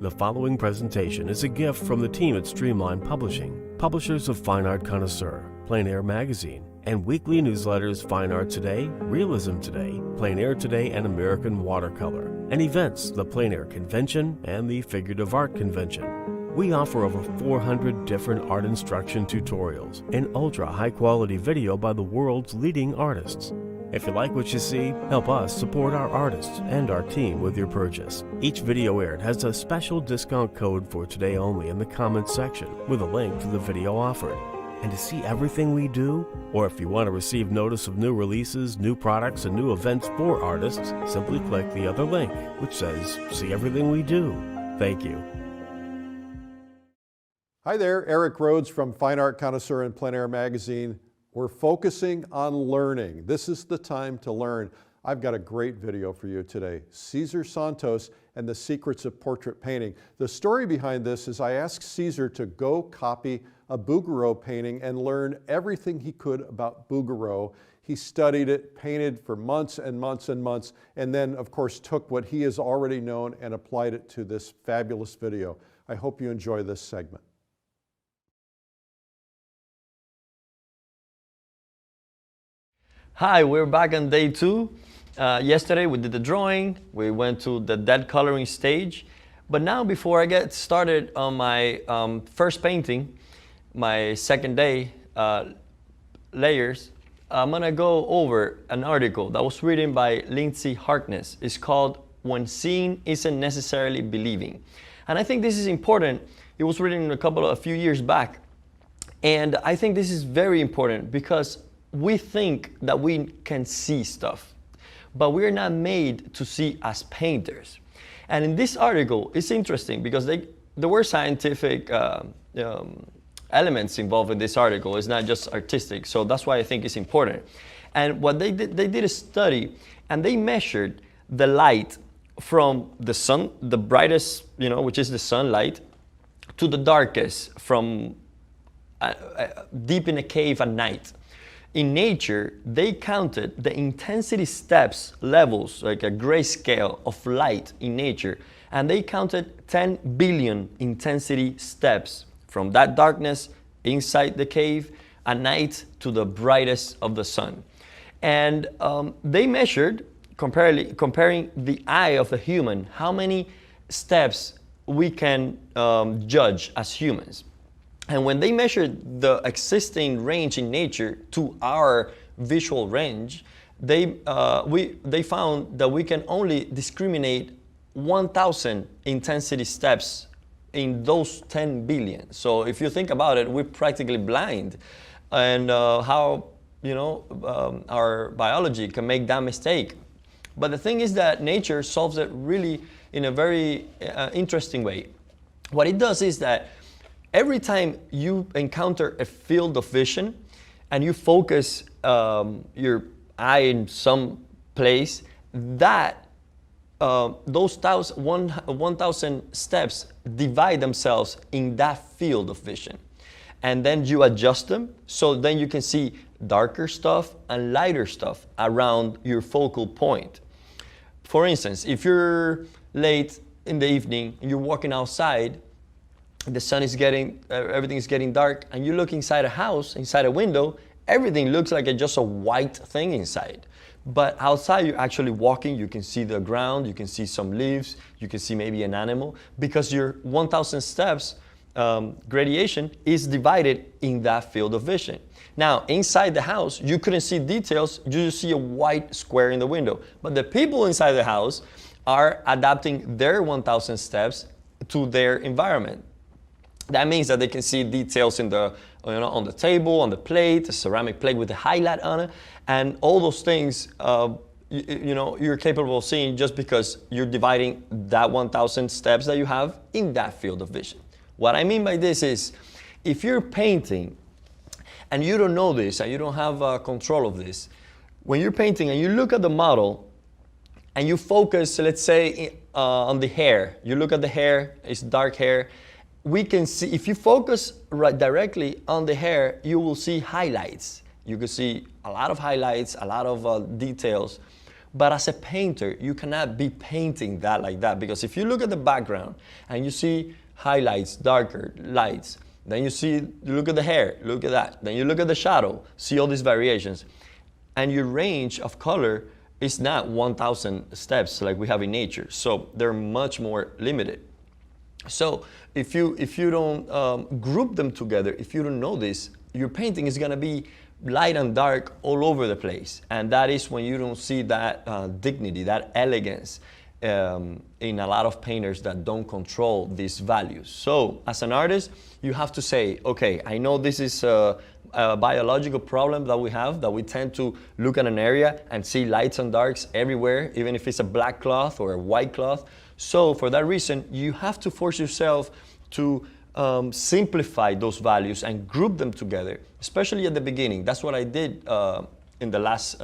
The following presentation is a gift from the team at Streamline Publishing, publishers of Fine Art Connoisseur, Plein Air Magazine, and weekly newsletters Fine Art Today, Realism Today, Plein Air Today, and American Watercolor, and events, the Plein Air Convention and the Figurative Art Convention. We offer over 400 different art instruction tutorials and ultra high quality video by the world's leading artists. If you like what you see, help us support our artists and our team with your purchase. Each video aired has a special discount code for today only in the comments section with a link to the video offered. And to see everything we do, or if you want to receive notice of new releases, new products, and new events for artists, simply click the other link, which says, see everything we do. Thank you. Hi there, Eric Rhodes from Fine Art Connoisseur and Plein Air Magazine. We're focusing on learning. This is the time to learn. I've got a great video for you today. Cesar Santos and the Secrets of Portrait Painting. The story behind this is I asked Cesar to go copy a Bouguereau painting and learn everything he could about Bouguereau. He studied it, painted for months and months and months, and then of course took what he has already known and applied it to this fabulous video. I hope you enjoy this segment. Hi, we're back on day 2. Yesterday we did the drawing, we went to the dead coloring stage, but now before I get started on my first painting, my second day layers, I'm gonna go over an article that was written by Lindsay Harkness. It's called When Seeing Isn't Necessarily Believing. And I think this is important. It was written a few years back, and I think this is very important because we think that we can see stuff, but we're not made to see as painters. And in this article, it's interesting because there were scientific elements involved in this article. It's not just artistic, so that's why I think it's important. And what they did a study, and they measured the light from the sun, the brightest, which is the sunlight, to the darkest, from deep in a cave at night. In nature, they counted the intensity steps levels, like a grayscale of light in nature, and they counted 10 billion intensity steps from that darkness inside the cave at night to the brightest of the sun. And they measured, comparing the eye of a human, how many steps we can judge as humans. And when they measured the existing range in nature to our visual range, they found that we can only discriminate 1,000 intensity steps in those 10 billion. So if you think about it, we're practically blind. And how our biology can make that mistake. But the thing is that nature solves it really in a very interesting way. What it does is that every time you encounter a field of vision and you focus your eye in some place, that those 1,000 steps divide themselves in that field of vision. And then you adjust them, so then you can see darker stuff and lighter stuff around your focal point. For instance, if you're late in the evening and you're walking outside, the sun is everything is getting dark, and you look inside a house, inside a window, everything looks like just a white thing inside. But outside, you're actually walking, you can see the ground, you can see some leaves, you can see maybe an animal, because your 1,000 steps gradation is divided in that field of vision. Now, inside the house, you couldn't see details, you just see a white square in the window. But the people inside the house are adapting their 1,000 steps to their environment. That means that they can see details in the, on the table, on the plate, a ceramic plate with a highlight on it, and all those things, you're capable of seeing just because you're dividing that 1,000 steps that you have in that field of vision. What I mean by this is, if you're painting and you don't know this and you don't have control of this, when you're painting and you look at the model and you focus, let's say, on the hair, you look at the hair, it's dark hair. We can see, if you focus directly on the hair, you will see highlights. You can see a lot of highlights, a lot of details. But as a painter, you cannot be painting that like that, because if you look at the background and you see highlights, darker lights, then you look at the hair, look at that. Then you look at the shadow, see all these variations. And your range of color is not 1,000 steps like we have in nature. So they're much more limited. So if you don't group them together, if you don't know this, your painting is gonna be light and dark all over the place. And that is when you don't see that dignity, that elegance in a lot of painters that don't control these values. So as an artist, you have to say, okay, I know this is a biological problem that we have, that we tend to look at an area and see lights and darks everywhere, even if it's a black cloth or a white cloth. So for that reason, you have to force yourself to simplify those values and group them together, especially at the beginning. That's what I did in the last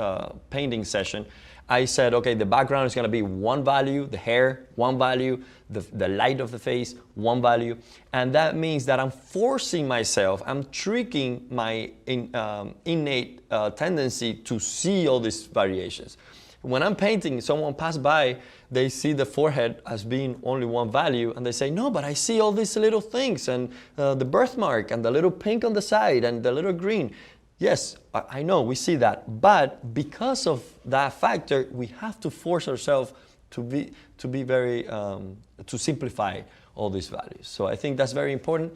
painting session. I said, okay, the background is gonna be one value, the hair, one value, the light of the face, one value. And that means that I'm forcing myself, I'm tricking my innate tendency to see all these variations. When I'm painting, someone passed by, they see the forehead as being only one value, and they say, no, but I see all these little things, and the birthmark, and the little pink on the side, and the little green. Yes, I know, we see that, but because of that factor, we have to force ourselves to be very, to simplify all these values. So I think that's very important,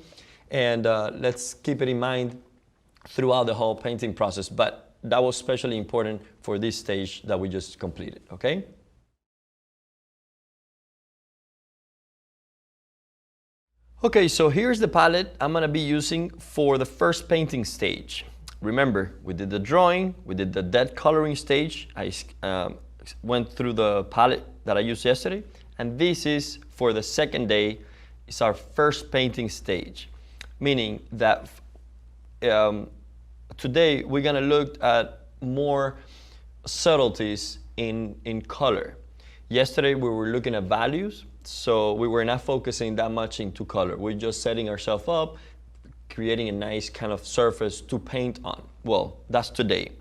and let's keep it in mind throughout the whole painting process, but that was especially important for this stage that we just completed, okay? Okay, so here's the palette I'm gonna be using for the first painting stage. Remember, we did the drawing, we did the dead coloring stage. I went through the palette that I used yesterday, and this is for the second day. It's our first painting stage, meaning that today we're gonna look at more subtleties in color. Yesterday we were looking at values, so we were not focusing that much into color. We're just setting ourselves up, creating a nice kind of surface to paint on. Well, that's today.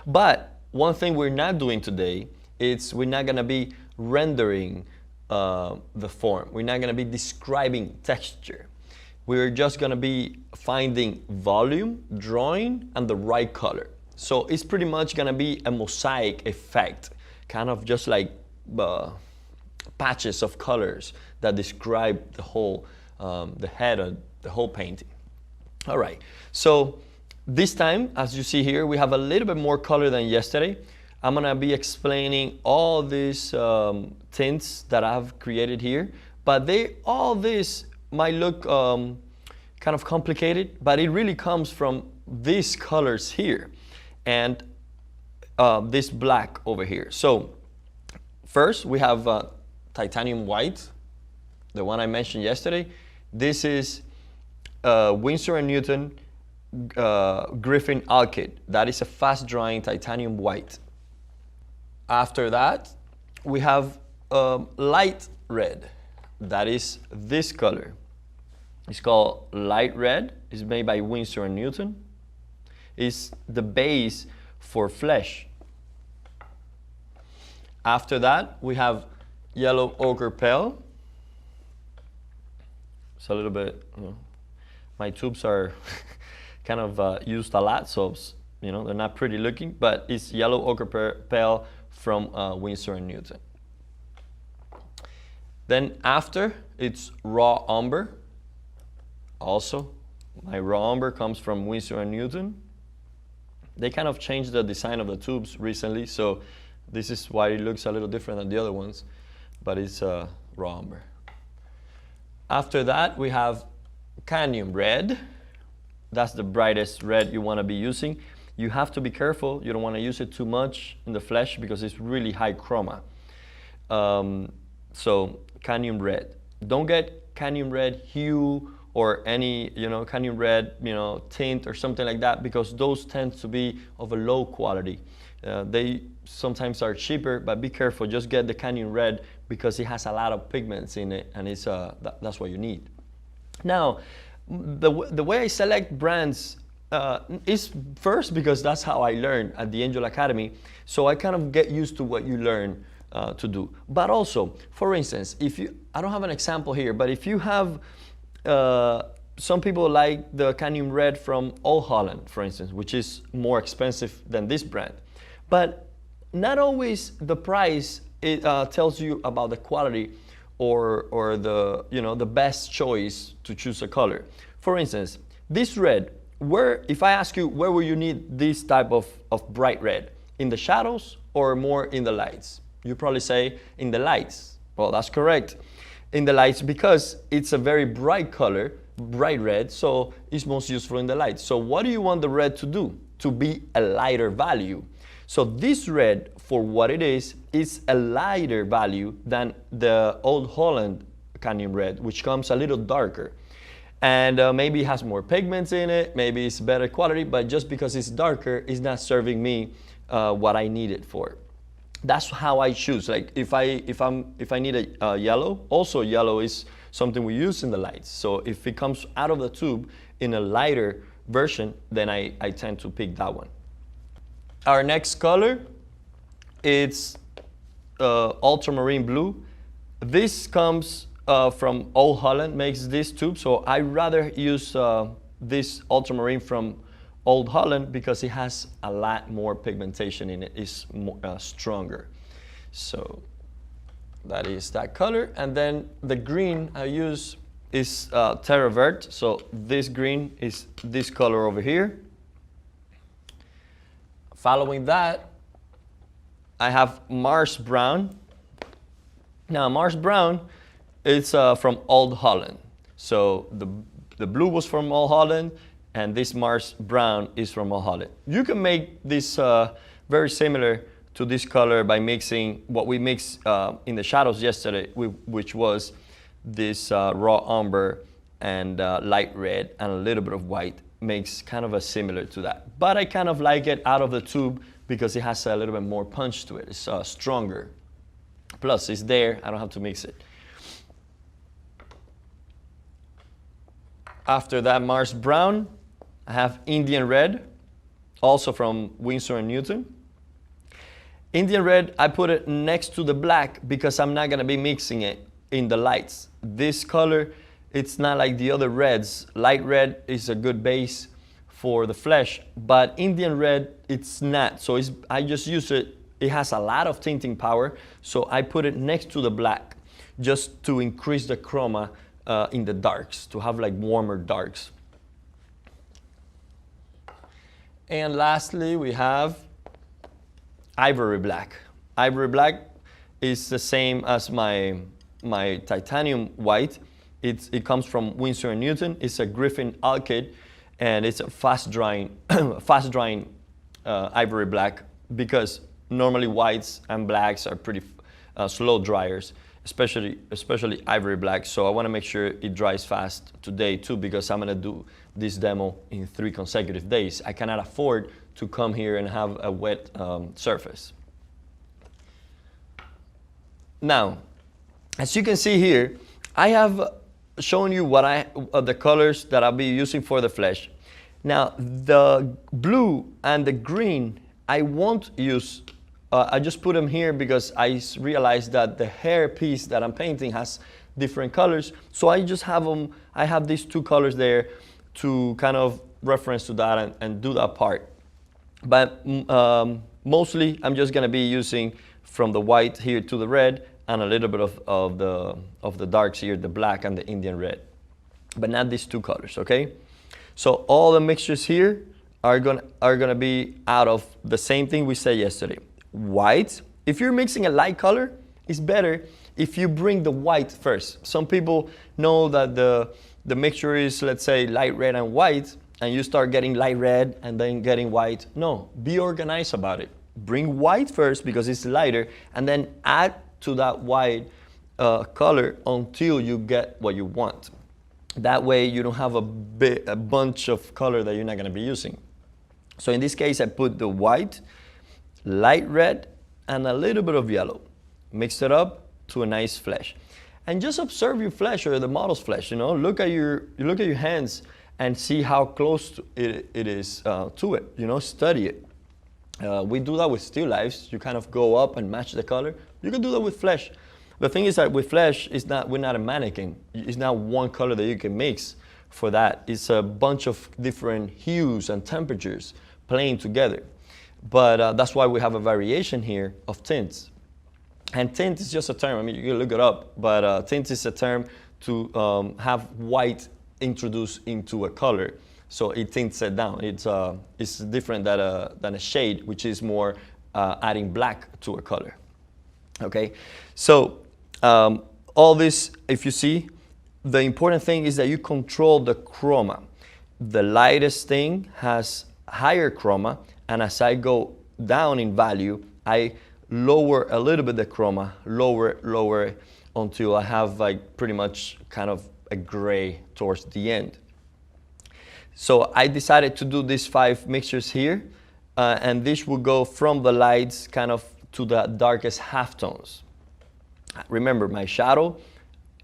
But one thing we're not doing today is we're not gonna be rendering the form. We're not gonna be describing texture. We're just gonna be finding volume, drawing, and the right color. So it's pretty much gonna be a mosaic effect, kind of just like patches of colors that describe the whole, the head of the whole painting. All right, so this time, as you see here, we have a little bit more color than yesterday. I'm gonna be explaining all these tints that I've created here, but all this might look kind of complicated, but it really comes from these colors here and this black over here. So first we have titanium white, the one I mentioned yesterday. This is Winsor & Newton Griffin Alkyd. That is a fast drying titanium white. After that, we have light red. That is this color. It's called light red. It's made by Winsor & Newton. It's the base for flesh. After that, we have yellow ochre pale. It's a little bit, my tubes are kind of used a lot, so they're not pretty looking, but it's yellow ochre pale from Winsor & Newton. Then after, it's raw umber. Also, my raw umber comes from Winsor & Newton. They kind of changed the design of the tubes recently, so this is why it looks a little different than the other ones, but it's raw umber. After that, we have cadmium red. That's the brightest red you want to be using. You have to be careful. You don't want to use it too much in the flesh because it's really high chroma. So cadmium red. Don't get cadmium red hue or any cadmium red tint or something like that, because those tend to be of a low quality. They sometimes are cheaper, but be careful. Just get the cadmium red because it has a lot of pigments in it, and that's what you need. Now, the way I select brands It's first because that's how I learned at the Angel Academy. So I kind of get used to what you learn to do. But also, for instance, I don't have an example here, but if you have, some people like the cadmium red from Old Holland, for instance, which is more expensive than this brand. But not always the price tells you about the quality or the, the best choice to choose a color. For instance, this red, if I ask you where will you need this type of bright red, in the shadows or more in the lights? You probably say in the lights. Well, that's correct. In the lights, because it's a very bright color, bright red, so it's most useful in the lights. So what do you want the red to do? To be a lighter value. So this red, for what it is a lighter value than the Old Holland cadmium red, which comes a little darker. And maybe it has more pigments in it, maybe it's better quality, but just because it's darker, it's not serving me what I need it for. That's how I choose. Like if I need a yellow, also yellow is something we use in the lights. So if it comes out of the tube in a lighter version, then I tend to pick that one. Our next color, it's ultramarine blue. This comes from Old Holland, makes this tube. So I rather use this ultramarine from Old Holland because it has a lot more pigmentation in it. It's more, stronger. So that is that color. And then the green I use is Terra Verde. So this green is this color over here. Following that, I have Mars Brown. Now Mars Brown, it's from Old Holland. So the blue was from Old Holland, and this Mars Brown is from Old Holland. You can make this very similar to this color by mixing what we mixed in the shadows yesterday, which was this raw umber and light red and a little bit of white. Makes kind of a similar to that. But I kind of like it out of the tube because it has a little bit more punch to it. It's stronger. Plus it's there, I don't have to mix it. After that Mars Brown, I have Indian Red, also from Winsor & Newton. Indian Red, I put it next to the black because I'm not gonna be mixing it in the lights. This color, it's not like the other reds. Light red is a good base for the flesh, but Indian red, it's not. So I just use it. It has a lot of tinting power, so I put it next to the black just to increase the chroma in the darks, to have like warmer darks. And lastly, we have Ivory Black. Ivory Black is the same as my titanium white. It comes from Winsor & Newton. It's a Griffin alkyd, and it's a fast-drying ivory black because normally whites and blacks are pretty slow dryers, especially ivory black. So I want to make sure it dries fast today too because I'm going to do this demo in 3 consecutive days. I cannot afford to come here and have a wet surface. Now, as you can see here, I have shown you the colors that I'll be using for the flesh. Now, the blue and the green, I won't use. I just put them here because I realized that the hair piece that I'm painting has different colors. So I just have them. I have these 2 colors there to kind of reference to that and do that part. But mostly, I'm just going to be using from the white here to the red, and a little bit of the darks here, the black and the Indian red, but not these 2 colors, okay? So all the mixtures here are gonna be out of the same thing we said yesterday. White, if you're mixing a light color, it's better if you bring the white first. Some people know that the mixture is, let's say, light red and white, and you start getting light red and then getting white. No, be organized about it. Bring white first because it's lighter, and then add to that white color until you get what you want. That way you don't have a bunch of color that you're not going to be using. So in this case, I put the white, light red, and a little bit of yellow. Mix it up to a nice flesh. And just observe your flesh or the model's flesh, you know. Look at your hands and see how close it is to it, you know, study it. We do that with still lifes. You kind of go up and match the color. You can do that with flesh. The thing is that with flesh, we're not a mannequin. It's not one color that you can mix for that. It's a bunch of different hues and temperatures playing together. But that's why we have a variation here of tints. And tint is just a term. I mean, you can look it up. But tint is a term to have white introduced into a color. So it tints it down. It's different than a shade, which is more adding black to a color. Okay, so all this, if you see, the important thing is that you control the chroma. The lightest thing has higher chroma, and as I go down in value, I lower a little bit the chroma, lower until I have like pretty much kind of a gray towards the end. So I decided to do these 5 mixtures here, and this will go from the lights kind of to the darkest halftones. Remember, my shadow,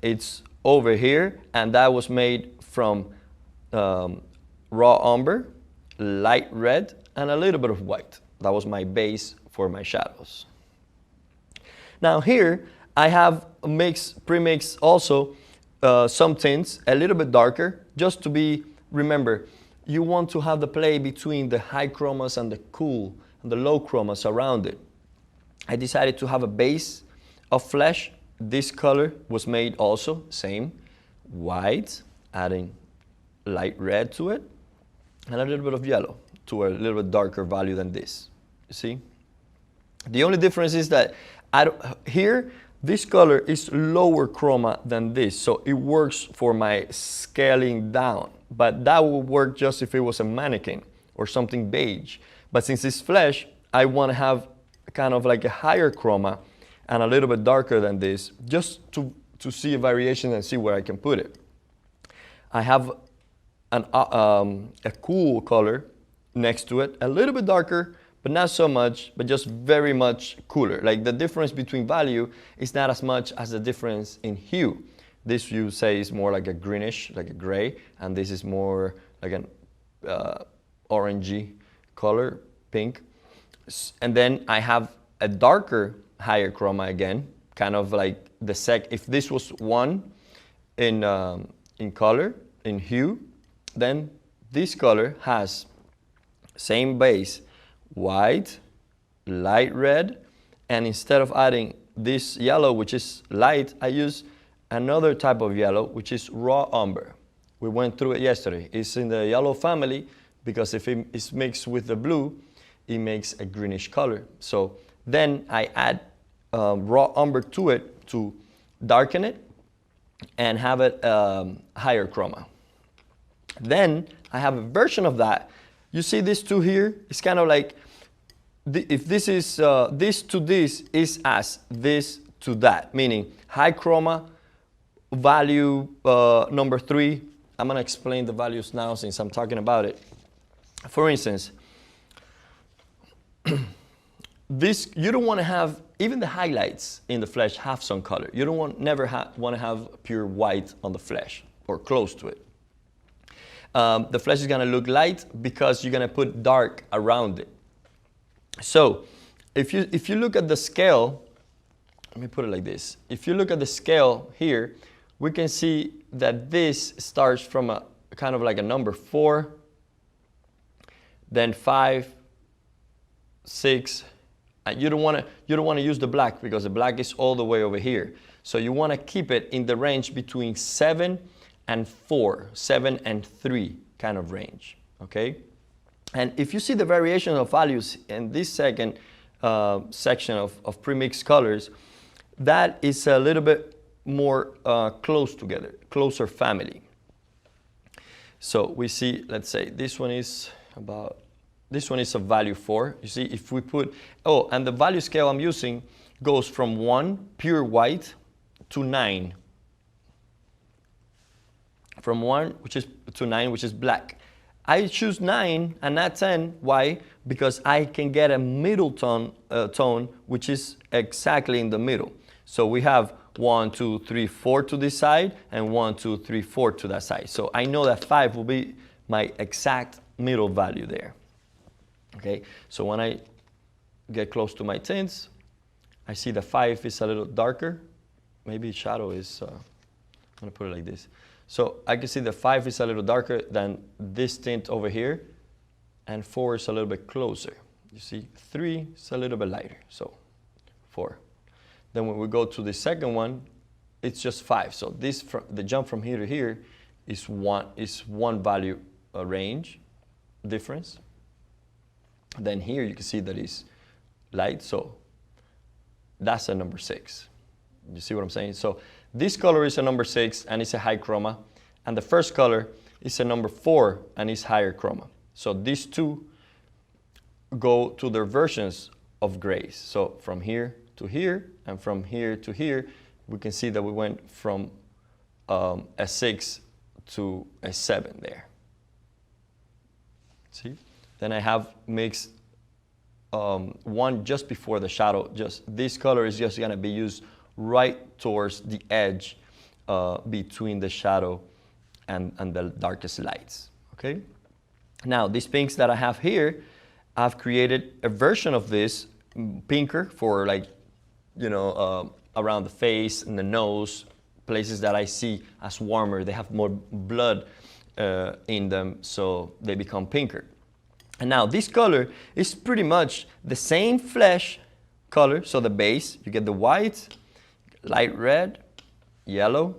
it's over here, and that was made from raw umber, light red, and a little bit of white. That was my base for my shadows. Now here, I have pre-mixed also some tints, a little bit darker, just to be, remember, you want to have the play between the high chromas and the cool and the low chromas around it. I decided to have a base of flesh. This color was made also, same, white, adding light red to it, and a little bit of yellow to a little bit darker value than this. You see? The only difference is that here, this color is lower chroma than this, so it works for my scaling down. But that would work just if it was a mannequin or something beige. But since it's flesh, I want to have kind of like a higher chroma and a little bit darker than this, just to see a variation and see where I can put it. I have a cool color next to it, a little bit darker, but not so much, but just very much cooler. Like the difference between value is not as much as the difference in hue. This you say is more like a greenish, like a gray, and this is more like an orangey color, pink. And then I have a darker, higher chroma again, kind of like if this was 1 in color, in hue, then this color has same base, white, light red, and instead of adding this yellow, which is light, I use another type of yellow, which is raw umber. We went through it yesterday. It's in the yellow family because if it is mixed with the blue, it makes a greenish color. So then I add raw umber to it to darken it and have it higher chroma. Then I have a version of that. You see these two here? It's kind of like, if this is this to this is as this to that, meaning high chroma, value number 3. I'm going to explain the values now since I'm talking about it. For instance, this, you don't want to have, even the highlights in the flesh have some color. You don't want to have pure white on the flesh or close to it. The flesh is going to look light because you're going to put dark around it. So if you look at the scale, let me put it like this. If you look at the scale here, we can see that this starts from a kind of like a number 4, then 5, 6. And you don't want to use the black because the black is all the way over here. So you want to keep it in the range between 7 and 4, 7 and 3 kind of range. Okay. And if you see the variation of values in this second section of premixed colors, that is a little bit more close together, closer family. So we see, let's say this one is a value 4. You see, if we put, and the value scale I'm using goes from 1, pure white, to 9. From 1 to 9, which is black. I choose 9 and not 10. Why? Because I can get a middle tone, which is exactly in the middle. So we have 1, 2, 3, 4 to this side, and 1, 2, 3, 4 to that side. So I know that 5 will be my exact middle value there. Okay, so when I get close to my tints, I see the 5 is a little darker. Maybe shadow is, I'm gonna put it like this. So I can see the 5 is a little darker than this tint over here, and 4 is a little bit closer. You see, 3 is a little bit lighter, so 4. Then when we go to the second one, it's just 5. So this, the jump from here to here is one value range difference. Then here you can see that it's light, so that's a number 6. You see what I'm saying? So this color is a number 6 and it's a high chroma, and the first color is a number 4 and it's higher chroma. So these two go to their versions of grays. So from here to here and from here to here, we can see that we went from a 6 to a 7 there. See? Then I have mixed one just before the shadow. Just this color is just gonna be used right towards the edge between the shadow and the darkest lights, okay? Now, these pinks that I have here, I've created a version of this pinker for, like, you know, around the face and the nose, places that I see as warmer. They have more blood in them, so they become pinker. And now this color is pretty much the same flesh color, so the base, you get the white, light red, yellow,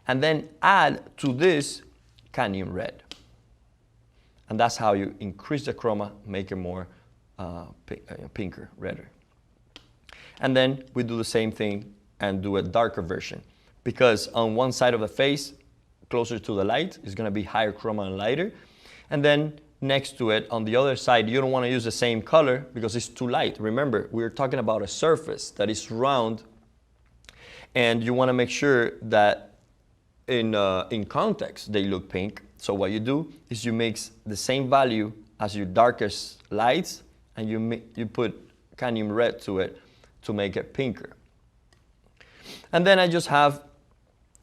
and then add to this cadmium red. And that's how you increase the chroma, make it more pinker, redder. And then we do the same thing and do a darker version, because on one side of the face, closer to the light, is gonna be higher chroma and lighter. And then next to it, on the other side, you don't wanna use the same color because it's too light. Remember, we're talking about a surface that is round, and you wanna make sure that in context, they look pink. So what you do is you mix the same value as your darkest lights, and you put cadmium red to it to make it pinker. And then I just have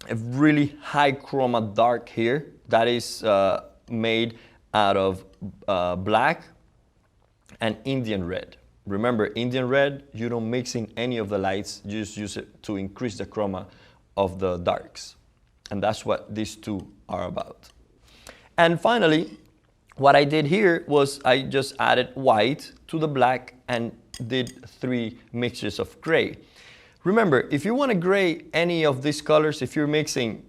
a really high chroma dark here that is made out of black and Indian red. Remember, Indian red, you don't mix in any of the lights, you just use it to increase the chroma of the darks. And that's what these two are about. And finally, what I did here was I just added white to the black and did 3 mixtures of gray. Remember, if you want to gray any of these colors, if you're mixing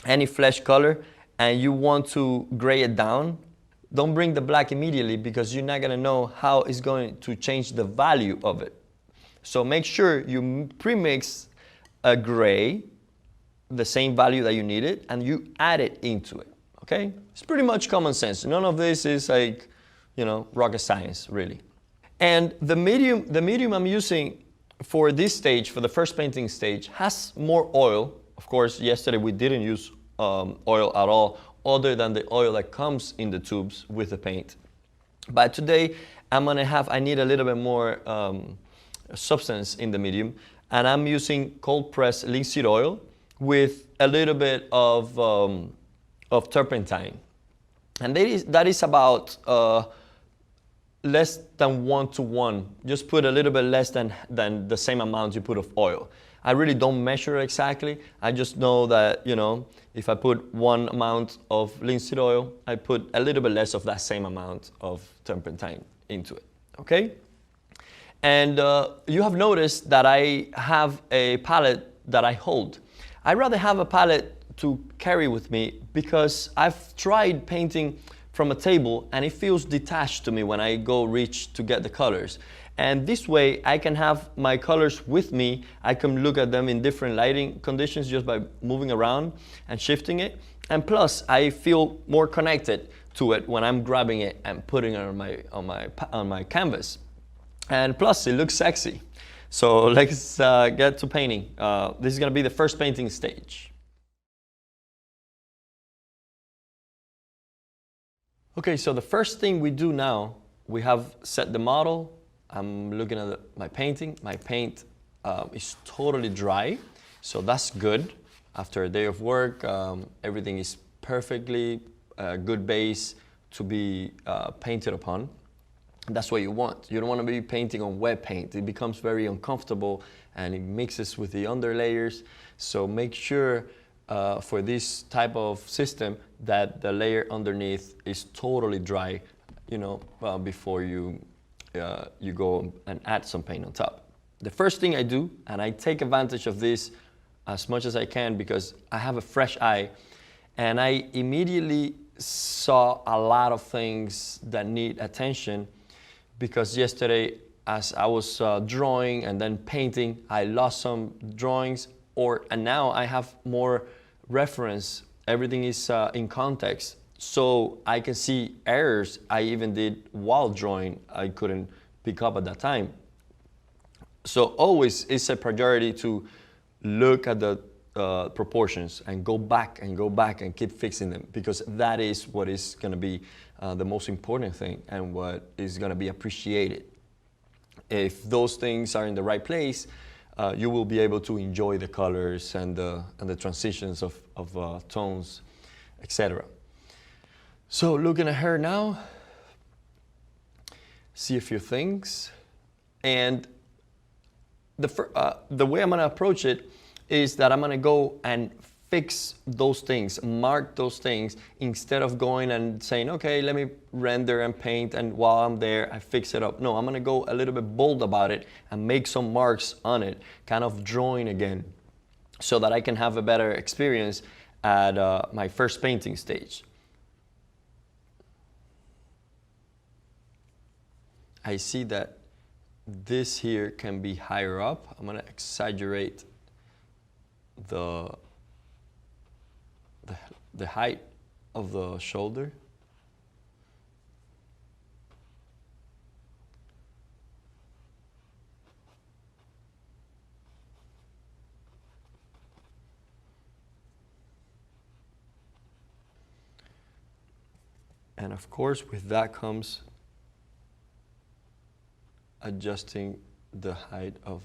any flesh color and you want to gray it down, don't bring the black immediately, because you're not going to know how it's going to change the value of it. So make sure you pre-mix a gray, the same value that you needed, and you add it into it, okay? It's pretty much common sense. None of this is like, you know, rocket science, really. And the medium I'm using for this stage, for the first painting stage, has more oil. Of course, yesterday we didn't use oil at all, other than the oil that comes in the tubes with the paint. But today, I need a little bit more substance in the medium, and I'm using cold pressed linseed oil with a little bit of turpentine. And that is about less than 1 to 1. Just put a little bit less than the same amount you put of oil. I really don't measure exactly. I just know that, you know, if I put 1 amount of linseed oil, I put a little bit less of that same amount of turpentine into it, okay? And you have noticed that I have a palette that I hold. I'd rather have a palette to carry with me, because I've tried painting from a table and it feels detached to me when I go reach to get the colors. And this way I can have my colors with me. I can look at them in different lighting conditions just by moving around and shifting it. And plus, I feel more connected to it when I'm grabbing it and putting it on my canvas. And plus, it looks sexy. So let's get to painting. This is gonna be the first painting stage. Okay, so the first thing we do now, we have set the model. I'm looking at my painting. My paint is totally dry. So that's good. After a day of work, everything is perfectly good base to be painted upon. That's what you want. You don't want to be painting on wet paint. It becomes very uncomfortable and it mixes with the underlayers. So make sure for this type of system that the layer underneath is totally dry, before you go and add some paint on top. The first thing I do, and I take advantage of this as much as I can because I have a fresh eye, and I immediately saw a lot of things that need attention, because yesterday as I was drawing and then painting, I lost some drawings, and now I have more reference. Everything is in context. So I can see errors I even did while drawing I couldn't pick up at that time. So always it's a priority to look at the proportions and go back and keep fixing them, because that is what is going to be the most important thing and what is going to be appreciated. If those things are in the right place, you will be able to enjoy the colors and the transitions of tones, etc. So looking at her now, see a few things, and the way I'm going to approach it is that I'm going to go and fix those things, mark those things, instead of going and saying, okay, let me render and paint, and while I'm there, I fix it up. No, I'm going to go a little bit bold about it and make some marks on it, kind of drawing again, so that I can have a better experience at my first painting stage. I see that this here can be higher up. I'm going to exaggerate the height of the shoulder. And of course, with that comes adjusting the height of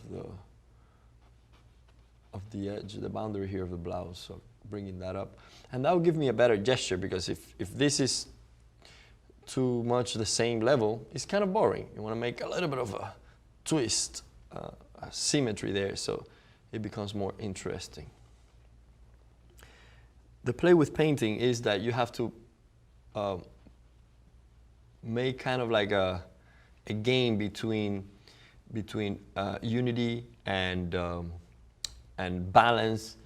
the edge, the boundary here of the blouse, so bringing that up. And that will give me a better gesture, because if this is too much the same level, it's kind of boring. You want to make a little bit of a twist, a symmetry there, so it becomes more interesting. The play with painting is that you have to make kind of like a game between unity and balance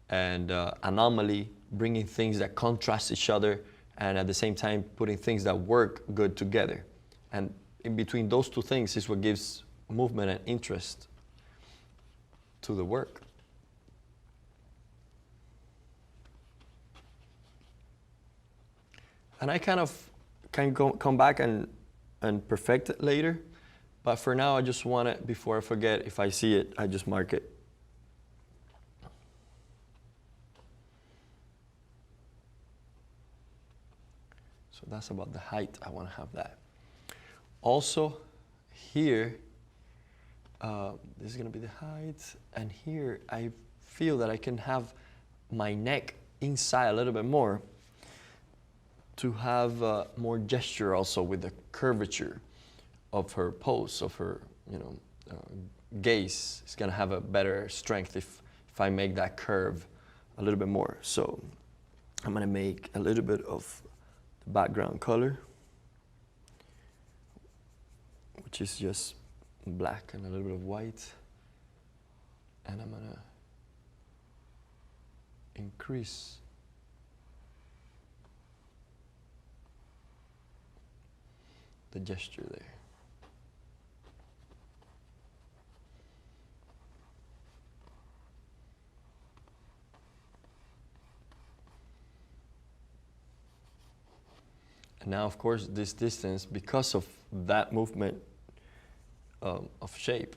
and anomaly, bringing things that contrast each other, and at the same time putting things that work good together. And in between those two things is what gives movement and interest to the work. And I kind of can come back and perfect it later, but for now I just want it, before I forget, if I see it, I just mark it. So that's about the height. I want to have that. Also here, this is going to be the height, and here I feel that I can have my neck inside a little bit more, to have more gesture also with the curvature of her pose, of her gaze. It's going to have a better strength if I make that curve a little bit more. So I'm going to make a little bit of the background color, which is just black and a little bit of white, and I'm going to increase the gesture there. And now, of course, this distance, because of that movement of shape,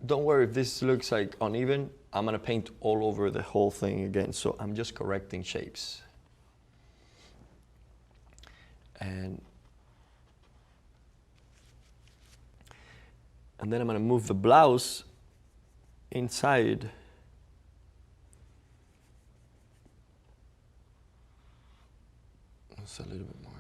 don't worry if this looks like uneven. I'm going to paint all over the whole thing again, so I'm just correcting shapes. And then I'm going to move the blouse inside. Just a little bit more.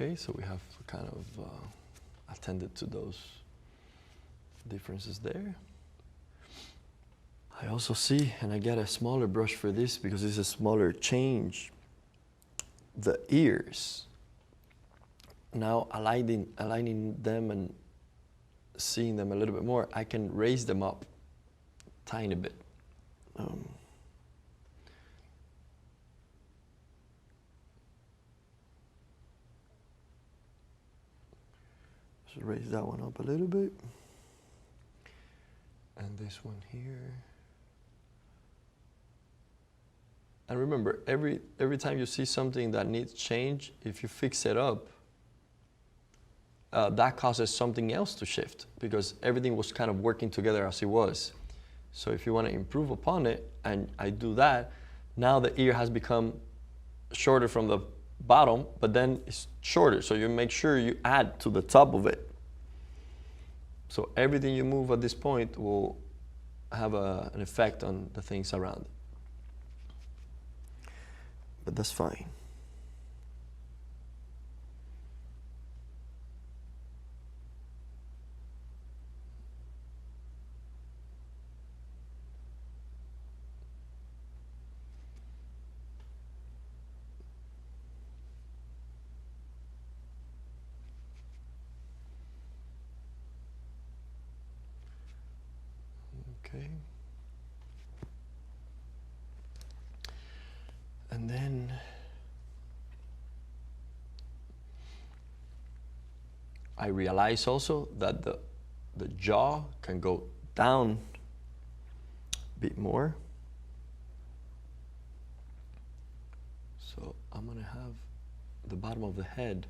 Okay, so we have kind of attended to those differences there. I also see, and I get a smaller brush for this because it's a smaller change, the ears. Now aligning them and seeing them a little bit more, I can raise them up a tiny bit. Just raise that one up a little bit. And this one here. And remember, every time you see something that needs change, if you fix it up, that causes something else to shift because everything was kind of working together as it was. So if you want to improve upon it, and I do that, now the ear has become shorter from the bottom, but then it's shorter. So you make sure you add to the top of it. So everything you move at this point will have an effect on the things around it. But that's fine. Okay. And then I realize also that the jaw can go down a bit more. So I'm going to have the bottom of the head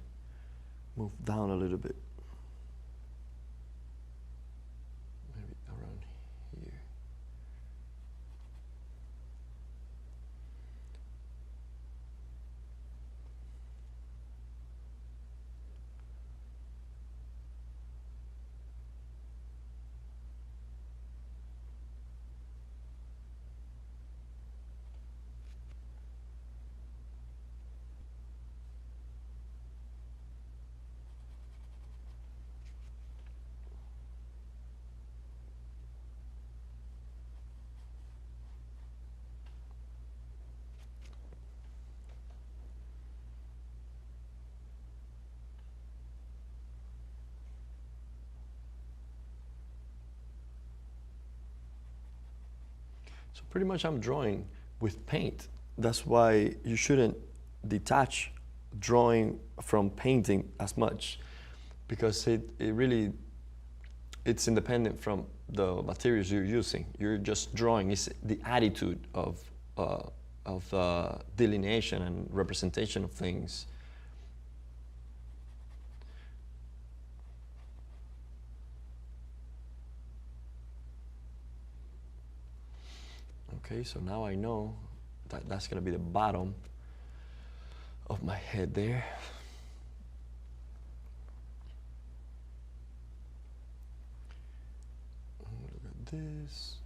move down a little bit. Maybe around here. So pretty much I'm drawing with paint. That's why you shouldn't detach drawing from painting as much, because it's independent from the materials you're using. You're just drawing. It's the attitude of delineation and representation of things. Okay, so now I know that that's going to be the bottom of my head there. Look at this.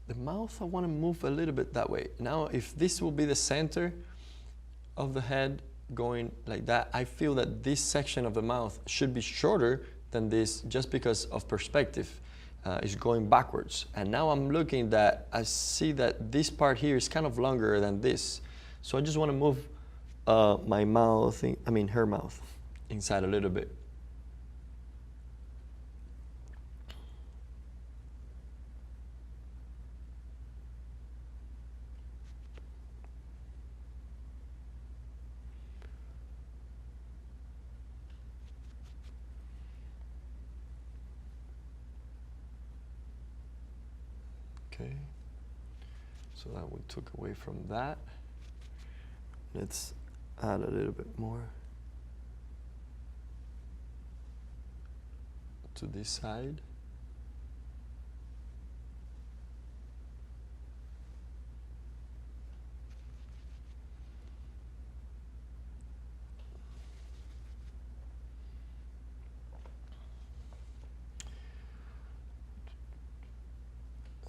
The mouth, I want to move a little bit that way. Now, if this will be the center of the head, going like that, I feel that this section of the mouth should be shorter than this just because of perspective. Is going backwards. And now I'm looking that I see that this part here is kind of longer than this. So I just want to move my mouth, her mouth inside a little bit. Okay, so that we took away from that. Let's add a little bit more to this side.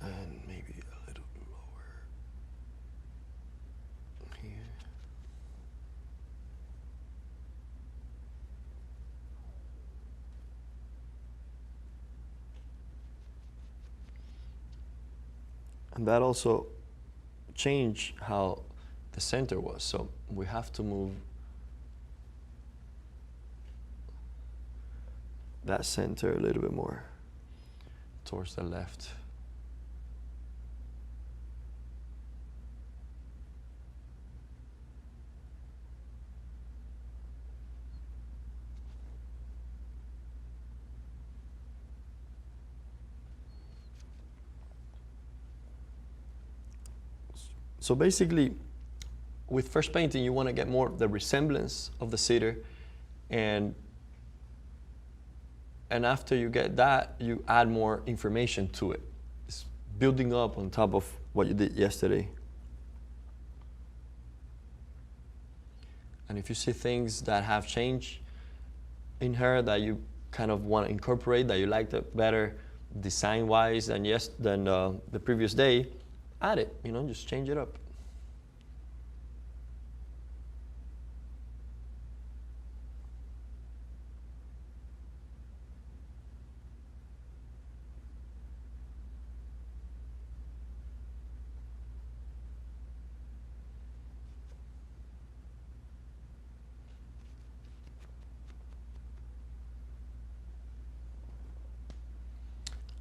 And maybe a little lower here. And that also changed how the center was. So we have to move that center a little bit more towards the left. So basically, with first painting, you want to get more the resemblance of the cedar, and after you get that, you add more information to it. It's building up on top of what you did yesterday. And if you see things that have changed in her that you kind of want to incorporate, that you liked it better design-wise than the previous day, add it, just change it up.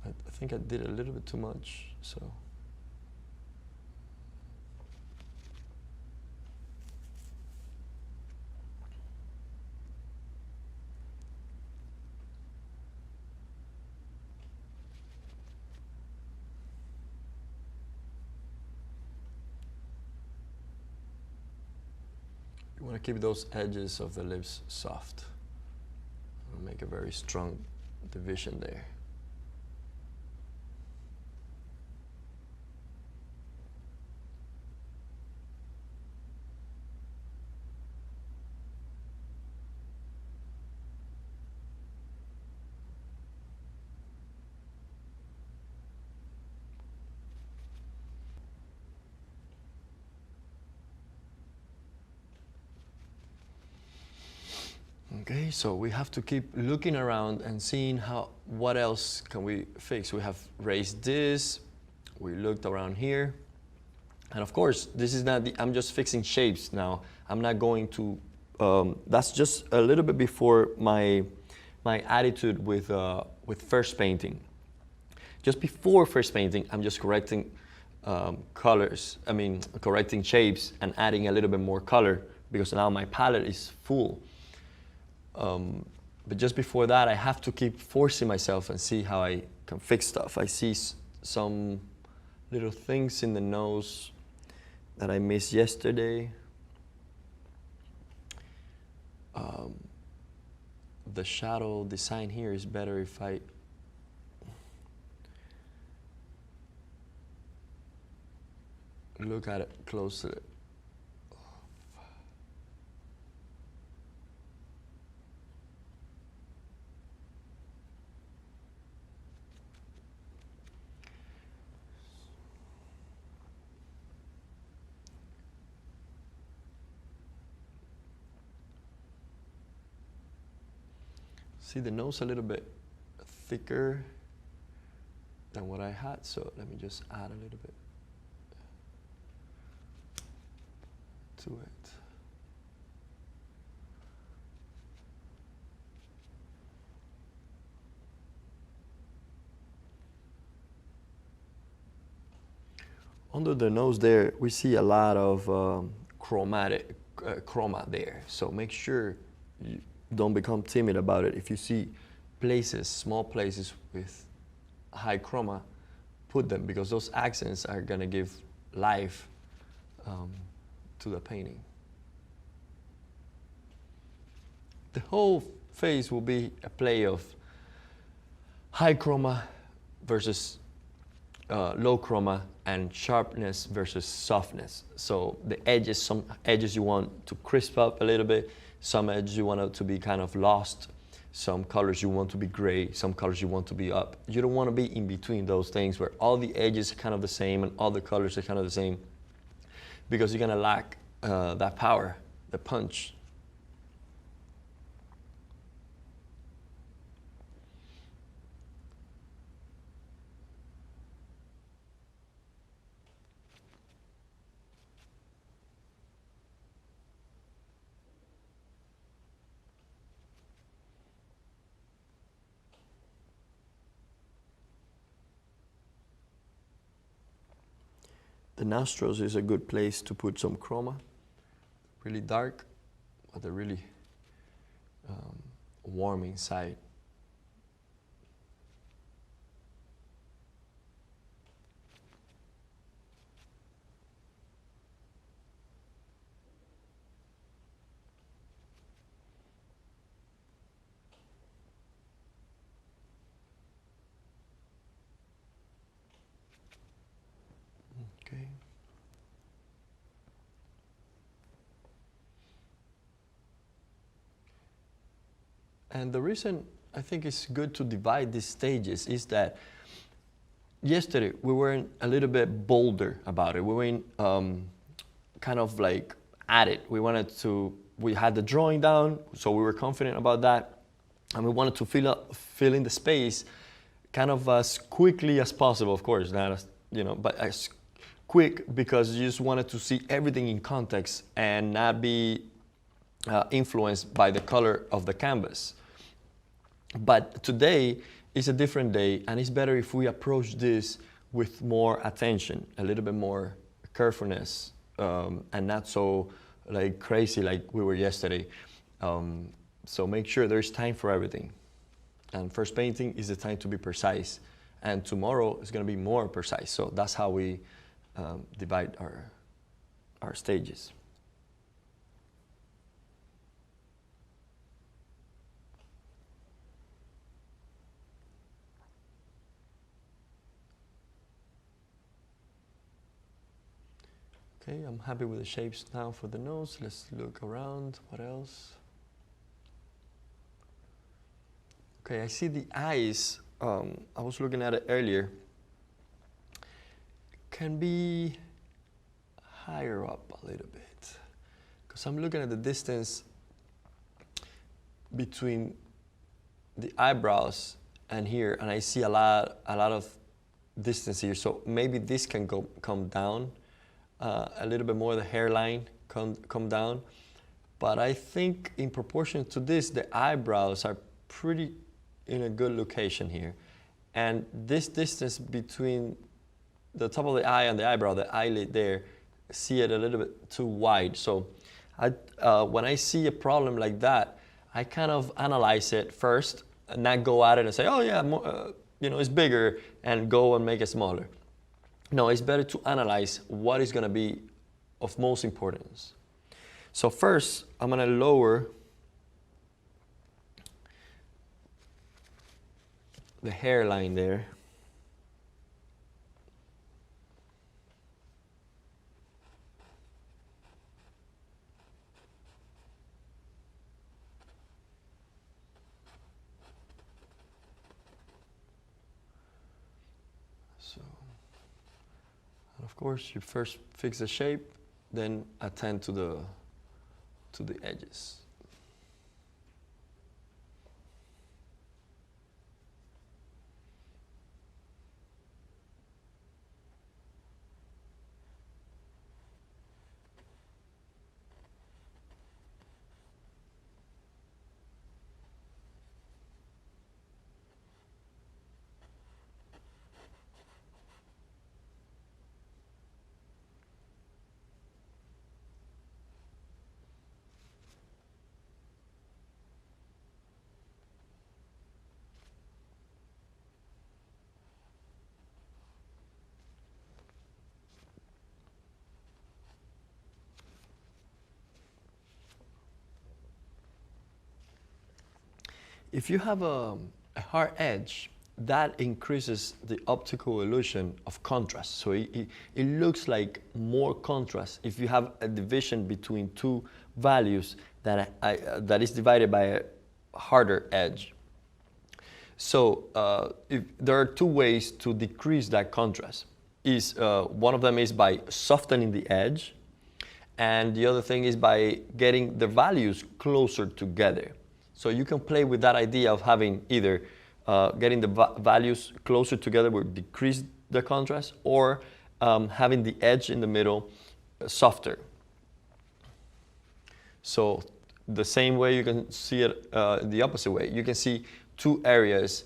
I think I did a little bit too much, so. You want to keep those edges of the lips soft. Make a very strong division there. Okay, so we have to keep looking around and seeing what else can we fix. We have raised this, we looked around here, and of course, this is not I'm just fixing shapes now. I'm not going to, that's just a little bit before my attitude with first painting. Just before first painting, I'm just correcting correcting shapes and adding a little bit more color, because now my palette is full. But just before that, I have to keep forcing myself and see how I can fix stuff. I see some little things in the nose that I missed yesterday. The shadow design here is better if I look at it closely. See the nose a little bit thicker than what I had, so let me just add a little bit to it. Under the nose there, we see a lot of chroma there, so make sure you don't become timid about it. If you see places, small places with high chroma, put them, because those accents are going to give life to the painting. The whole face will be a play of high chroma versus low chroma, and sharpness versus softness. So the edges, some edges you want to crisp up a little bit, some edges you want it to be kind of lost, some colors you want to be gray, some colors you want to be up. You don't want to be in between those things where all the edges are kind of the same and all the colors are kind of the same, because you're going to lack that power, the punch. The nostrils is a good place to put some chroma, really dark, but they're really warm inside. Okay. And the reason I think it's good to divide these stages is that yesterday we were a little bit bolder about it. We were kind of like at it. We had the drawing down, so we were confident about that. And we wanted to fill in the space kind of as quickly as possible, of course, not as, but as quick, because you just wanted to see everything in context and not be influenced by the color of the canvas. But today is a different day, and it's better if we approach this with more attention, a little bit more carefulness, and not so like crazy like we were yesterday. So make sure there's time for everything. And first painting is the time to be precise, and tomorrow is going to be more precise. So that's how we divide our stages. Okay, I'm happy with the shapes now for the nose. Let's look around. What else? Okay, I see the eyes. I was looking at it earlier. Can be higher up a little bit, because I'm looking at the distance between the eyebrows and here, and I see a lot of distance here. So maybe this can come down a little bit more. The hairline come down, but I think in proportion to this, the eyebrows are pretty in a good location here, and this distance between the top of the eye and the eyebrow, the eyelid there, see it a little bit too wide. So when I see a problem like that, I kind of analyze it first and not go at it and say, oh yeah, it's bigger, and go and make it smaller. No, it's better to analyze what is going to be of most importance. So first, I'm going to lower the hairline there. Of course, you first fix the shape, then attend to the edges. if you have a hard edge, that increases the optical illusion of contrast. So it looks like more contrast if you have a division between two values that is divided by a harder edge. So there are two ways to decrease that contrast. One of them is by softening the edge, and the other thing is by getting the values closer together. So you can play with that idea of having either getting the values closer together will decrease the contrast, or having the edge in the middle softer. So the same way you can see it the opposite way. You can see two areas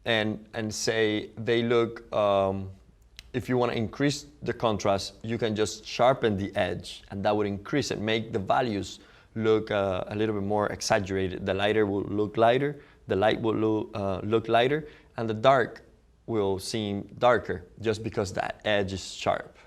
and say they look, if you want to increase the contrast, you can just sharpen the edge, and that would increase it, make the values look a little bit more exaggerated. The lighter will look lighter, the light will look lighter, and the dark will seem darker just because that edge is sharp.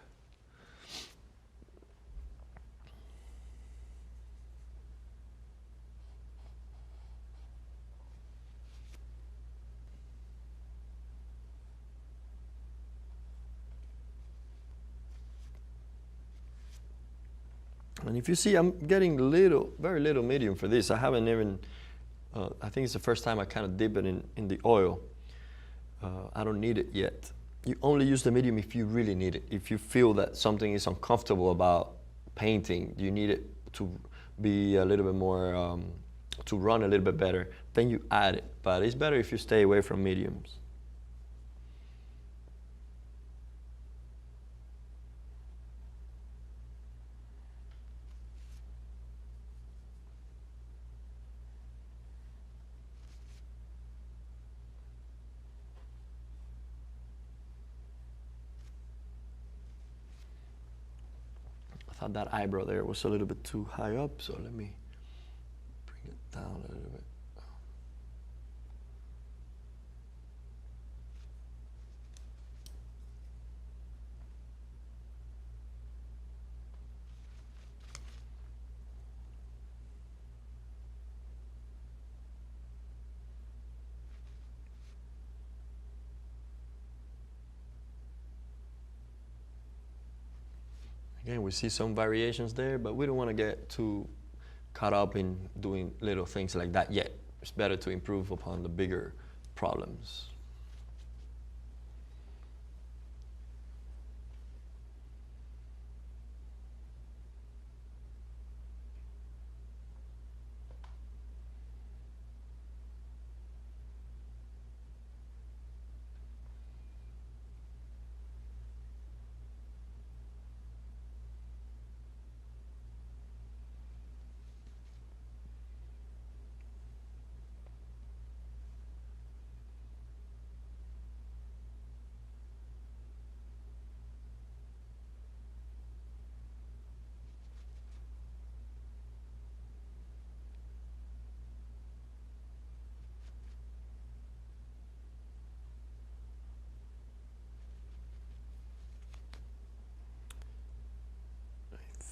And if you see, I'm getting very little medium for this. I haven't even, I think it's the first time I kind of dip it in the oil. I don't need it yet. You only use the medium if you really need it. If you feel that something is uncomfortable about painting, you need it to be a little bit more, to run a little bit better, then you add it. But it's better if you stay away from mediums. I thought that eyebrow there was a little bit too high up, so let me bring it down a little bit. Again, we see some variations there, but we don't want to get too caught up in doing little things like that yet. It's better to improve upon the bigger problems.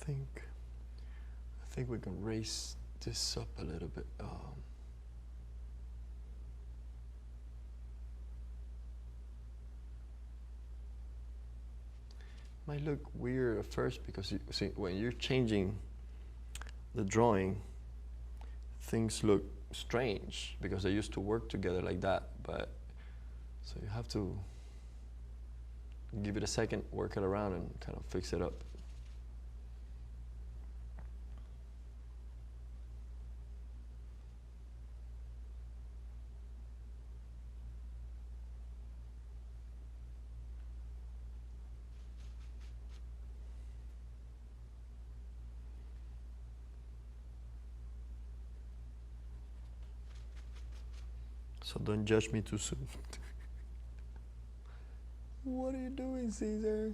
I think we can raise this up a little bit. Might look weird at first because you see, when you're changing the drawing, things look strange because they used to work together like that. But so you have to give it a second, work it around, and kind of fix it up. So don't judge me too soon. What are you doing, Cesar?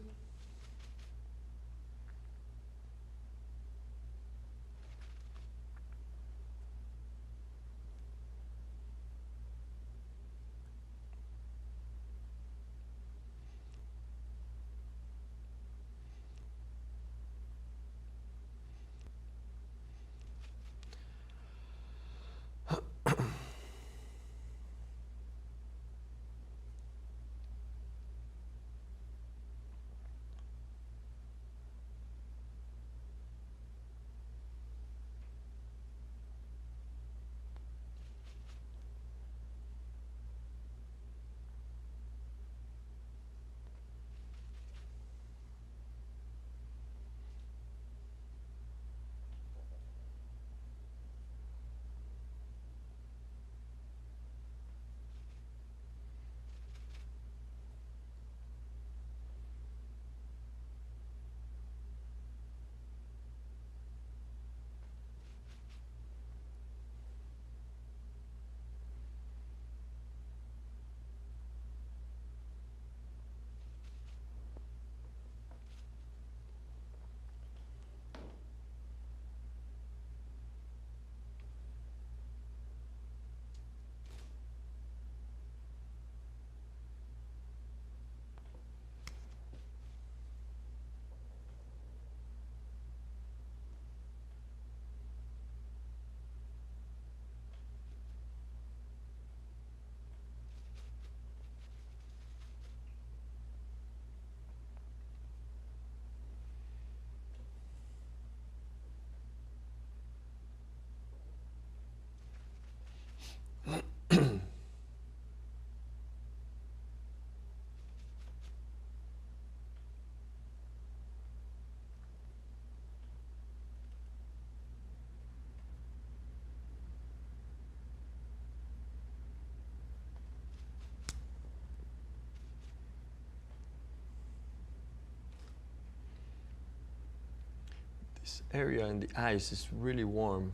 This area in the eyes is really warm,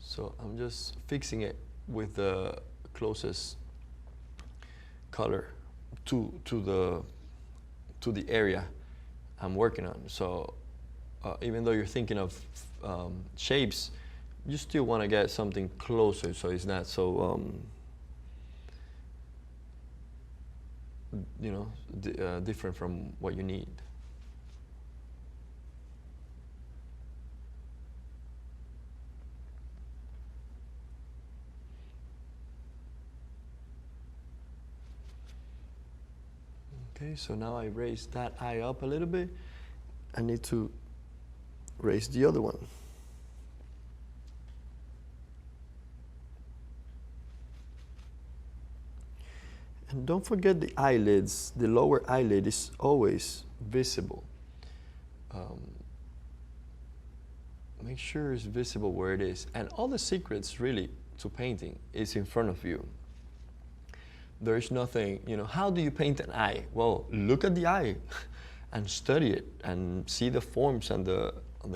so I'm just fixing it with the closest color to the area I'm working on. So even though you're thinking of shapes, you still want to get something closer so it's not so you know, different from what you need. Okay, so now I raise that eye up a little bit. I need to raise the other one. And don't forget the eyelids. The lower eyelid is always visible. Make sure it's visible where it is. And all the secrets really to painting is in front of you. There is nothing, you know, how do you paint an eye? Well, look at the eye and study it and see the forms and the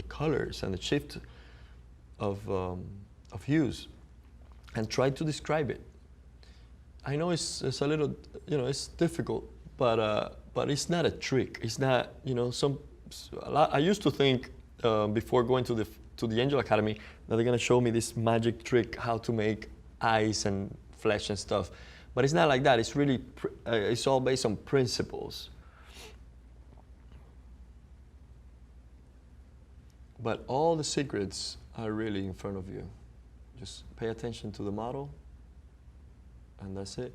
colors and the shift of hues and try to describe it. I know it's a little, you know, it's difficult, but it's not a trick. It's not, you know, I used to think before going to the Angel Academy that they're gonna show me this magic trick how to make eyes and flesh and stuff. But it's not like that. It's really, it's all based on principles. But all the secrets are really in front of you. Just pay attention to the model, and that's it.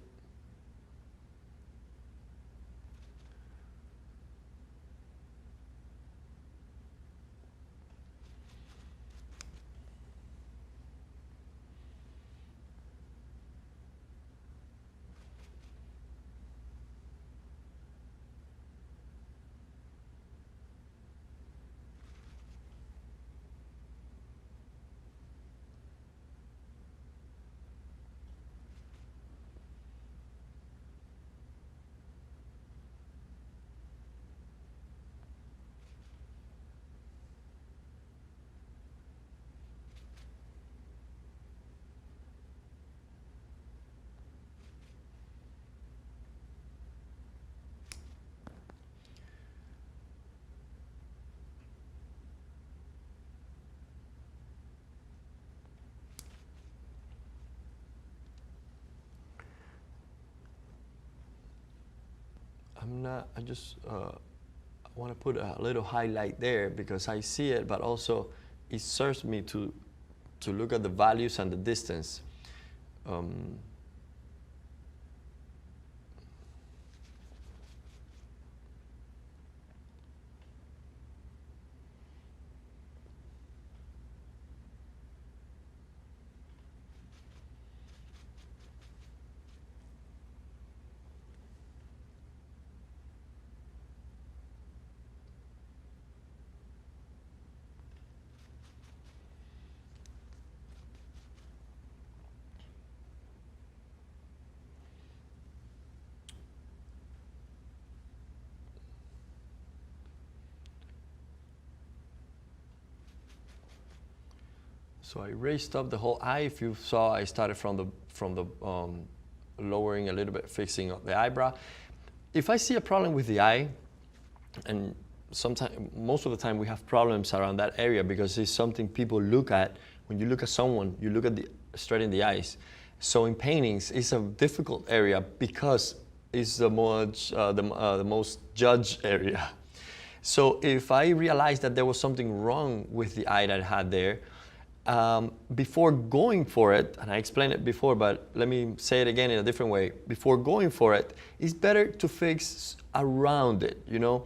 I just want to put a little highlight there because I see it, but also it serves me to look at the values and the distance. So I raised up the whole eye. If you saw, I started from the lowering a little bit, fixing up the eyebrow. If I see a problem with the eye, and most of the time we have problems around that area because it's something people look at. When you look at someone, you look at straight in the eyes. So in paintings, it's a difficult area because it's the most judged area. So if I realized that there was something wrong with the eye that I had there, before going for it, and I explained it before, but let me say it again in a different way. Before going for it, it's better to fix around it, you know.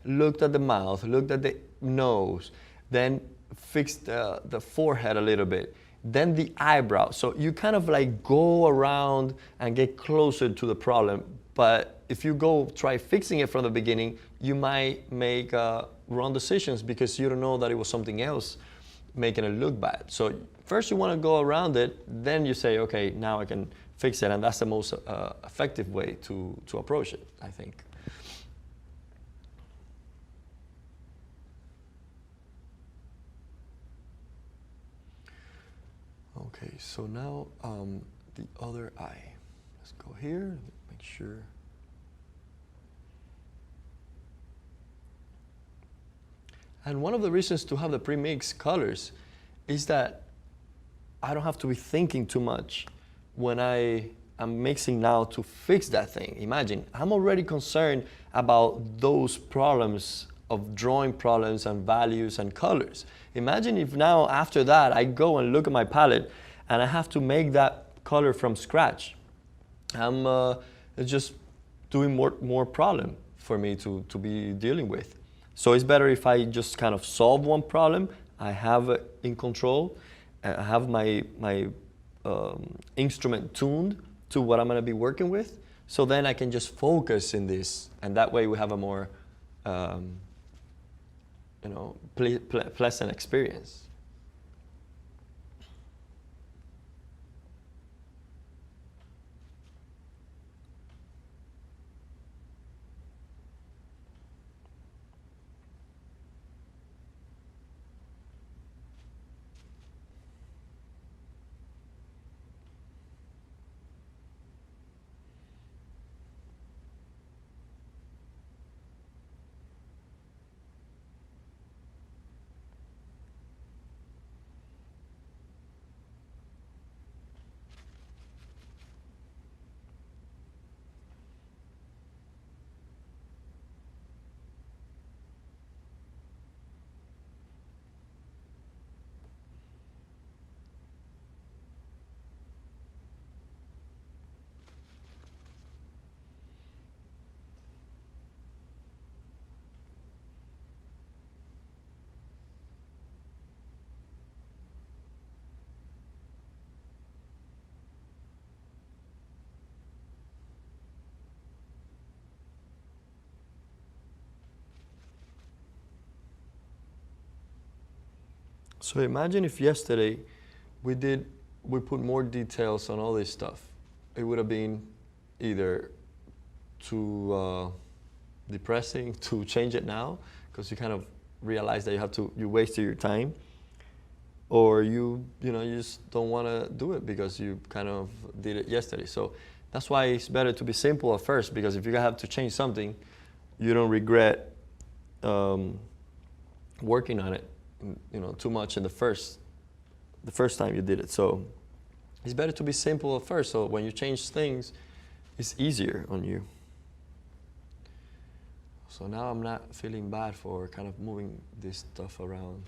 Looked at the mouth, looked at the nose, then fixed the forehead a little bit, then the eyebrow. So you kind of like go around and get closer to the problem. But if you try fixing it from the beginning, you might make wrong decisions because you don't know that it was something else making it look bad. So first you want to go around it, then you say, okay, now I can fix it, and that's the most effective way to approach it, I think. Okay, so now the other eye. Let's go here, make sure. And one of the reasons to have the pre-mix colors is that I don't have to be thinking too much when I am mixing now to fix that thing. Imagine, I'm already concerned about those problems of drawing problems and values and colors. Imagine if now after that I go and look at my palette and I have to make that color from scratch. It's just doing more problem for me to be dealing with. So it's better if I just kind of solve one problem, I have it in control, I have my instrument tuned to what I'm going to be working with, so then I can just focus in this, and that way we have a more pleasant experience. So imagine if yesterday we put more details on all this stuff. It would have been either too depressing to change it now, because you kind of realize that you wasted your time, or you just don't want to do it because you kind of did it yesterday. So that's why it's better to be simple at first, because if you have to change something, you don't regret working on it too much in the first time you did it. So it's better to be simple at first, so when you change things, it's easier on you. So now I'm not feeling bad for kind of moving this stuff around.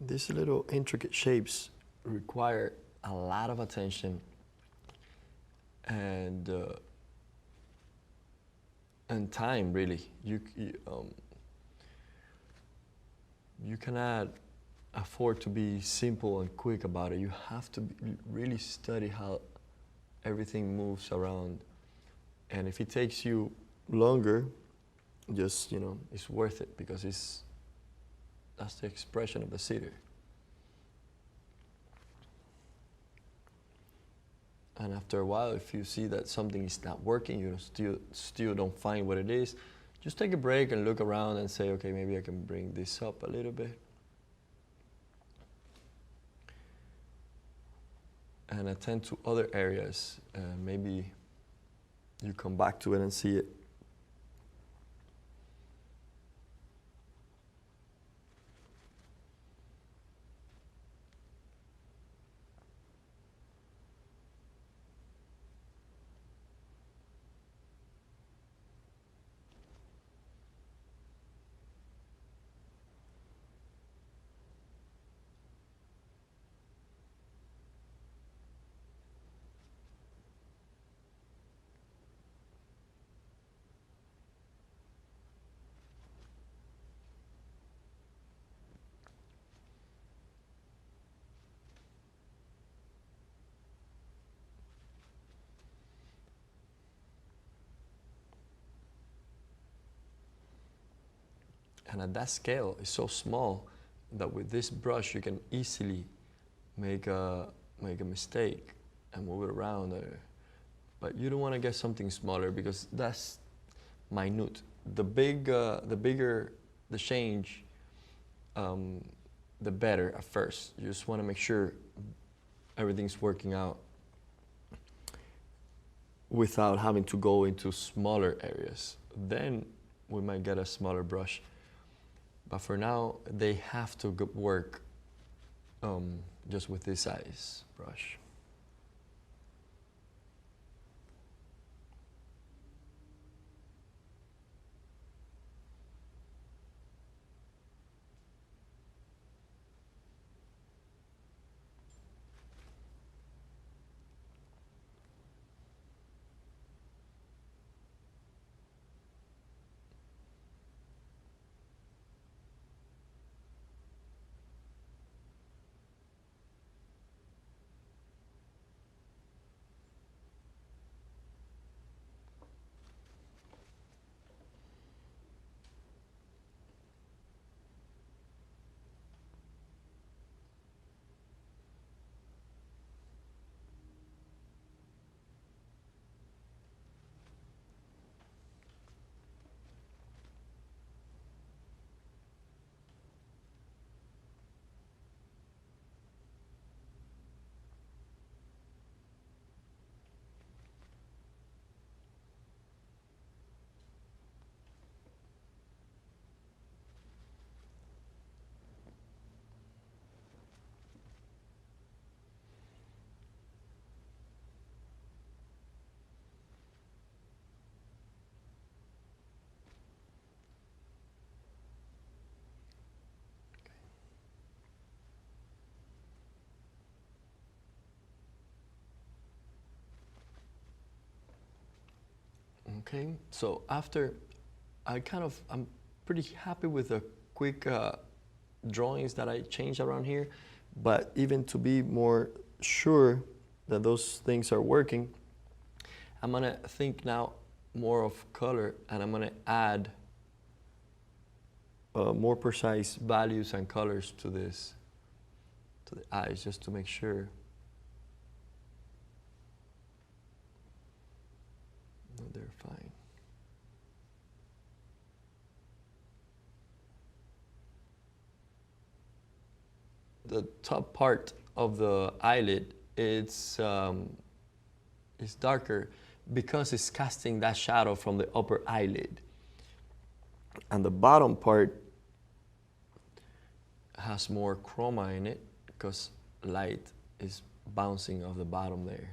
these little intricate shapes require a lot of attention and time, really. You cannot afford to be simple and quick about it. You have to really study how everything moves around. And if it takes you longer, just, it's worth it, because that's the expression of the cedar. And after a while, if you see that something is not working, you still don't find what it is, just take a break and look around and say, okay, maybe I can bring this up a little bit. And attend to other areas. Maybe you come back to it and see it. And at that scale, it's so small that with this brush you can easily make a mistake and move it around. But you don't want to get something smaller, because that's minute. The bigger the change, the better at first. You just want to make sure everything's working out without having to go into smaller areas. Then we might get a smaller brush. But for now, they have to work just with this size brush. Okay, so after I'm pretty happy with the quick drawings that I changed around here, but even to be more sure that those things are working, I'm gonna think now more of color, and I'm gonna add more precise values and colors to this, to the eyes, just to make sure. No, they're fine. The top part of the eyelid, it's darker because it's casting that shadow from the upper eyelid. And the bottom part has more chroma in it because light is bouncing off the bottom there.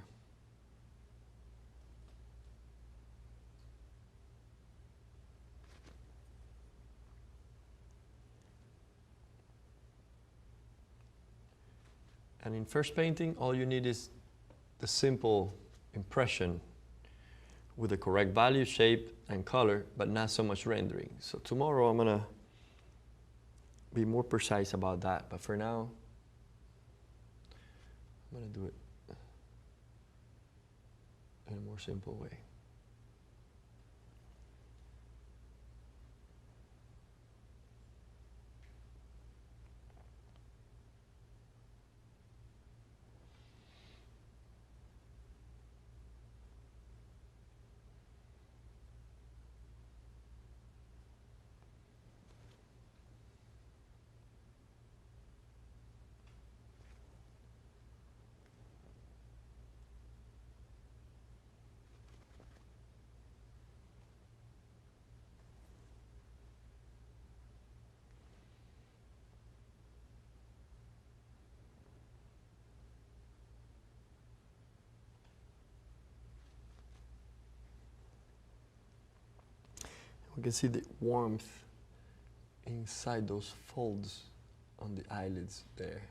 And in first painting, all you need is the simple impression with the correct value, shape, and color, but not so much rendering. So tomorrow I'm gonna be more precise about that, but for now, I'm gonna do it in a more simple way. We can see the warmth inside those folds on the eyelids there.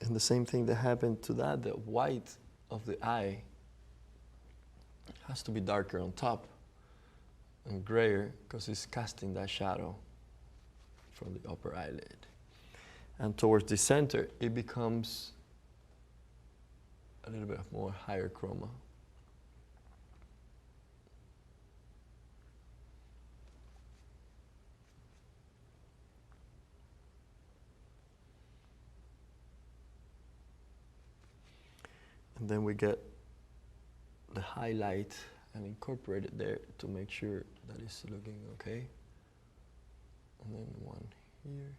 And the same thing that happened to that, the white of the eye has to be darker on top and grayer because it's casting that shadow from the upper eyelid. And towards the center, it becomes a little bit more higher chroma. And then we get the highlight and incorporate it there to make sure that it's looking okay. And then one here.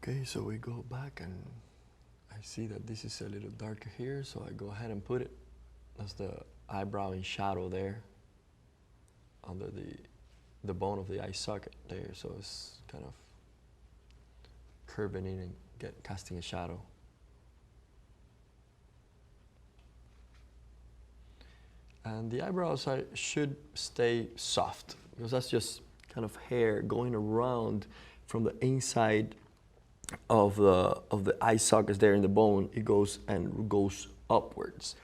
Okay, so we go back and I see that this is a little darker here, so I go ahead and put it as the eyebrow in shadow there under the bone of the eye socket there, so it's kind of curving in and casting a shadow. And the eyebrows should stay soft because that's just kind of hair going around from the inside of the eye sockets there in the bone. It goes upwards.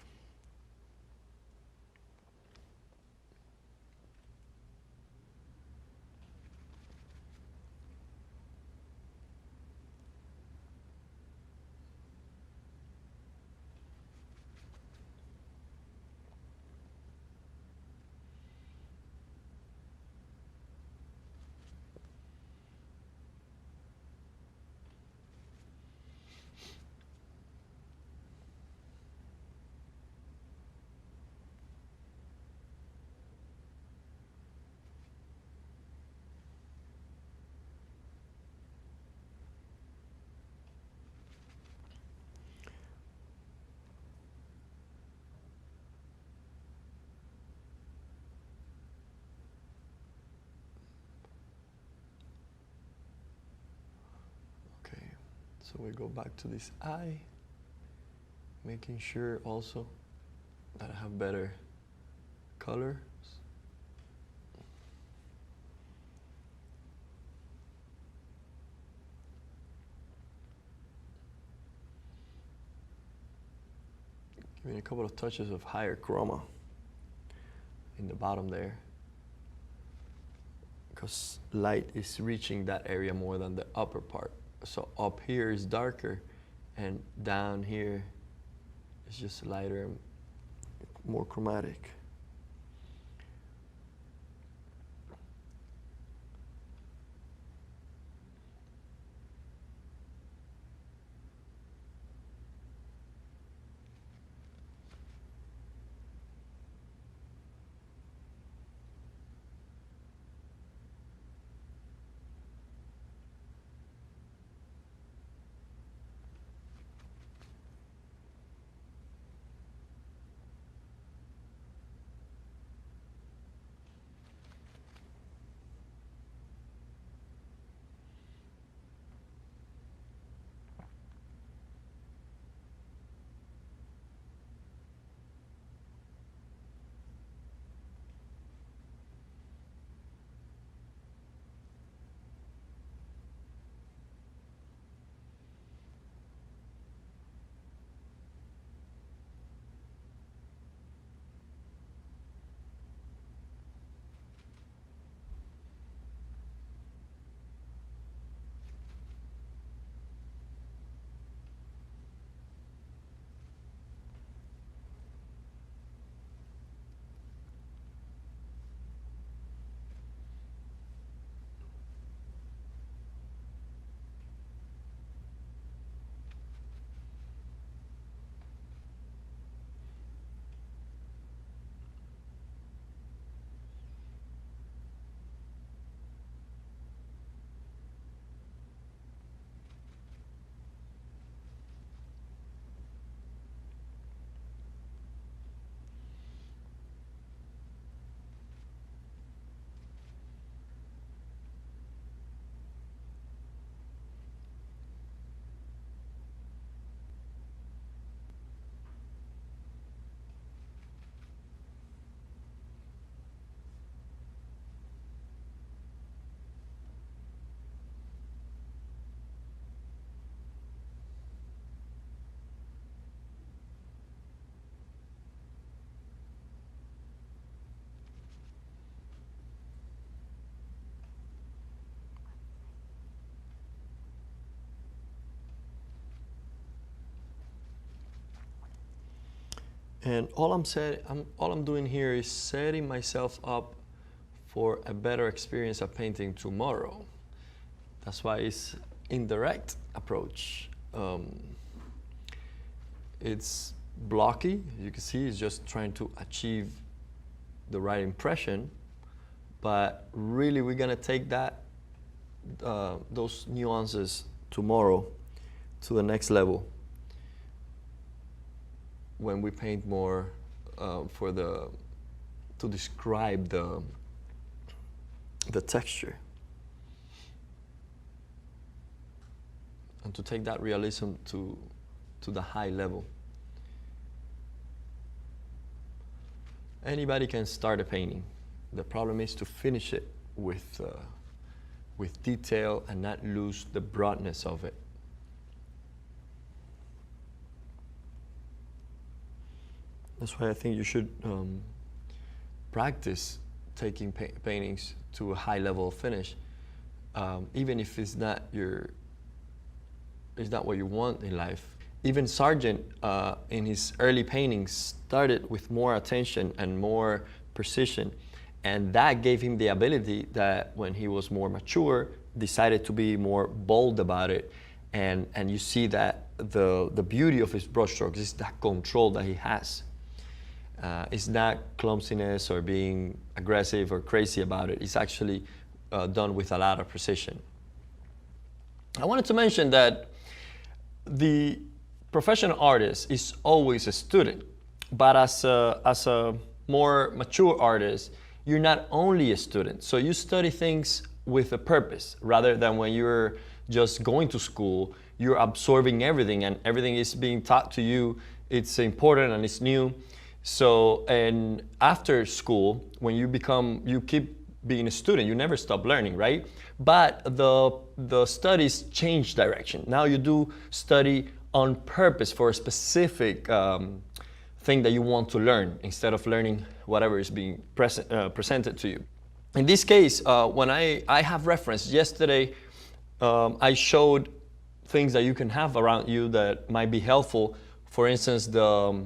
So we go back to this eye, making sure also that have better colors. Give me a couple of touches of higher chroma in the bottom there, because light is reaching that area more than the upper part. So up here is darker, and down here is just lighter and more chromatic. And all I'm doing here is setting myself up for a better experience of painting tomorrow. That's why it's indirect approach. It's blocky, you can see, it's just trying to achieve the right impression, but really we're gonna take that, those nuances tomorrow to the next level when we paint more to describe the texture. And to take that realism to the high level. Anybody can start a painting. The problem is to finish it with detail and not lose the broadness of it. That's why I think you should practice taking paintings to a high level of finish, even if it's not what you want in life. Even Sargent, in his early paintings, started with more attention and more precision, and that gave him the ability that when he was more mature, decided to be more bold about it, and you see that the beauty of his brushstrokes is that control that he has. It's not clumsiness or being aggressive or crazy about it. It's actually done with a lot of precision. I wanted to mention that the professional artist is always a student, but as a more mature artist, you're not only a student. So you study things with a purpose, rather than when you're just going to school, you're absorbing everything and everything is being taught to you. It's important and it's new. So, and after school, when you keep being a student, you never stop learning, right? But the studies change direction. Now you do study on purpose for a specific thing that you want to learn, instead of learning whatever is being presented to you. In this case, when I have referenced yesterday, I showed things that you can have around you that might be helpful. For instance, the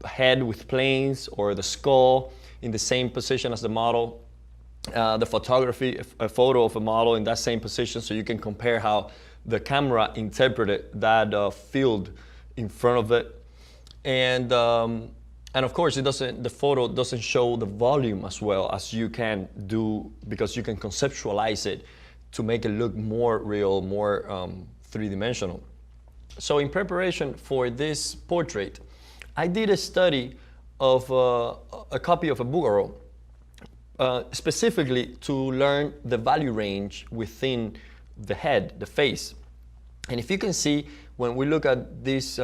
head with planes, or the skull in the same position as the model. The photography, a photo of a model in that same position, so you can compare how the camera interpreted that field in front of it. And of course, the photo doesn't show the volume as well as you can do, because you can conceptualize it to make it look more real, more three-dimensional. So in preparation for this portrait, I did a study of a copy of a boogaroo, specifically to learn the value range within the head, the face. And if you can see, when we look at this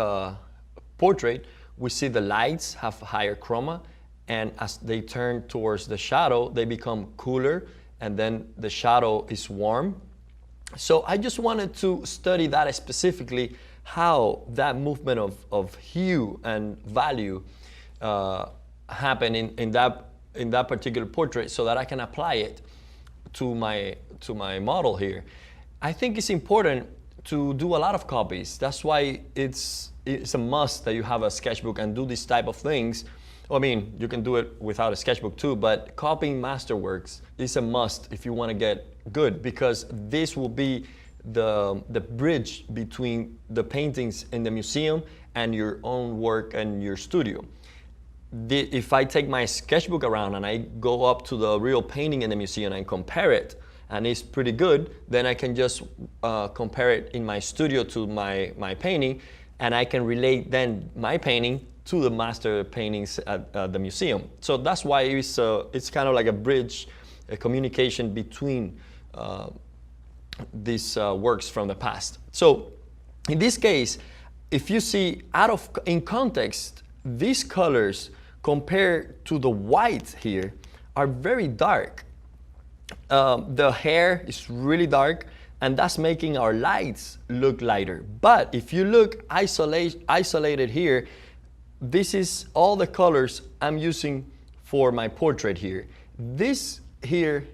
portrait, we see the lights have higher chroma, and as they turn towards the shadow, they become cooler, and then the shadow is warm. So I just wanted to study that specifically, how that movement of hue and value happen in that particular portrait, so that I can apply it to my model here. I think it's important to do a lot of copies. That's why it's a must that you have a sketchbook and do these type of things. I mean, you can do it without a sketchbook too, but copying masterworks is a must if you want to get good, because this will be the bridge between the paintings in the museum and your own work and your studio. If I take my sketchbook around and I go up to the real painting in the museum and compare it, and it's pretty good, then I can just compare it in my studio to my painting, and I can relate then my painting to the master paintings at the museum. So that's why it's kind of like a bridge, a communication between these works from the past. So in this case, if you see in context, these colors compared to the white here are very dark. The hair is really dark, and that's making our lights look lighter. But if you look isolated here, this is all the colors I'm using for my portrait here. This here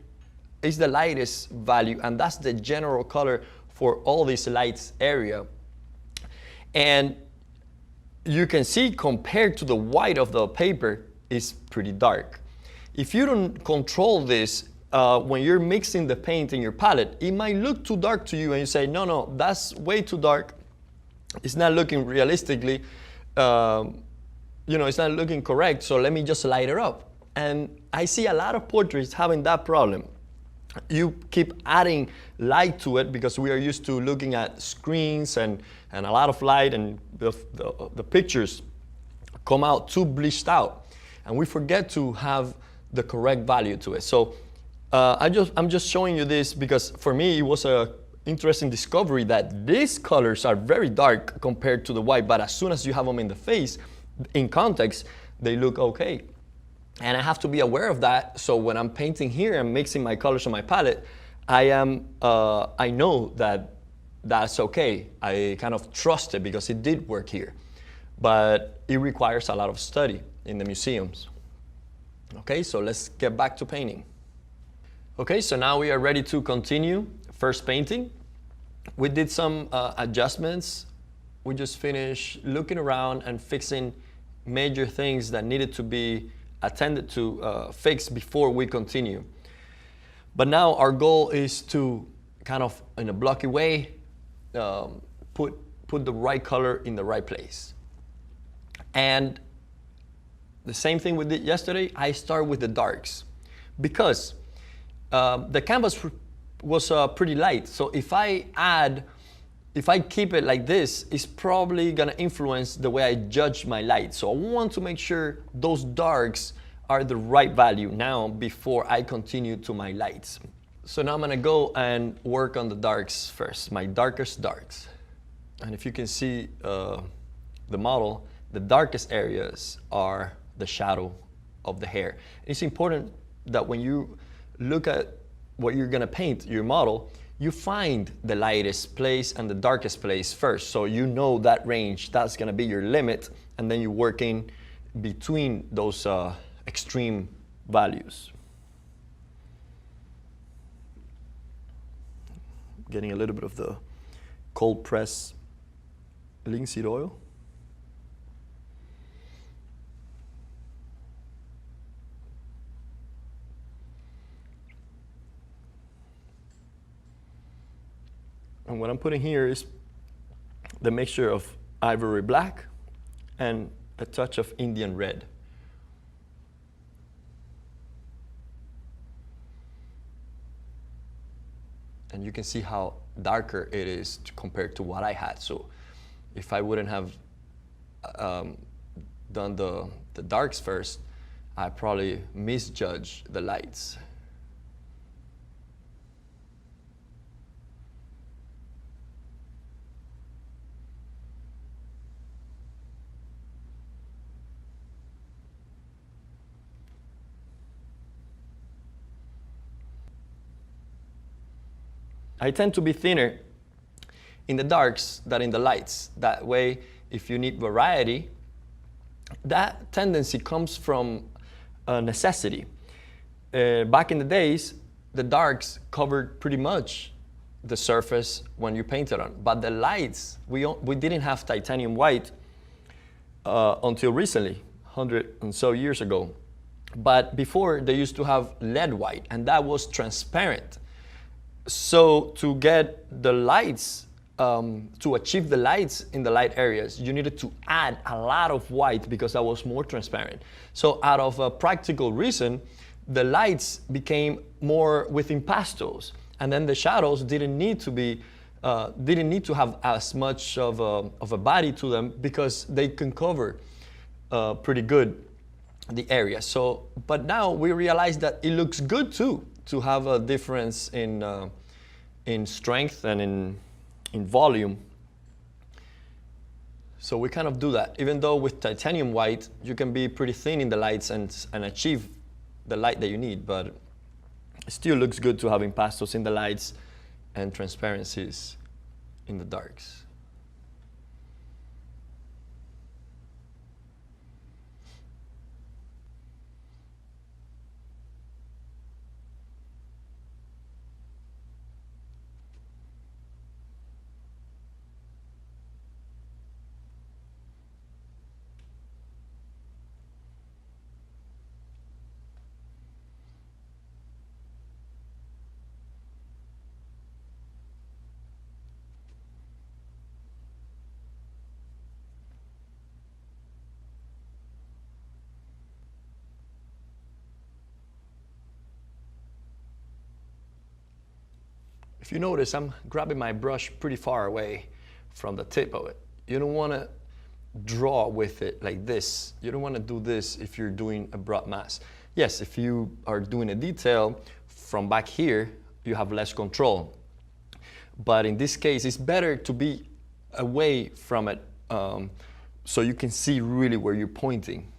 is the lightest value, and that's the general color for all this lights area. And you can see, compared to the white of the paper, is pretty dark. If you don't control this, when you're mixing the paint in your palette, it might look too dark to you, and you say, no, that's way too dark. It's not looking realistically, it's not looking correct, so let me just light it up. And I see a lot of portraits having that problem. You keep adding light to it because we are used to looking at screens and a lot of light, and the pictures come out too bleached out, and we forget to have the correct value to it. So I'm just showing you this because for me it was a interesting discovery that these colors are very dark compared to the white, but as soon as you have them in the face, in context, they look okay. And I have to be aware of that, so when I'm painting here and mixing my colors on my palette, I know that that's okay. I kind of trust it because it did work here. But it requires a lot of study in the museums. Okay, so let's get back to painting. Okay, so now we are ready to continue first painting. We did some adjustments. We just finished looking around and fixing major things that needed to be attended to, fix before we continue. But now our goal is to kind of, in a blocky way, put the right color in the right place. And the same thing we did yesterday, I start with the darks because the canvas was pretty light. So if I keep it like this, it's probably gonna influence the way I judge my light. So I want to make sure those darks are the right value now before I continue to my lights. So now I'm gonna go and work on the darks first, my darkest darks. And if you can see the model, the darkest areas are the shadow of the hair. It's important that when you look at what you're gonna paint, your model, you find the lightest place and the darkest place first. So you know that range, that's gonna be your limit, and then you're working between those extreme values. Getting a little bit of the cold press linseed oil. And what I'm putting here is the mixture of ivory black and a touch of Indian red. And you can see how darker it is compared to what I had. So if I wouldn't have done the darks first, I probably misjudged the lights. I tend to be thinner in the darks than in the lights. That way, if you need variety, that tendency comes from a necessity. Back in the days, the darks covered pretty much the surface when you painted on. But the lights, we didn't have titanium white until recently, 100 and so years ago. But before, they used to have lead white, and that was transparent. So to get the lights, to achieve the lights in the light areas, you needed to add a lot of white because that was more transparent. So out of a practical reason, the lights became more with impastos, and then the shadows didn't need to have as much of a body to them because they can cover pretty good the area. So, but now we realize that it looks good too to have a difference in strength and in volume. So we kind of do that. Even though with titanium white, you can be pretty thin in the lights and achieve the light that you need, but it still looks good to have impastos in the lights and transparencies in the darks. If you notice, I'm grabbing my brush pretty far away from the tip of it. You don't want to draw with it like this. You don't want to do this if you're doing a broad mass. Yes, if you are doing a detail from back here, you have less control. But in this case, it's better to be away from it so you can see really where you're pointing.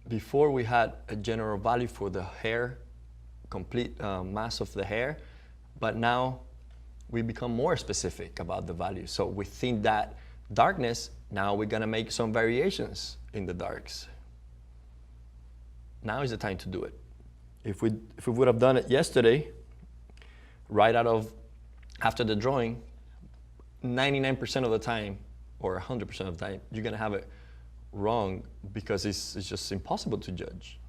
Before we had a general value for the hair, complete mass of the hair, but now we become more specific about the value. So within that darkness, now we're gonna make some variations in the darks. Now is the time to do it. If we would have done it yesterday, right after the drawing, 99% of the time, or 100% of the time, you're gonna have it wrong because it's just impossible to judge.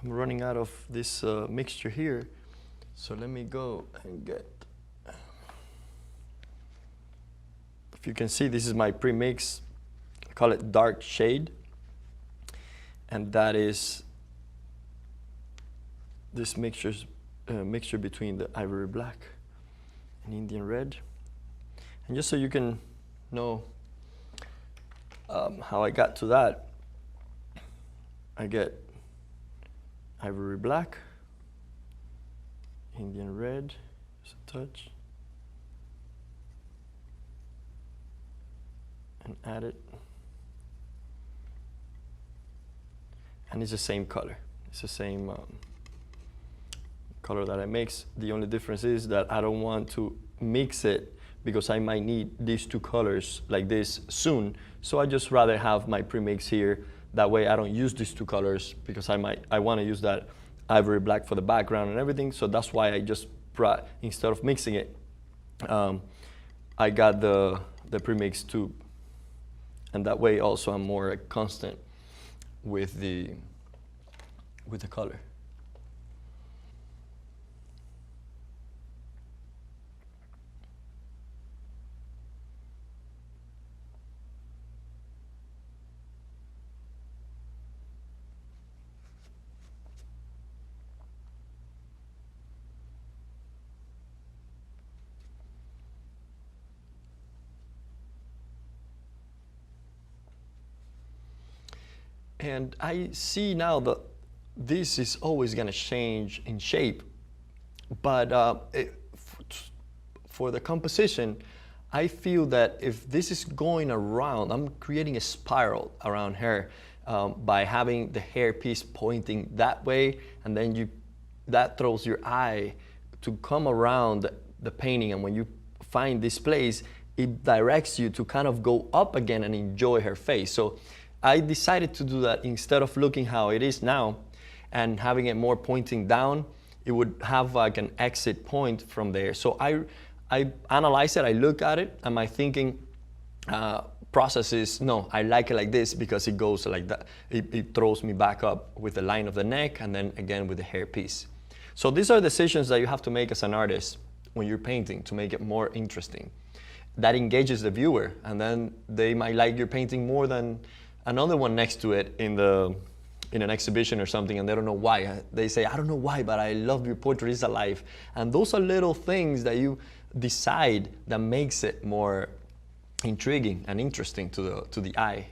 I'm running out of this mixture here. So let me go and get, if you can see, this is my pre-mix. I call it dark shade. And that is this mixture between the ivory black and Indian red. And just so you can know how I got to that, I get ivory black, Indian red, just a touch, and add it. And it's the same color. It's the same color that I mix. The only difference is that I don't want to mix it because I might need these two colors like this soon. So I just rather have my premix here. That way I don't use these two colors because I want to use that ivory black for the background and everything. So that's why I just brought, instead of mixing it, I got the premix tube. And that way also I'm more constant with the color. And I see now that this is always going to change in shape, but for the composition, I feel that if this is going around, I'm creating a spiral around her by having the hair piece pointing that way, and then that throws your eye to come around the painting, and when you find this place, it directs you to kind of go up again and enjoy her face. So I decided to do that instead of looking how it is now and having it more pointing down. It would have like an exit point from there. So I analyze it, I look at it, and my thinking process is, no, I like it like this because it goes like that. It throws me back up with the line of the neck and then again with the hair piece. So these are decisions that you have to make as an artist when you're painting to make it more interesting. That engages the viewer, and then they might like your painting more than another one next to it in an exhibition or something, and they don't know why. They say, I don't know why, but I love your portrait, it's alive. And those are little things that you decide that makes it more intriguing and interesting to the eye.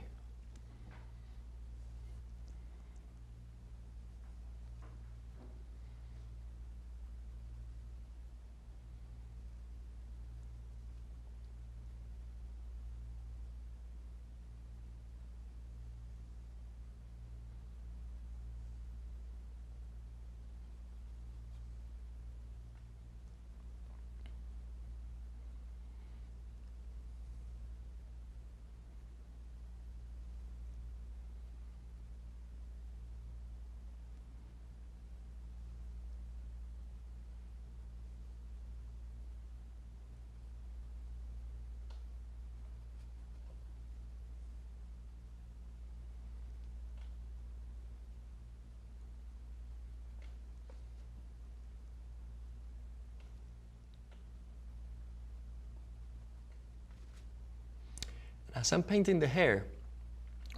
As I'm painting the hair,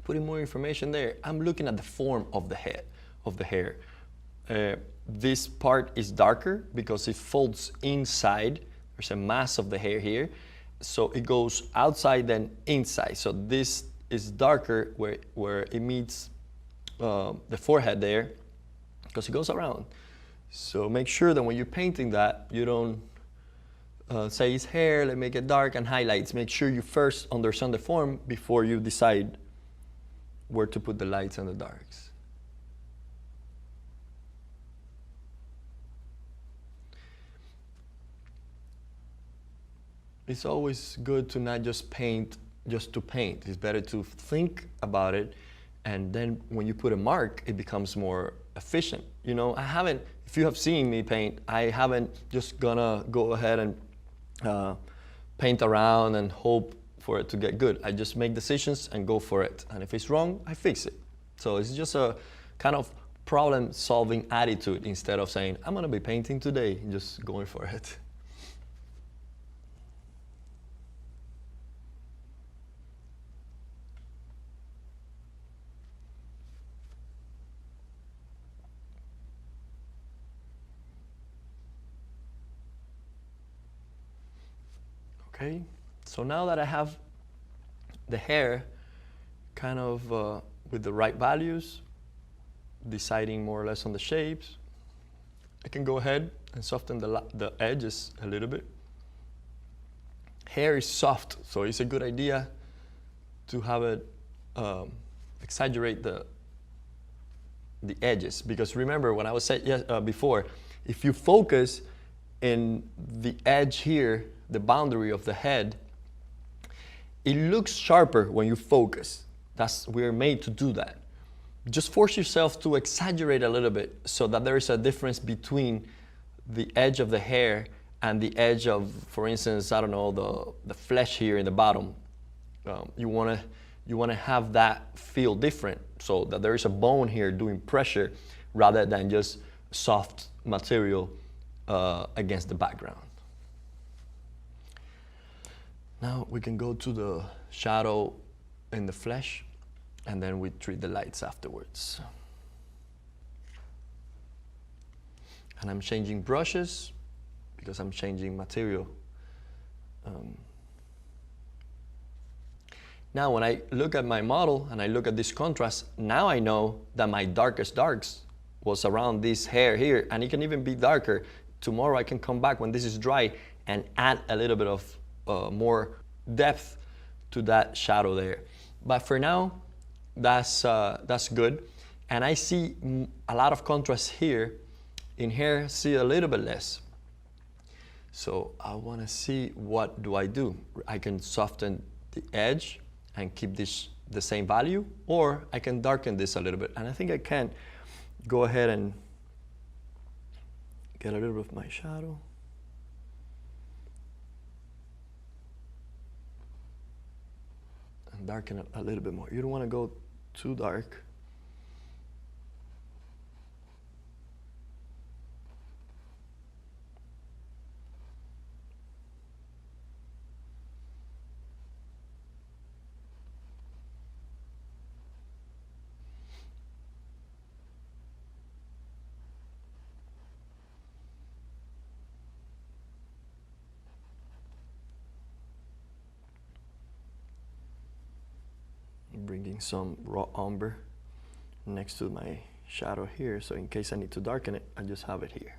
putting more information there, I'm looking at the form of the head, of the hair. This part is darker because it folds inside. There's a mass of the hair here. So it goes outside then inside. So this is darker where it meets the forehead there because it goes around. So make sure that when you're painting that, you don't say it's hair, let's make it dark, and highlights. Make sure you first understand the form before you decide where to put the lights and the darks. It's always good to not just paint just to paint. It's better to think about it, and then when you put a mark, it becomes more efficient. You know, if you have seen me paint, I haven't just gonna go ahead and paint around and hope for it to get good. I just make decisions and go for it. And if it's wrong, I fix it. So it's just a kind of problem-solving attitude instead of saying, I'm gonna be painting today, and just going for it. Okay, so now that I have the hair kind of with the right values, deciding more or less on the shapes, I can go ahead and soften the edges a little bit. Hair is soft, so it's a good idea to have it exaggerate the edges, because remember when I was saying before, if you focus in the edge here, the boundary of the head, it looks sharper when you focus. We're made to do that. Just force yourself to exaggerate a little bit so that there is a difference between the edge of the hair and the edge of, for instance, I don't know, the flesh here in the bottom. You want to have that feel different, so that there is a bone here doing pressure rather than just soft material against the background. Now we can go to the shadow in the flesh, and then we treat the lights afterwards. And I'm changing brushes because I'm changing material. Now when I look at my model and I look at this contrast, now I know that my darkest darks was around this hair here, and it can even be darker. Tomorrow I can come back when this is dry and add a little bit of more depth to that shadow there. But for now, that's good. And I see a lot of contrast here. In here, see a little bit less. So I want to see, what do? I can soften the edge and keep this the same value, or I can darken this a little bit. And I think I can go ahead and get a little bit of my shadow. And darken it a little bit more. You don't want to go too dark. Bringing some raw umber next to my shadow here, so in case I need to darken it, I just have it here.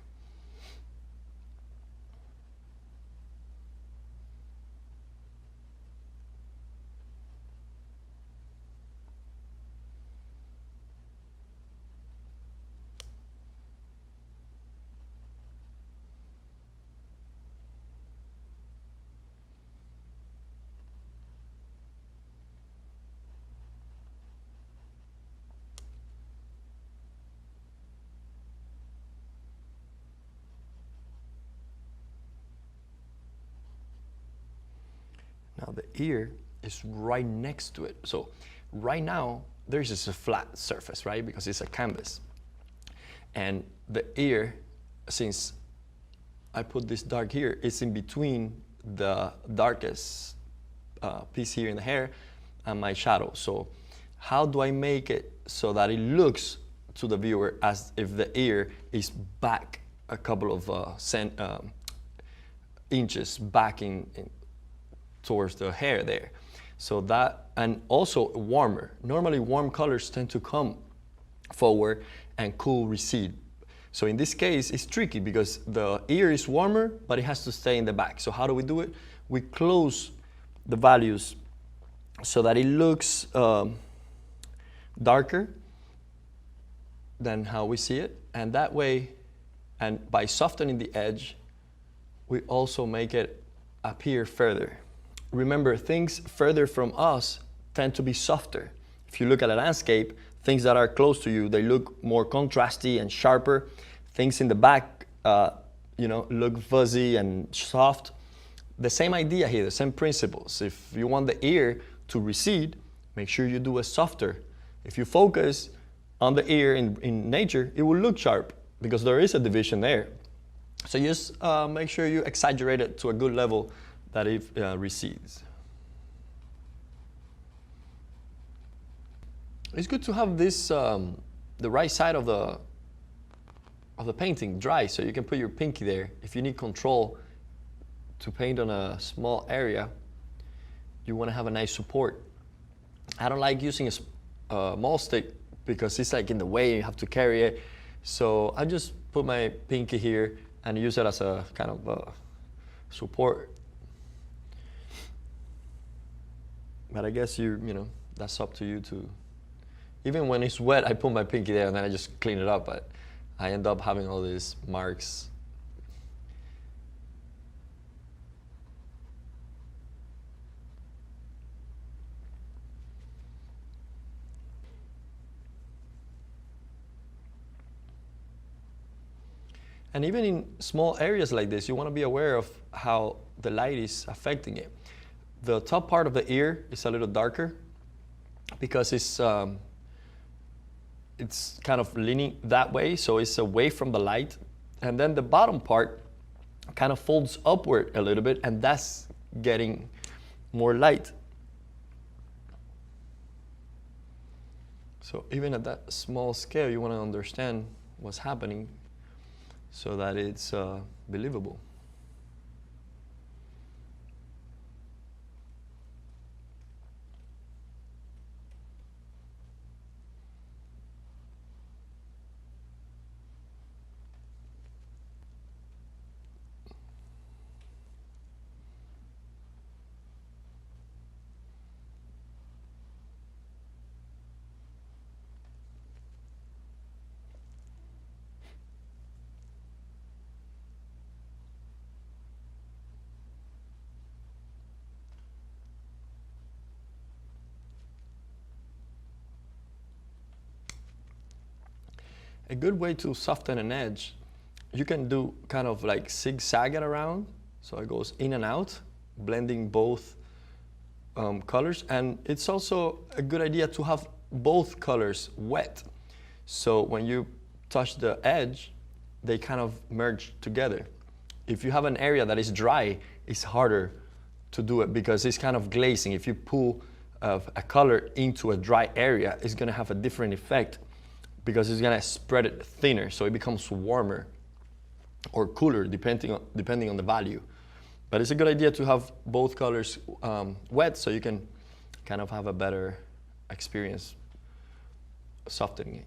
Now the ear is right next to it. So right now, there's just a flat surface, right? Because it's a canvas. And the ear, since I put this dark here, it's in between the darkest piece here in the hair and my shadow. So how do I make it so that it looks to the viewer as if the ear is back a couple of inches back towards the hair there? So that, and also warmer. Normally warm colors tend to come forward and cool recede. So in this case, it's tricky because the ear is warmer, but it has to stay in the back. So how do we do it? We close the values so that it looks darker than how we see it. And that way, and by softening the edge, we also make it appear further. Remember, things further from us tend to be softer. If you look at a landscape, things that are close to you, they look more contrasty and sharper. Things in the back, look fuzzy and soft. The same idea here, the same principles. If you want the ear to recede, make sure you do it softer. If you focus, on the ear in nature, it will look sharp because there is a division there. So just make sure you exaggerate it to a good level that it recedes. It's good to have this, the right side of the painting dry, so you can put your pinky there. If you need control to paint on a small area, you want to have a nice support. I don't like using a maul stick because it's like in the way, you have to carry it. So I just put my pinky here and use it as a kind of support. But I guess you know, that's up to you to. Even when it's wet, I put my pinky there and then I just clean it up, but I end up having all these marks. And even in small areas like this, you want to be aware of how the light is affecting it. The top part of the ear is a little darker because it's kind of leaning that way, so it's away from the light. And then the bottom part kind of folds upward a little bit, and that's getting more light. So even at that small scale, you want to understand what's happening so that it's believable. A good way to soften an edge, you can do kind of like zigzag it around, so it goes in and out, blending both colors. And it's also a good idea to have both colors wet. So when you touch the edge, they kind of merge together. If you have an area that is dry, it's harder to do it because it's kind of glazing. If you pull a color into a dry area, it's gonna have a different effect because it's gonna spread it thinner, so it becomes warmer or cooler depending on the value. But it's a good idea to have both colors wet so you can kind of have a better experience softening it.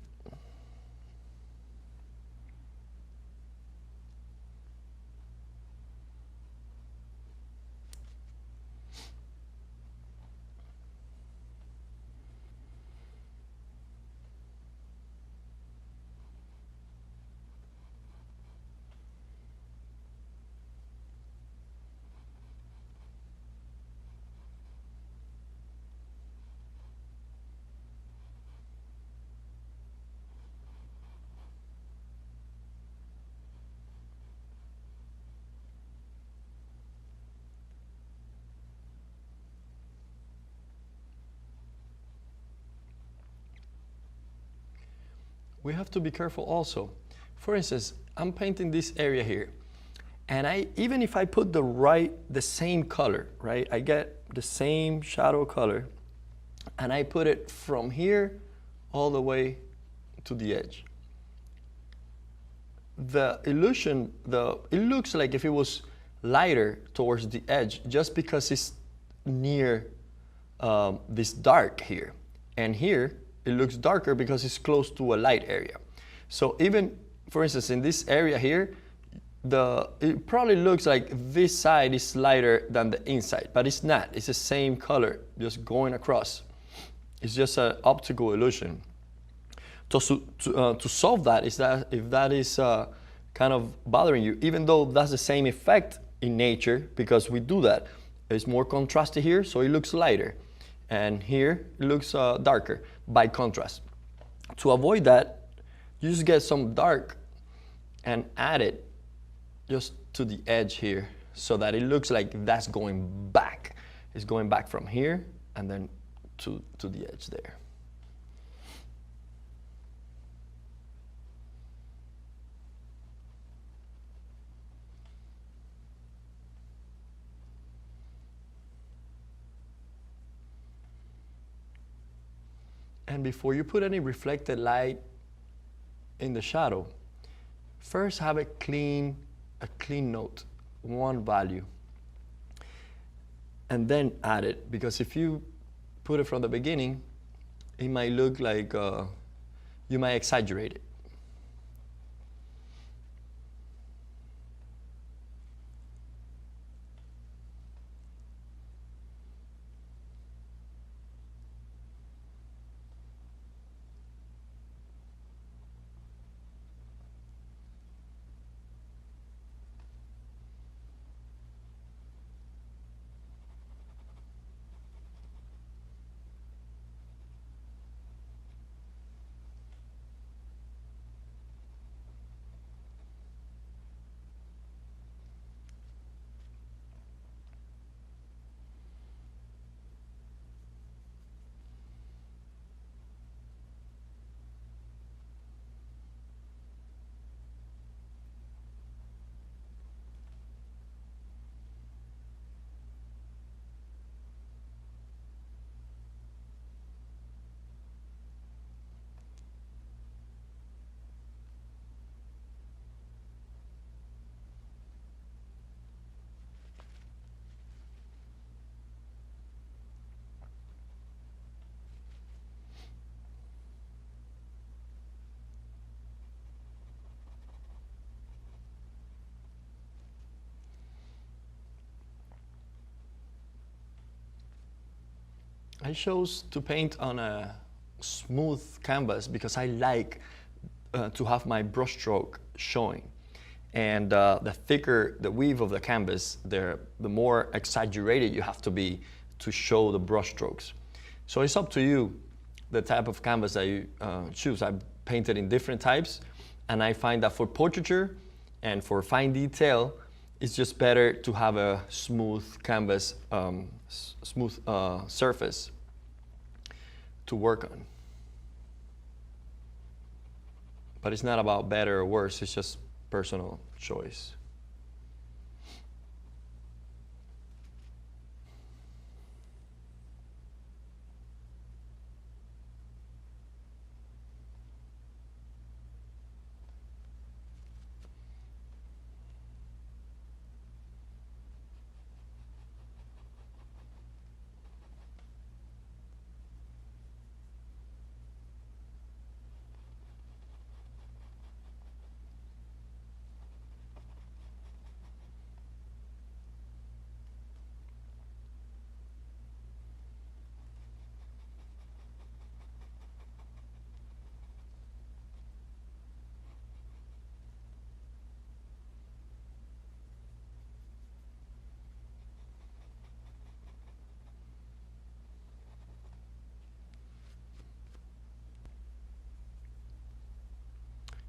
We have to be careful also. For instance, I'm painting this area here, and even if I put the same color, right? I get the same shadow color, and I put it from here all the way to the edge. The illusion, it looks like if it was lighter towards the edge, just because it's near this dark here, and here it looks darker because it's close to a light area. So even, for instance, in this area here, it probably looks like this side is lighter than the inside, but it's not. It's the same color, just going across. It's just an optical illusion. To solve that, if that is kind of bothering you, even though that's the same effect in nature, because we do that, it's more contrasty here, so it looks lighter. And here it looks darker by contrast. To avoid that, you just get some dark and add it just to the edge here so that it looks like that's going back. It's going back from here and then to the edge there. And before you put any reflected light in the shadow, first have a clean note, one value, and then add it. Because if you put it from the beginning, it might look like you might exaggerate it. I chose to paint on a smooth canvas because I like to have my brush stroke showing. And the thicker the weave of the canvas, the more exaggerated you have to be to show the brush strokes. So it's up to you the type of canvas that you choose. I've painted in different types, and I find that for portraiture and for fine detail, it's just better to have a smooth canvas, smooth surface to work on. But it's not about better or worse, it's just personal choice.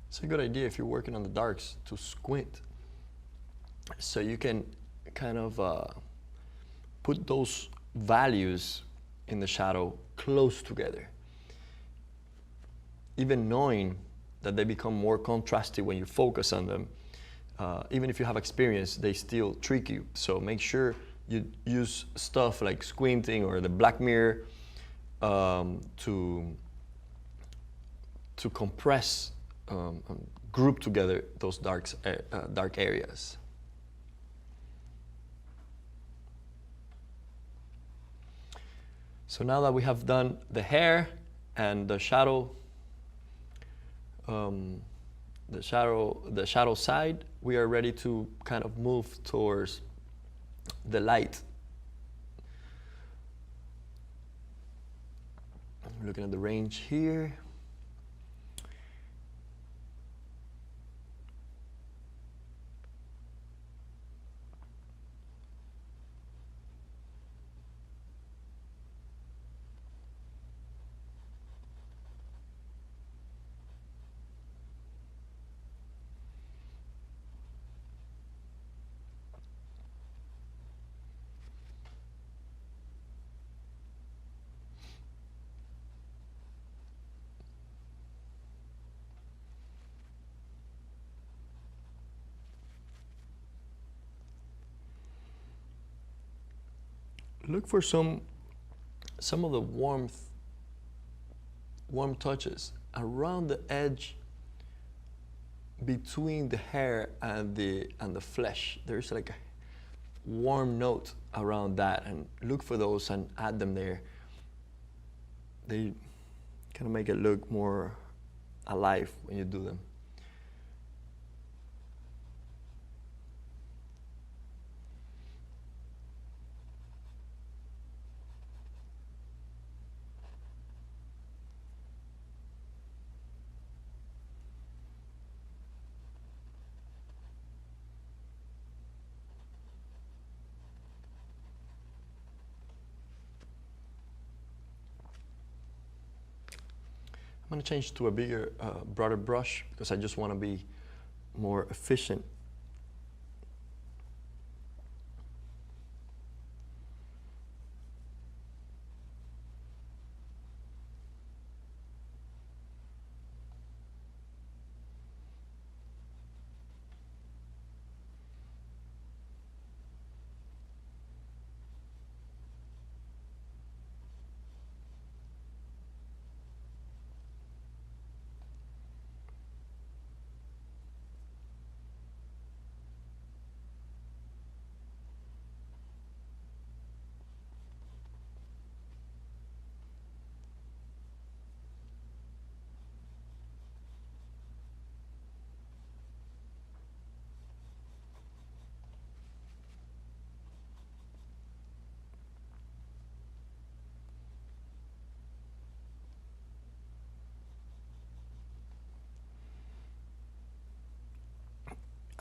It's a good idea if you're working on the darks to squint, so you can kind of put those values in the shadow close together, even knowing that they become more contrasty when you focus on them. Even if you have experience, they still trick you. So make sure you use stuff like squinting or the black mirror to compress, group together those dark areas. So now that we have done the hair and the shadow, the shadow side, we are ready to kind of move towards the light. I'm looking at the range here. Look for some of the warmth warm touches around the edge between the hair and the flesh. There's like a warm note around that, and look for those and add them there. They kind of make it look more alive when you do them. I'm going to change to a bigger, broader brush because I just want to be more efficient.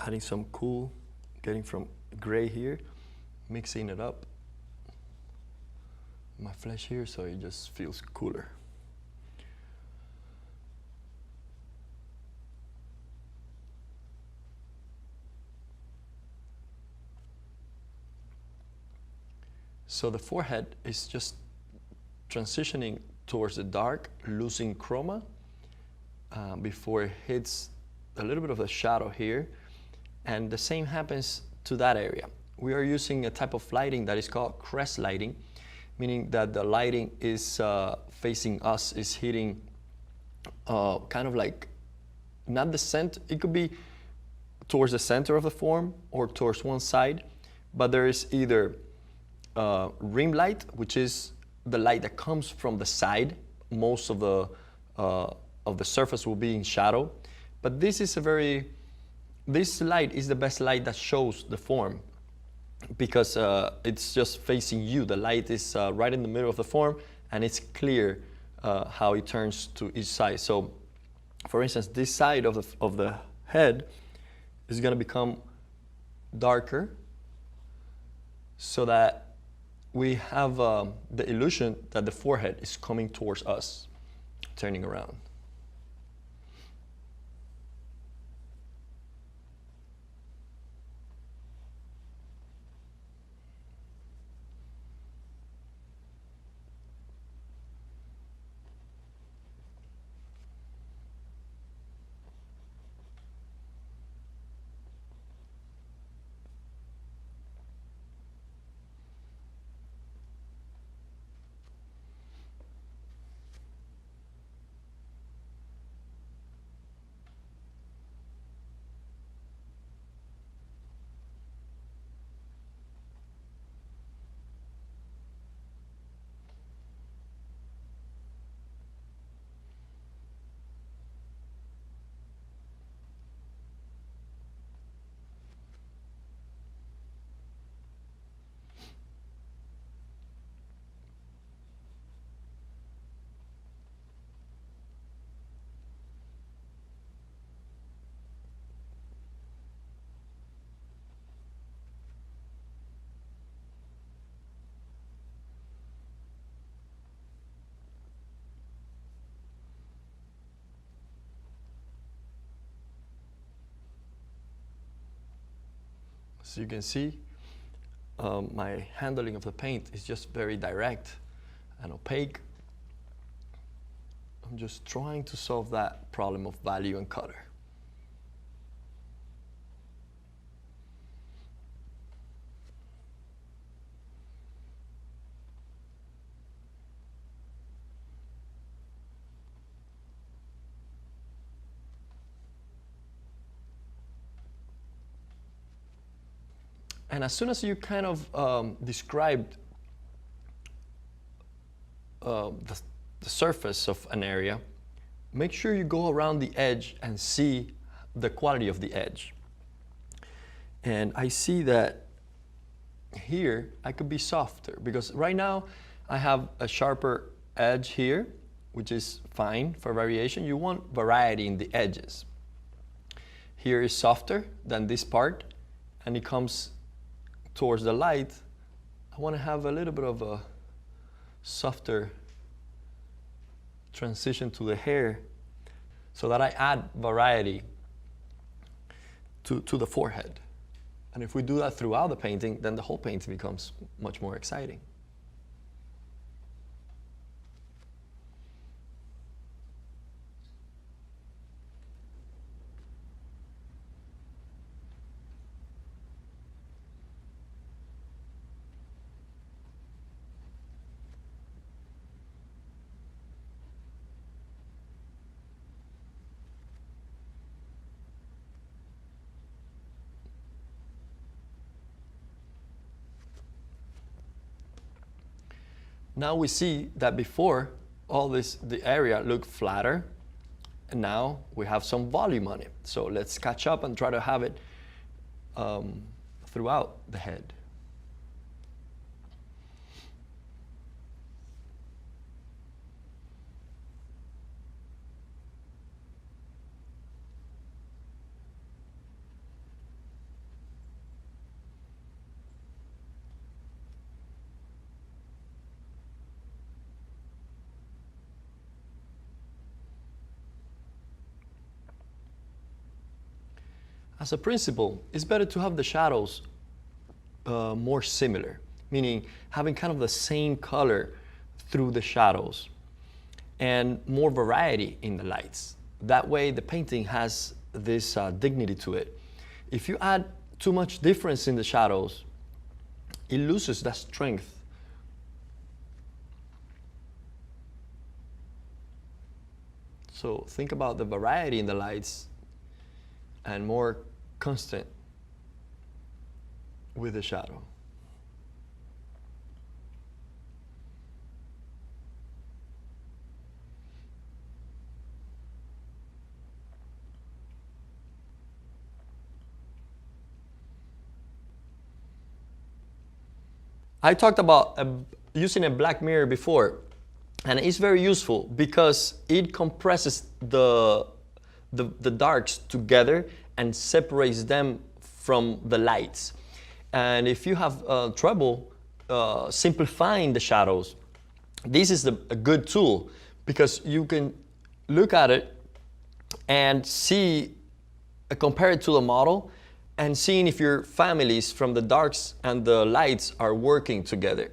Adding some cool, getting from gray here, mixing it up. My flesh here, so it just feels cooler. So the forehead is just transitioning towards the dark, losing chroma before it hits a little bit of the shadow here. And the same happens to that area. We are using a type of lighting that is called crest lighting, meaning that the lighting is facing us, is hitting kind of like, not the center, it could be towards the center of the form or towards one side, but there is either rim light, which is the light that comes from the side. Most of the surface will be in shadow, but this is this light is the best light that shows the form because it's just facing you. The light is right in the middle of the form, and it's clear how it turns to each side. So, for instance, this side of the head is going to become darker so that we have the illusion that the forehead is coming towards us, turning around. As you can see, my handling of the paint is just very direct and opaque. I'm just trying to solve that problem of value and color. And as soon as you kind of described the surface of an area, make sure you go around the edge and see the quality of the edge. And I see that here I could be softer, because right now I have a sharper edge here, which is fine for variation. You want variety in the edges. Here is softer than this part, and it comes towards the light. I want to have a little bit of a softer transition to the hair so that I add variety to the forehead. And if we do that throughout the painting, then the whole painting becomes much more exciting. Now we see that before the area looked flatter, and now we have some volume on it. So let's catch up and try to have it throughout the head. As a principle, it's better to have the shadows more similar, meaning having kind of the same color through the shadows and more variety in the lights. That way the painting has this dignity to it. If you add too much difference in the shadows, it loses that strength. So think about the variety in the lights and more constant with the shadow. I talked about using a black mirror before, and it's very useful because it compresses the darks together and separates them from the lights. And if you have trouble simplifying the shadows, this is a good tool because you can look at it and see, compare it to the model and seeing if your families from the darks and the lights are working together.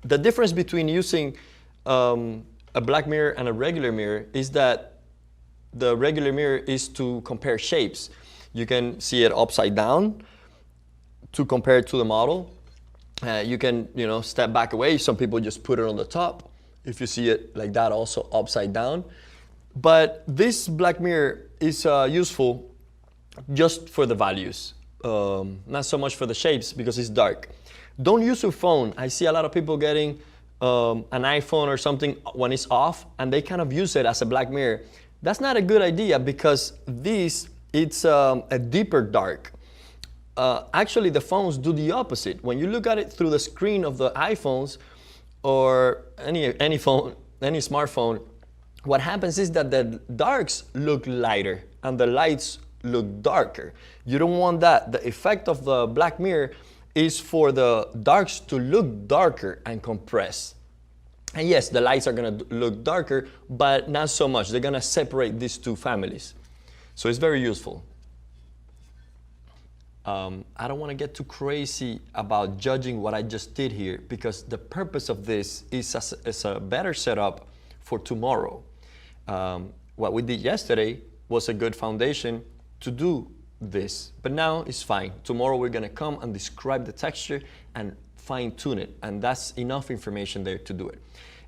The difference between using a black mirror and a regular mirror is that the regular mirror is to compare shapes. You can see it upside down to compare it to the model. You can, step back away. Some people just put it on the top. If you see it like that, also upside down. But this black mirror is useful just for the values, not so much for the shapes because it's dark. Don't use your phone. I see a lot of people getting an iPhone or something when it's off, and they kind of use it as a black mirror. That's not a good idea because it's a deeper dark. Actually, the phones do the opposite. When you look at it through the screen of the iPhones or any phone, any smartphone, what happens is that the darks look lighter and the lights look darker. You don't want that. The effect of the black mirror is for the darks to look darker and compress. And yes, the lights are going to look darker, but not so much. They're going to separate these two families. So it's very useful. I don't want to get too crazy about judging what I just did here because the purpose of this is as a better setup for tomorrow. What we did yesterday was a good foundation to do this, but now it's fine. Tomorrow we're going to come and describe the texture and fine-tune it, and that's enough information there to do it.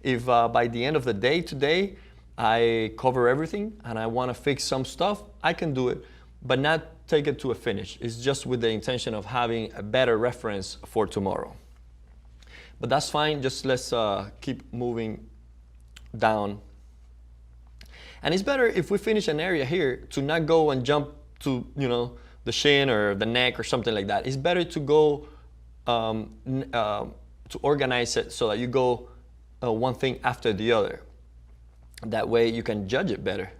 If by the end of the day today I cover everything and I want to fix some stuff, I can do it, but not take it to a finish. It's just with the intention of having a better reference for tomorrow. But that's fine. Just let's keep moving down. And it's better if we finish an area here to not go and jump to, you know, the shin or the neck or something like that. It's better to go to organize it so that you go one thing after the other. That way you can judge it better.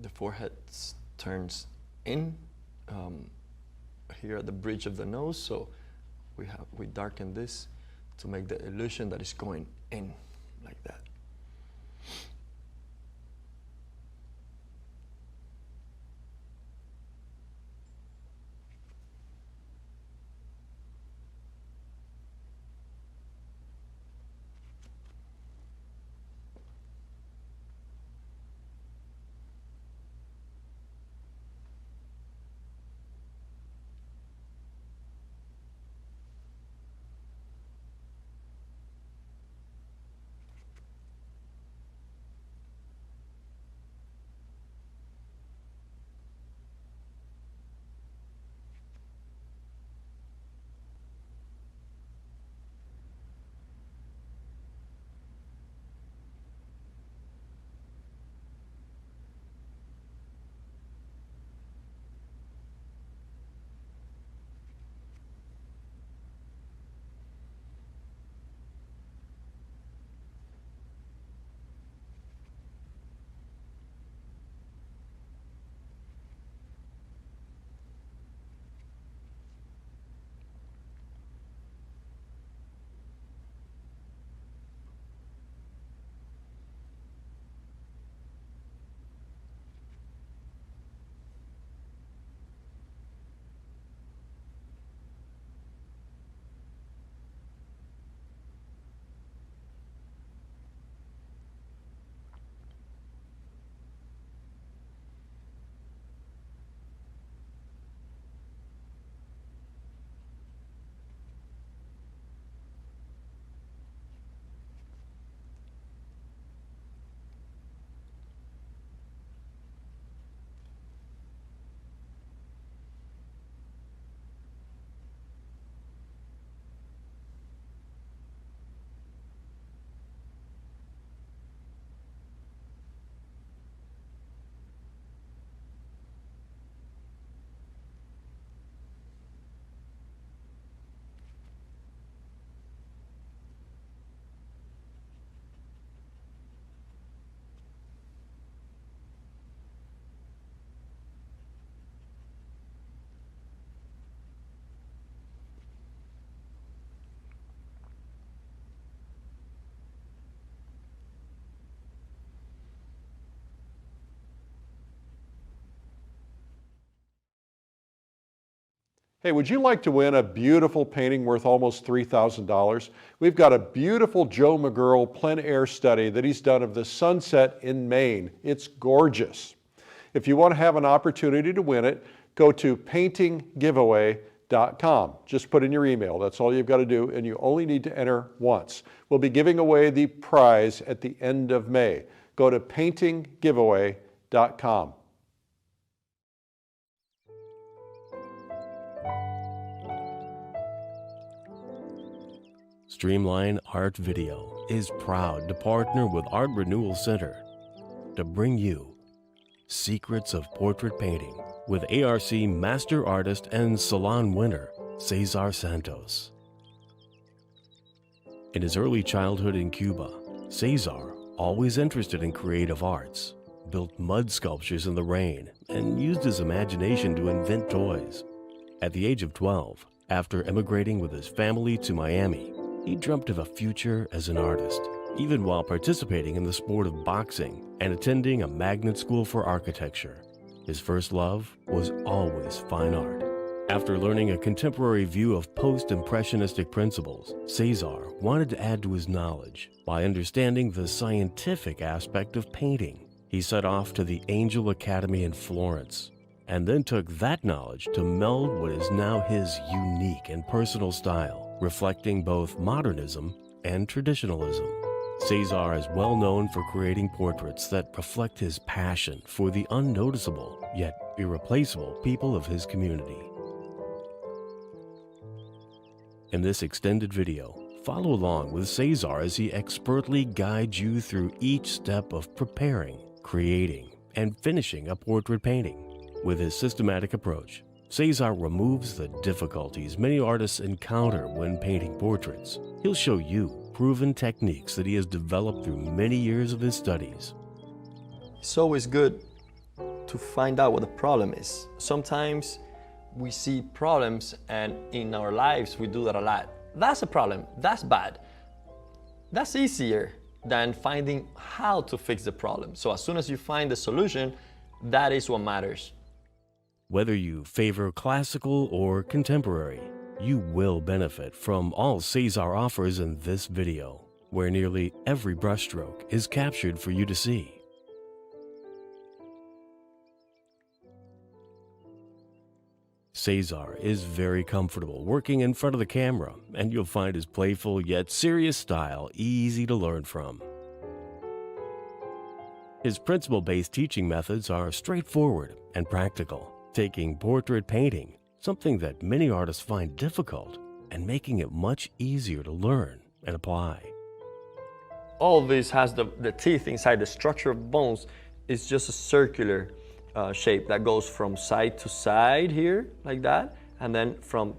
The forehead turns in here at the bridge of the nose, so we darken this to make the illusion that it's going in like that. Hey, would you like to win a beautiful painting worth almost $3,000? We've got a beautiful Joe McGurl plein air study that he's done of the sunset in Maine. It's gorgeous. If you want to have an opportunity to win it, go to paintinggiveaway.com. giveaway.com. Just put in your email. That's all you've got to do, and you only need to enter once. We'll be giving away the prize at the end of May. Go to paintinggiveaway.com. Streamline Art Video is proud to partner with Art Renewal Center to bring you Secrets of Portrait Painting with ARC Master Artist and Salon winner, Cesar Santos. In his early childhood in Cuba, Cesar, always interested in creative arts, built mud sculptures in the rain and used his imagination to invent toys. At the age of 12, after emigrating with his family to Miami, he dreamt of a future as an artist, even while participating in the sport of boxing and attending a magnet school for architecture. His first love was always fine art. After learning a contemporary view of post-impressionistic principles, Cesar wanted to add to his knowledge by understanding the scientific aspect of painting. He set off to the Angel Academy in Florence, and then took that knowledge to meld what is now his unique and personal style, reflecting both modernism and traditionalism. Cesar is well known for creating portraits that reflect his passion for the unnoticeable yet irreplaceable people of his community. In this extended video, follow along with Cesar as he expertly guides you through each step of preparing, creating, and finishing a portrait painting. With his systematic approach, Cesar removes the difficulties many artists encounter when painting portraits. He'll show you proven techniques that he has developed through many years of his studies. It's always good to find out what the problem is. Sometimes we see problems, and in our lives we do that a lot. That's a problem, that's bad. That's easier than finding how to fix the problem. So as soon as you find the solution, that is what matters. Whether you favor classical or contemporary, you will benefit from all Cesar offers in this video, where nearly every brushstroke is captured for you to see. Cesar is very comfortable working in front of the camera, and you'll find his playful yet serious style easy to learn from. His principle-based teaching methods are straightforward and practical, taking portrait painting, something that many artists find difficult, and making it much easier to learn and apply. All this has the teeth inside. The structure of bones is just a circular shape that goes from side to side here, like that, and then from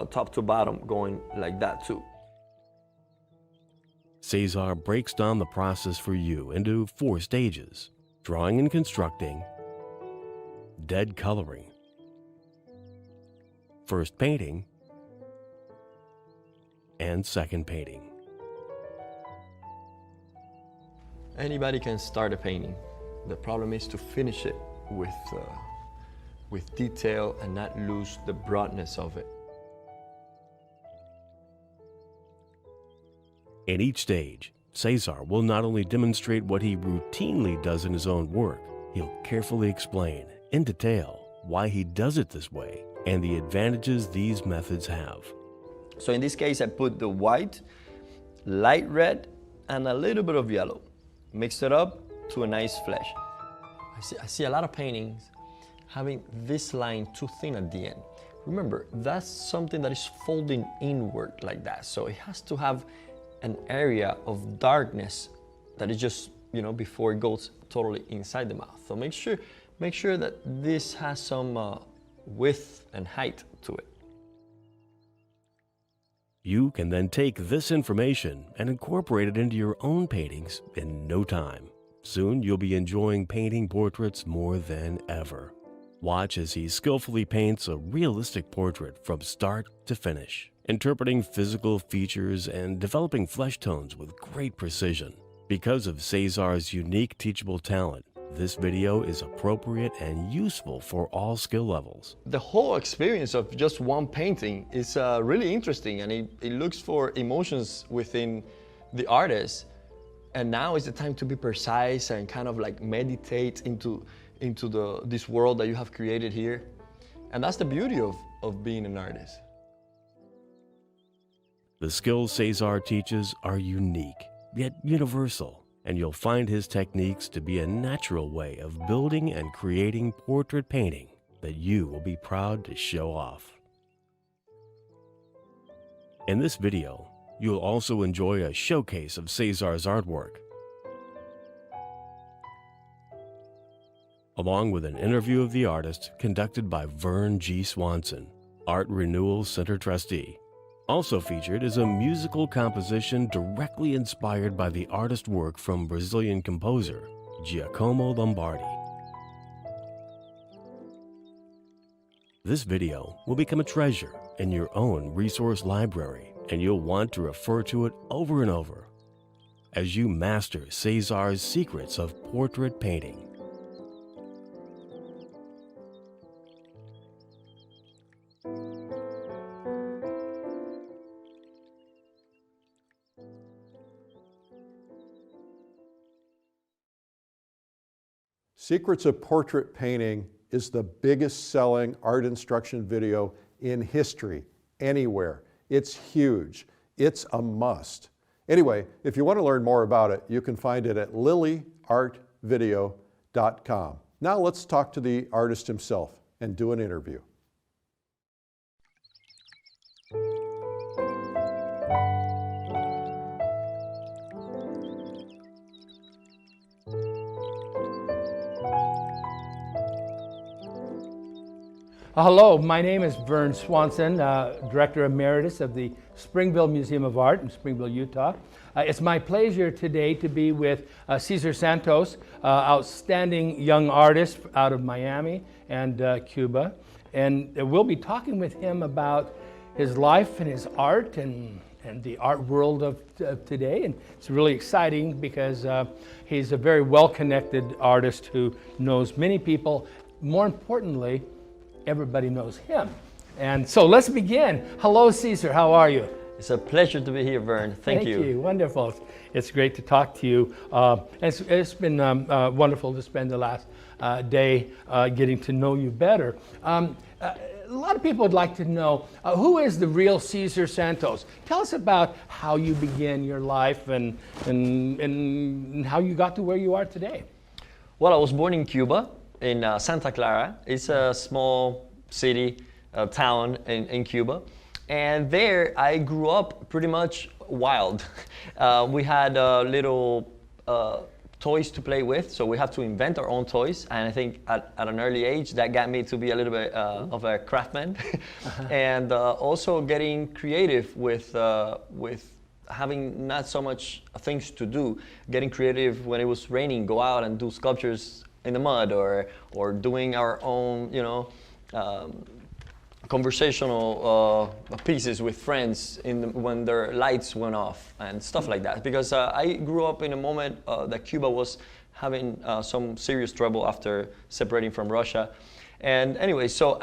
top to bottom going like that too. Cesar breaks down the process for you into 4 stages: drawing and constructing, dead coloring, first painting, and second painting. Anybody can start a painting. The problem is to finish it with detail and not lose the broadness of it. In each stage, Cesar will not only demonstrate what he routinely does in his own work, he'll carefully explain in detail why he does it this way and the advantages these methods have. So in this case, I put the white, light red, and a little bit of yellow. Mix it up to a nice flesh. I see a lot of paintings having this line too thin at the end. Remember, that's something that is folding inward like that. So it has to have an area of darkness that is just, before it goes totally inside the mouth. So make sure that this has some width and height to it. You can then take this information and incorporate it into your own paintings in no time. Soon you'll be enjoying painting portraits more than ever. Watch as he skillfully paints a realistic portrait from start to finish, interpreting physical features and developing flesh tones with great precision. Because of Cesar's unique teachable talent, this video is appropriate and useful for all skill levels. The whole experience of just one painting is really interesting, and it looks for emotions within the artist. And now is the time to be precise and kind of like meditate into this world that you have created here. And that's the beauty of being an artist. The skills Cesar teaches are unique, yet universal, and you'll find his techniques to be a natural way of building and creating portrait painting that you will be proud to show off. In this video, you'll also enjoy a showcase of Cesar's artwork, along with an interview of the artist conducted by Vern G. Swanson, Art Renewal Center trustee. Also featured is a musical composition directly inspired by the artist work from Brazilian composer Giacomo Lombardi. This video will become a treasure in your own resource library, and you'll want to refer to it over and over as you master Cesar's secrets of portrait painting. Secrets of Portrait Painting is the biggest selling art instruction video in history, anywhere. It's huge. It's a must. Anyway, if you want to learn more about it, you can find it at lilyartvideo.com. Now let's talk to the artist himself and do an interview. Hello, my name is Vern Swanson, Director Emeritus of the Springville Museum of Art in Springville, Utah. It's my pleasure today to be with Cesar Santos, outstanding young artist out of Miami and Cuba. And we'll be talking with him about his life and his art and the art world of today. And it's really exciting because he's a very well-connected artist who knows many people. More importantly, everybody knows him. And so let's begin. Hello, Cesar. How are you? It's a pleasure to be here, Vern. Thank you. Thank you. Wonderful. It's great to talk to you. It's been wonderful to spend the last day getting to know you better. A lot of people would like to know, who is the real Cesar Santos? Tell us about how you began your life and how you got to where you are today. Well, I was born in Cuba, in Santa Clara. It's a small city, town in Cuba. And there I grew up pretty much wild. We had little toys to play with, so we had to invent our own toys. And I think at an early age, that got me to be a little bit of a craftsman. And also getting creative with having not so much things to do. Getting creative when it was raining, go out and do sculptures in the mud, or doing our own, conversational pieces with friends when their lights went off and stuff like that. Because I grew up in a moment that Cuba was having some serious trouble after separating from Russia. And anyway, so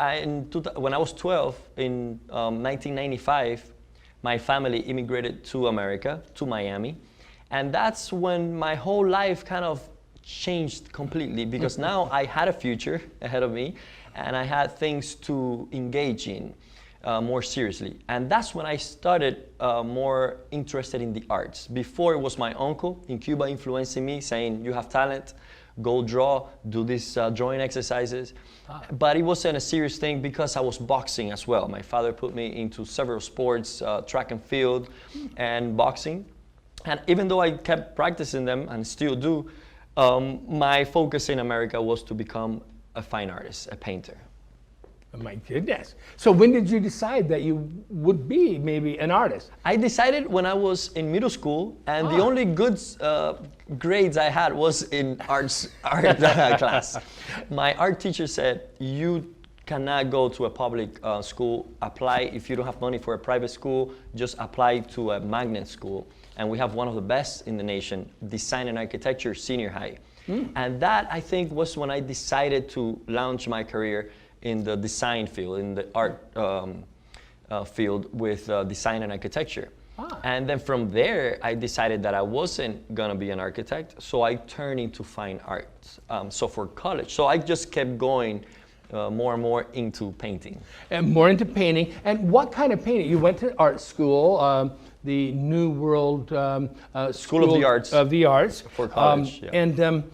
when I was 12 in 1995, my family immigrated to America, to Miami, and that's when my whole life kind of changed completely, because now I had a future ahead of me and I had things to engage in more seriously. And that's when I started more interested in the arts. Before, it was my uncle in Cuba influencing me, saying, you have talent, go draw, do these drawing exercises. But it wasn't a serious thing because I was boxing as well. My father put me into several sports, track and field and boxing. And even though I kept practicing them and still do, my focus in America was to become a fine artist, a painter. Oh my goodness. So when did you decide that you would be maybe an artist? I decided when I was in middle school, and the only good grades I had was in art class. My art teacher said, you cannot go to a public school, apply. If you don't have money for a private school, just apply to a magnet school. And we have one of the best in the nation, Design and Architecture Senior High. And that, I think, was when I decided to launch my career in the design field, in the art field with design and architecture. And then from there, I decided that I wasn't gonna be an architect, so I turned into fine arts. So for college, so I just kept going more and more into painting. And more into painting. And what kind of painting? You went to art school, the New World School of the Arts. Of the Arts. For college, yeah. And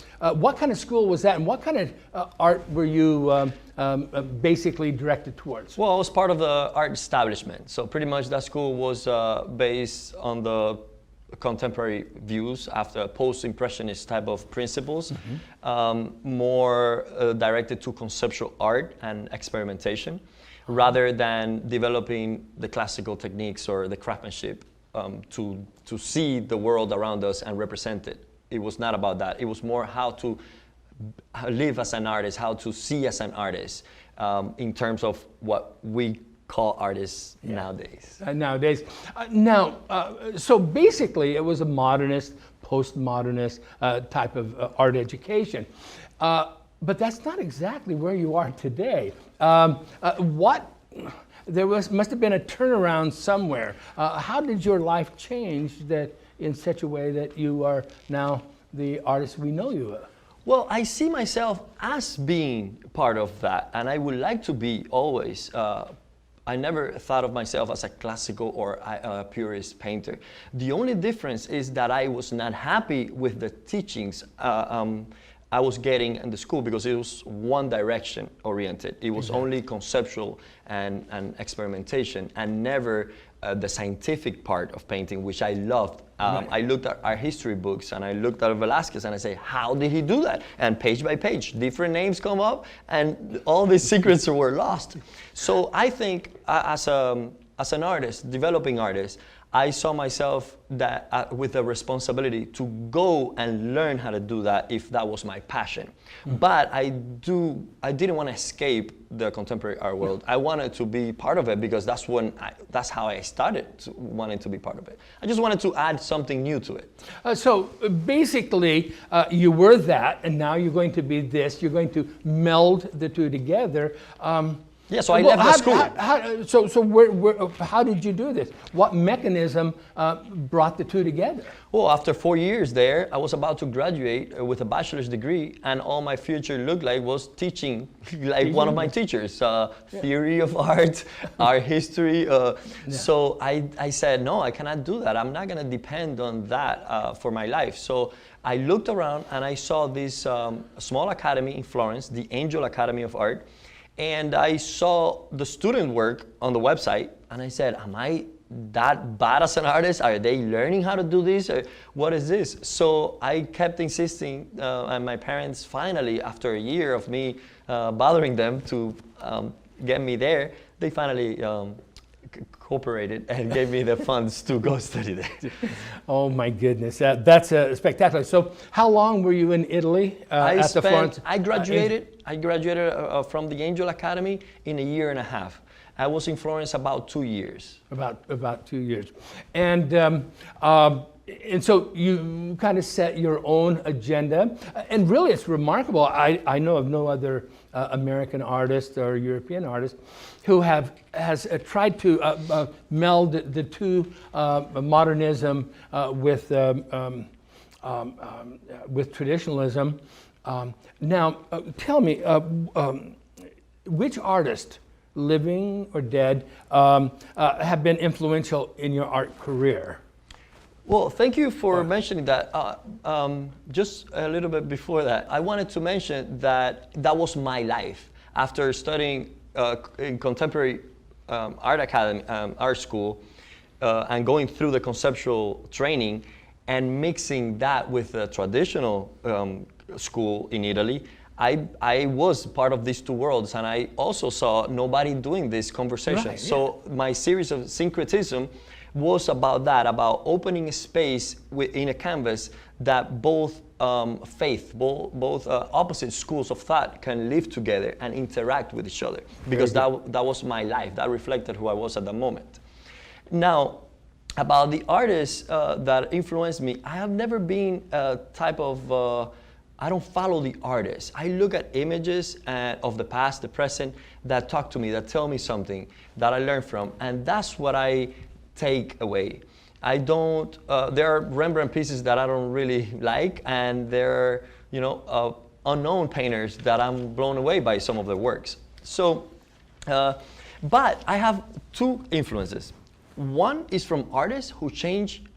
what kind of school was that? And what kind of art were you basically directed towards? Well, I was part of the art establishment. So pretty much that school was based on the contemporary views after post-impressionist type of principles, more directed to conceptual art and experimentation, rather than developing the classical techniques or the craftsmanship to see the world around us and represent it. It was not about that. It was more how to live as an artist, how to see as an artist, in terms of what we call artists nowadays. So basically it was a modernist, postmodernist type of art education. But that's not exactly where you are today. There must have been a turnaround somewhere. How did your life change that in such a way that you are now the artist we know you are? Well, I see myself as being part of that, and I would like to be always. I never thought of myself as a classical or a purist painter. The only difference is that I was not happy with the teachings I was getting in the school, because it was one direction oriented. It was only conceptual and experimentation, and never the scientific part of painting, which I loved. I looked at our history books and I looked at Velázquez and I say, how did he do that? And page by page, different names come up and all these secrets were lost. So I think as an artist, developing artist, I saw myself that with the responsibility to go and learn how to do that if that was my passion. But I didn't want to escape the contemporary art world. I wanted to be part of it because that's how I started wanting to be part of it. I just wanted to add something new to it. So basically, you were that, and now you're going to be this. You're going to meld the two together. Yeah, so I left the school. How did you do this? What mechanism brought the two together? Well, after 4 years there, I was about to graduate with a bachelor's degree, and all my future looked like was teaching, like one of my teachers, theory of art, art history. So I said, no, I cannot do that. I'm not going to depend on that for my life. So I looked around and I saw this small academy in Florence, the Angel Academy of Art. And I saw the student work on the website, and I said, am I that bad as an artist? Are they learning how to do this? What is this? So I kept insisting, and my parents finally, after a year of me bothering them to get me there, they finally cooperated and gave me the funds to go study there. Oh my goodness, that's spectacular. So how long were you in Italy at the Florence? I graduated from the Angel Academy in a year and a half. I was in Florence about 2 years. About 2 years. And so you kind of set your own agenda. And really it's remarkable. I know of no other American artist or European artist who has tried to meld the two, modernism with traditionalism. Now, tell me, which artist, living or dead, have been influential in your art career? Well, thank you for mentioning that. Just a little bit before that, I wanted to mention that that was my life. After studying in contemporary art school, and going through the conceptual training and mixing that with the traditional school in Italy, I was part of these two worlds, and I also saw nobody doing this conversation. Right, so my series of syncretism was about that, about opening a space in a canvas that both both opposite schools of thought can live together and interact with each other. Because that was my life. That reflected who I was at the moment. Now, about the artists that influenced me, I have never been a type of, I don't follow the artist. I look at images of the past, the present, that talk to me, that tell me something, that I learn from. And that's what I take away. I don't, there are Rembrandt pieces that I don't really like, and there are, unknown painters that I'm blown away by some of their works. So, but I have two influences. One is from artists who changed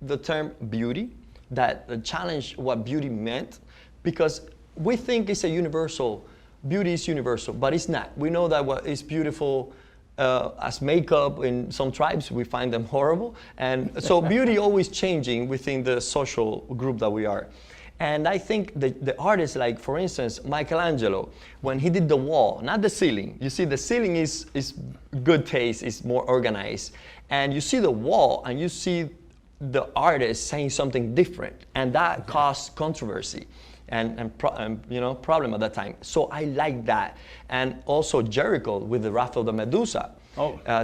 the term beauty, that challenged what beauty meant, because we think it's a universal, beauty is universal, but it's not. We know that what is beautiful as makeup in some tribes, we find them horrible. And so beauty always changing within the social group that we are. And I think the artists, like for instance, Michelangelo, when he did the wall, not the ceiling. You see, the ceiling is good taste, is more organized. And you see the wall and you see the artist saying something different. And that caused controversy and problem at that time. So I like that. And also Jericho with the Wrath of the Medusa,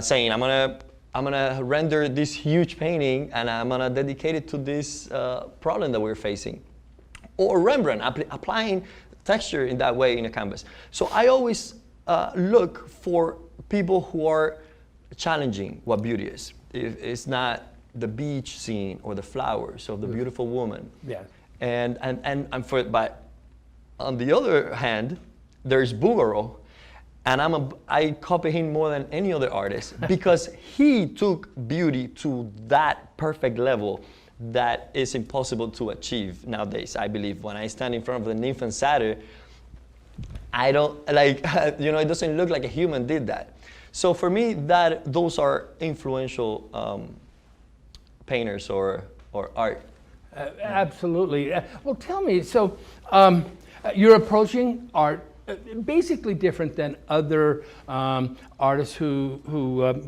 saying, I'm gonna render this huge painting and I'm gonna dedicate it to this problem that we're facing. Or Rembrandt applying texture in that way in a canvas. So I always look for people who are challenging what beauty is. It's not the beach scene or the flowers or the beautiful woman. Yeah. But on the other hand, there's Bouguereau, and I copy him more than any other artist because he took beauty to that perfect level that is impossible to achieve nowadays. I believe when I stand in front of the nymph and satyr, I don't like, it doesn't look like a human did that. So for me, those are influential painters or art. Absolutely. Well, tell me, so you're approaching art basically different than other artists who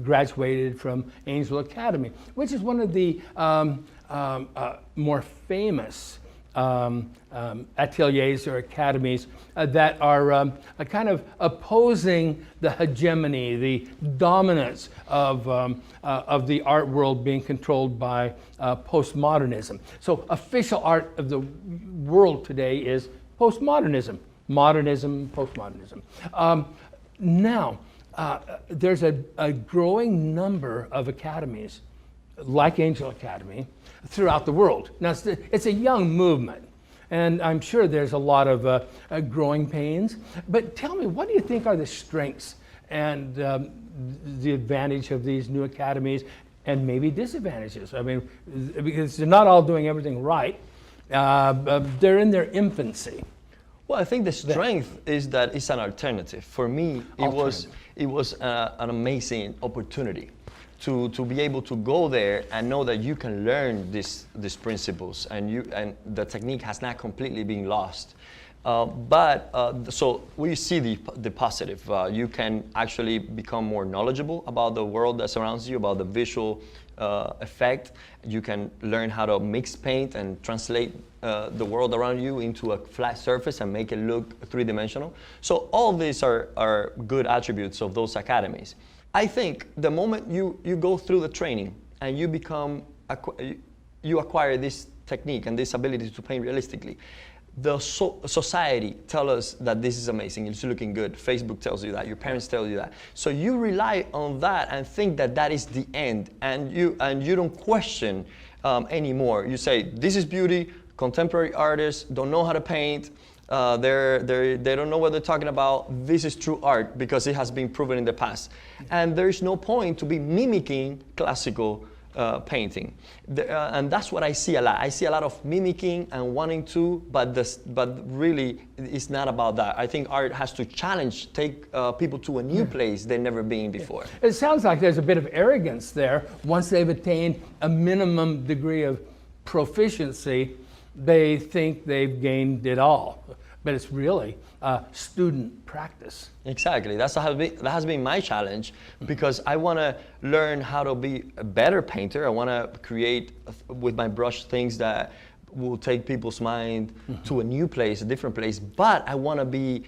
graduated from Angel Academy, which is one of the more famous ateliers or academies that are kind of opposing the hegemony, the dominance of the art world being controlled by postmodernism. So official art of the world today is postmodernism. Modernism, postmodernism. Now, there's a growing number of academies like Angel Academy throughout the world. Now, it's a young movement, and I'm sure there's a lot of growing pains. But tell me, what do you think are the strengths and the advantage of these new academies, and maybe disadvantages? I mean, because they're not all doing everything right. They're in their infancy. Well, I think the strength is that it's an alternative. For me, it was an amazing opportunity to be able to go there and know that you can learn these principles and the technique has not completely been lost. So we see the positive. You can actually become more knowledgeable about the world that surrounds you, about the visual effect. You can learn how to mix paint and translate the world around you into a flat surface and make it look three-dimensional. So all these are good attributes of those academies. I think the moment you go through the training and you acquire this technique and this ability to paint realistically, the society tells us that this is amazing, it's looking good. Facebook tells you that, your parents tell you that. So you rely on that and think that that is the end, and you don't question anymore. You say, this is beauty, contemporary artists don't know how to paint, they don't know what they're talking about, this is true art because it has been proven in the past. And there's no point to be mimicking classical painting. And that's what I see a lot. I see a lot of mimicking and wanting to, but really it's not about that. I think art has to challenge, take people to a new place they've never been before. It sounds like there's a bit of arrogance there. Once they've attained a minimum degree of proficiency, they think they've gained it all. But it's really student practice. Exactly. That has been my challenge, because I want to learn how to be a better painter. I want to create with my brush things that will take people's mind to a new place, a different place. But I want to be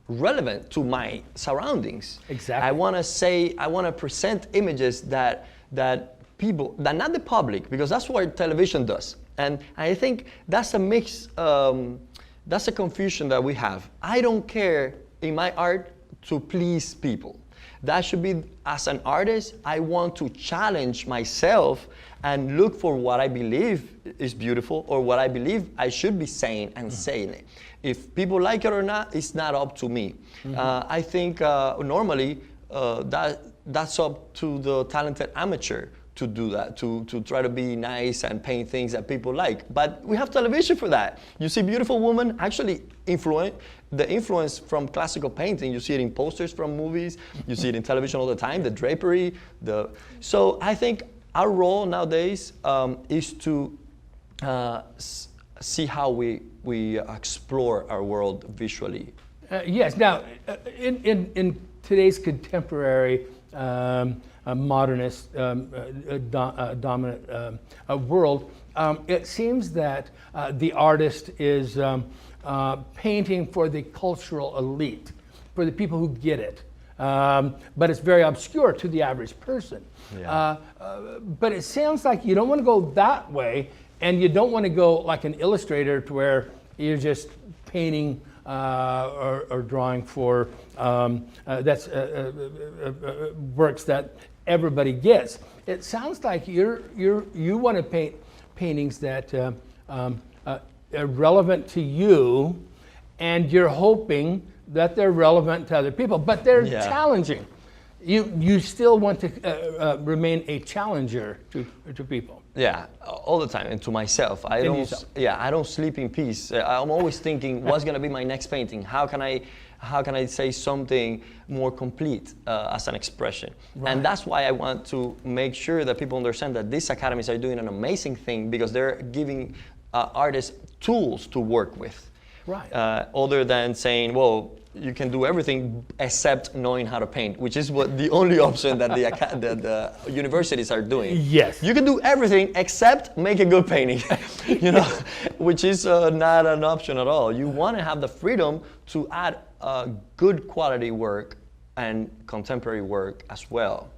relevant to my surroundings. Exactly. I want to present images that people, that not the public, because that's what television does. And I think that's a mix, that's a confusion that we have. I don't care in my art to please people. That should be, as an artist, I want to challenge myself and look for what I believe is beautiful or what I believe I should be saying and saying it. If people like it or not, it's not up to me. I think normally that's up to the talented amateur to do that, to try to be nice and paint things that people like. But we have television for that. You see beautiful women actually the influence from classical painting. You see it in posters from movies. You see it in television all the time, the drapery. So I think our role nowadays is to see how we explore our world visually. Yes. Now, in today's contemporary modernist dominant world, it seems that the artist is painting for the cultural elite, for the people who get it. But it's very obscure to the average person. Yeah. But it sounds like you don't want to go that way, and you don't want to go like an illustrator to where you're just painting or drawing for works that everybody gets. It sounds like you want to paint paintings that are relevant to you, and you're hoping that they're relevant to other people, but they're challenging. You still want to remain a challenger to people. Yeah, all the time, and to myself. I don't sleep in peace. I'm always thinking, what's gonna be my next painting? How can I say something more complete as an expression? Right. And that's why I want to make sure that people understand that these academies are doing an amazing thing, because they're giving artists tools to work with. Right. Other than saying, well, you can do everything except knowing how to paint, which is what the only option that the universities are doing. Yes. You can do everything except make a good painting, which is not an option at all. You want to have the freedom to add good quality work and contemporary work as well.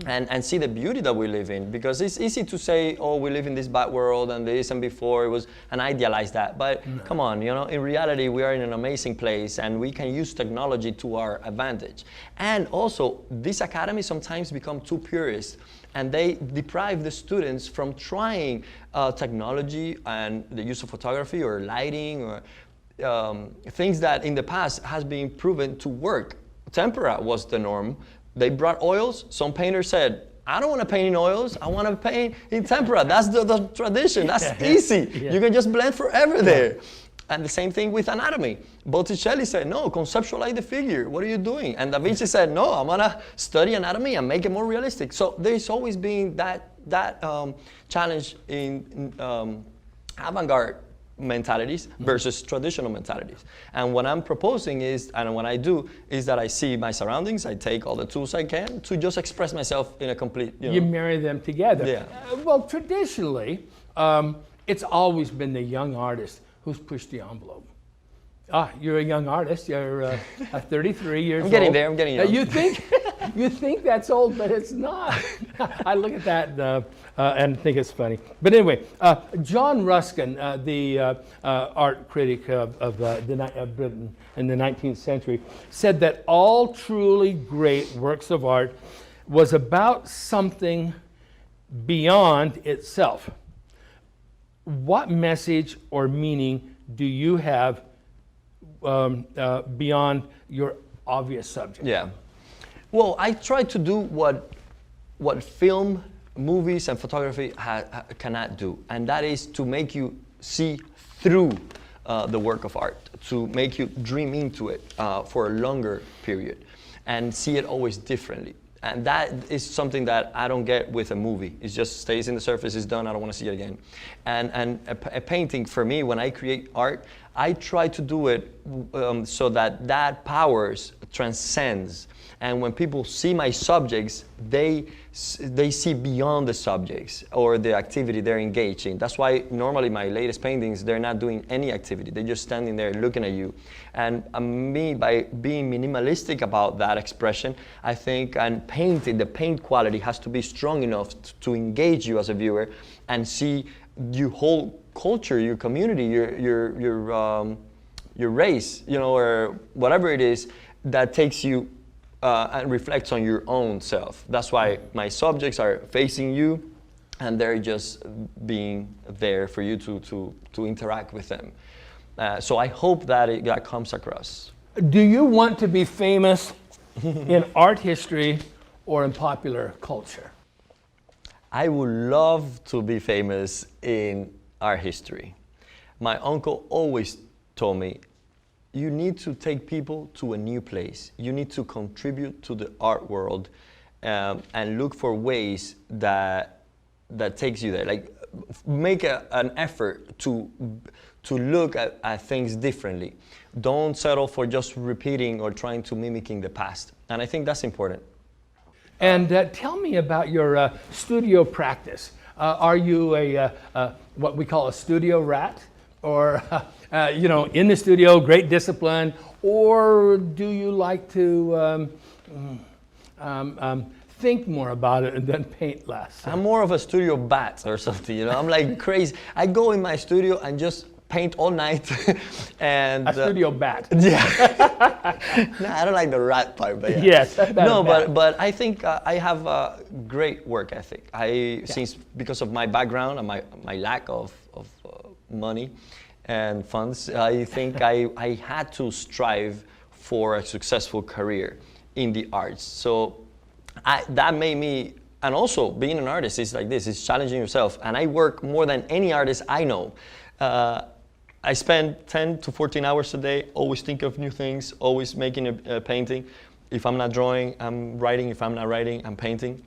And see the beauty that we live in, because it's easy to say, oh, we live in this bad world and this and before it was, and idealize that. But come on, in reality, we are in an amazing place, and we can use technology to our advantage. And also, these academies sometimes become too purist, and they deprive the students from trying technology and the use of photography or lighting or things that in the past has been proven to work. Tempera was the norm. They brought oils. Some painters said, I don't want to paint in oils. I want to paint in tempera. That's the tradition. That's easy. Yeah. You can just blend forever there. And the same thing with anatomy. Botticelli said, no, conceptualize the figure. What are you doing? And Da Vinci said, no, I'm going to study anatomy and make it more realistic. So there's always been that challenge in avant-garde mentalities versus traditional mentalities. And what I'm proposing is, and what I do, is that I see my surroundings, I take all the tools I can to just express myself in a complete, You marry them together. Yeah. Well, traditionally, it's always been the young artist who's pushed the envelope. You're a young artist. You're 33 years old. I'm getting there. I'm getting young. You think that's old, but it's not. I look at that and think it's funny. But anyway, John Ruskin, the art critic of Britain in the 19th century, said that all truly great works of art was about something beyond itself. What message or meaning do you have beyond your obvious subject? Yeah. Well, I try to do what film, movies, and photography cannot do, and that is to make you see through the work of art, to make you dream into it for a longer period, and see it always differently. And that is something that I don't get with a movie. It just stays in the surface, it's done, I don't want to see it again. And a painting, for me, when I create art, I try to do it so that powers transcends. And when people see my subjects, they see beyond the subjects or the activity they're engaged in. That's why normally my latest paintings, they're not doing any activity. They're just standing there looking at you. And me, by being minimalistic about that expression, I think, and painting, the paint quality has to be strong enough to engage you as a viewer and see your whole culture, your community, your race, or whatever it is that takes you and reflects on your own self. That's why my subjects are facing you, and they're just being there for you to interact with them. So I hope that that comes across. Do you want to be famous in art history or in popular culture? I would love to be famous in art history. My uncle always told me, you need to take people to a new place. You need to contribute to the art world and look for ways that takes you there. Like make an effort to look at things differently. Don't settle for just repeating or trying to mimicking the past. And I think that's important. And tell me about your studio practice. Are you what we call a studio rat? Or, in the studio, great discipline? Or do you like to think more about it and then paint less? I'm more of a studio bat or something, I'm like crazy. I go in my studio and just paint all night. And a studio bat. Yeah. No, I don't like the rat part, but yeah. Yes. No, but I think I have a great work ethic. Since because of my background and my lack of money and funds, I think I had to strive for a successful career in the arts. So that made me, and also being an artist is like this, it's challenging yourself. And I work more than any artist I know. I spend 10 to 14 hours a day, always think of new things, always making a painting. If I'm not drawing, I'm writing. If I'm not writing, I'm painting.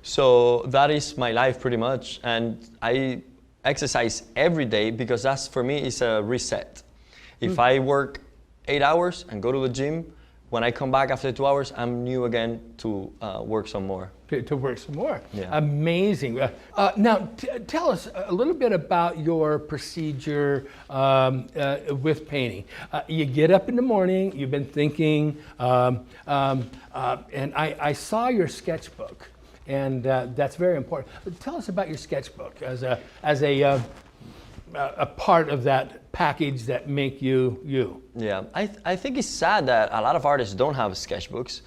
So that is my life pretty much. And I exercise every day because that's, for me, is a reset. If I work 8 hours and go to the gym, when I come back after 2 hours, I'm new again to work some more. To work some more. Yeah. Amazing. Now, tell us a little bit about your procedure with painting. You get up in the morning, you've been thinking, and I saw your sketchbook, and that's very important. Tell us about your sketchbook as a part of that package that make you you. Yeah, I think it's sad that a lot of artists don't have sketchbooks.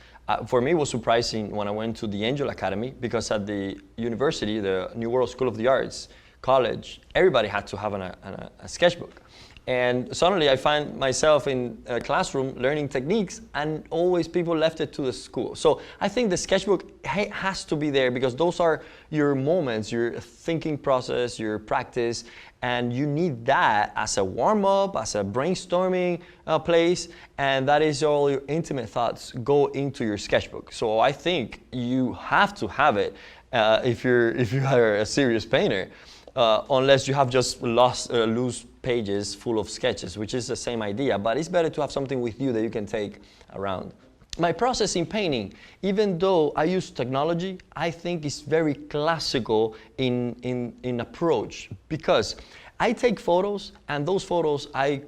For me, it was surprising when I went to the Angel Academy, because at the university, the New World School of the Arts college, everybody had to have a sketchbook. And suddenly I find myself in a classroom learning techniques, and always people left it to the school. So I think the sketchbook has to be there, because those are your moments, your thinking process, your practice, and you need that as a warm-up, as a brainstorming place, and that is all your intimate thoughts go into your sketchbook. So I think you have to have it if you are a serious painter. Unless you have just loose pages full of sketches, which is the same idea, but it's better to have something with you that you can take around. My process in painting, even though I use technology, I think it's very classical in approach, because I take photos, and those photos I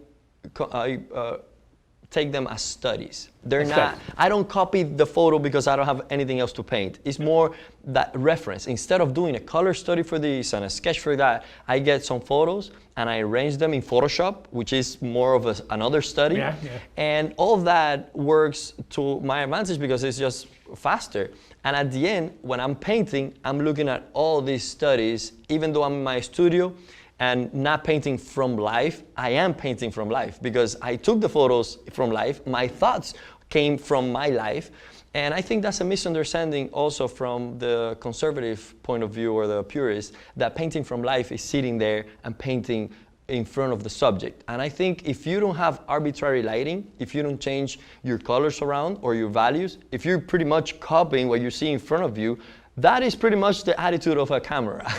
take them as studies. They're not, I don't copy the photo because I don't have anything else to paint. It's more that reference. Instead of doing a color study for this and a sketch for that, I get some photos and I arrange them in Photoshop, which is more of another study. Yeah. And all of that works to my advantage because it's just faster. And at the end, when I'm painting, I'm looking at all these studies, even though I'm in my studio, and not painting from life. I am painting from life because I took the photos from life. My thoughts came from my life. And I think that's a misunderstanding also from the conservative point of view, or the purist, that painting from life is sitting there and painting in front of the subject. And I think if you don't have arbitrary lighting, if you don't change your colors around or your values, if you're pretty much copying what you see in front of you, that is pretty much the attitude of a camera.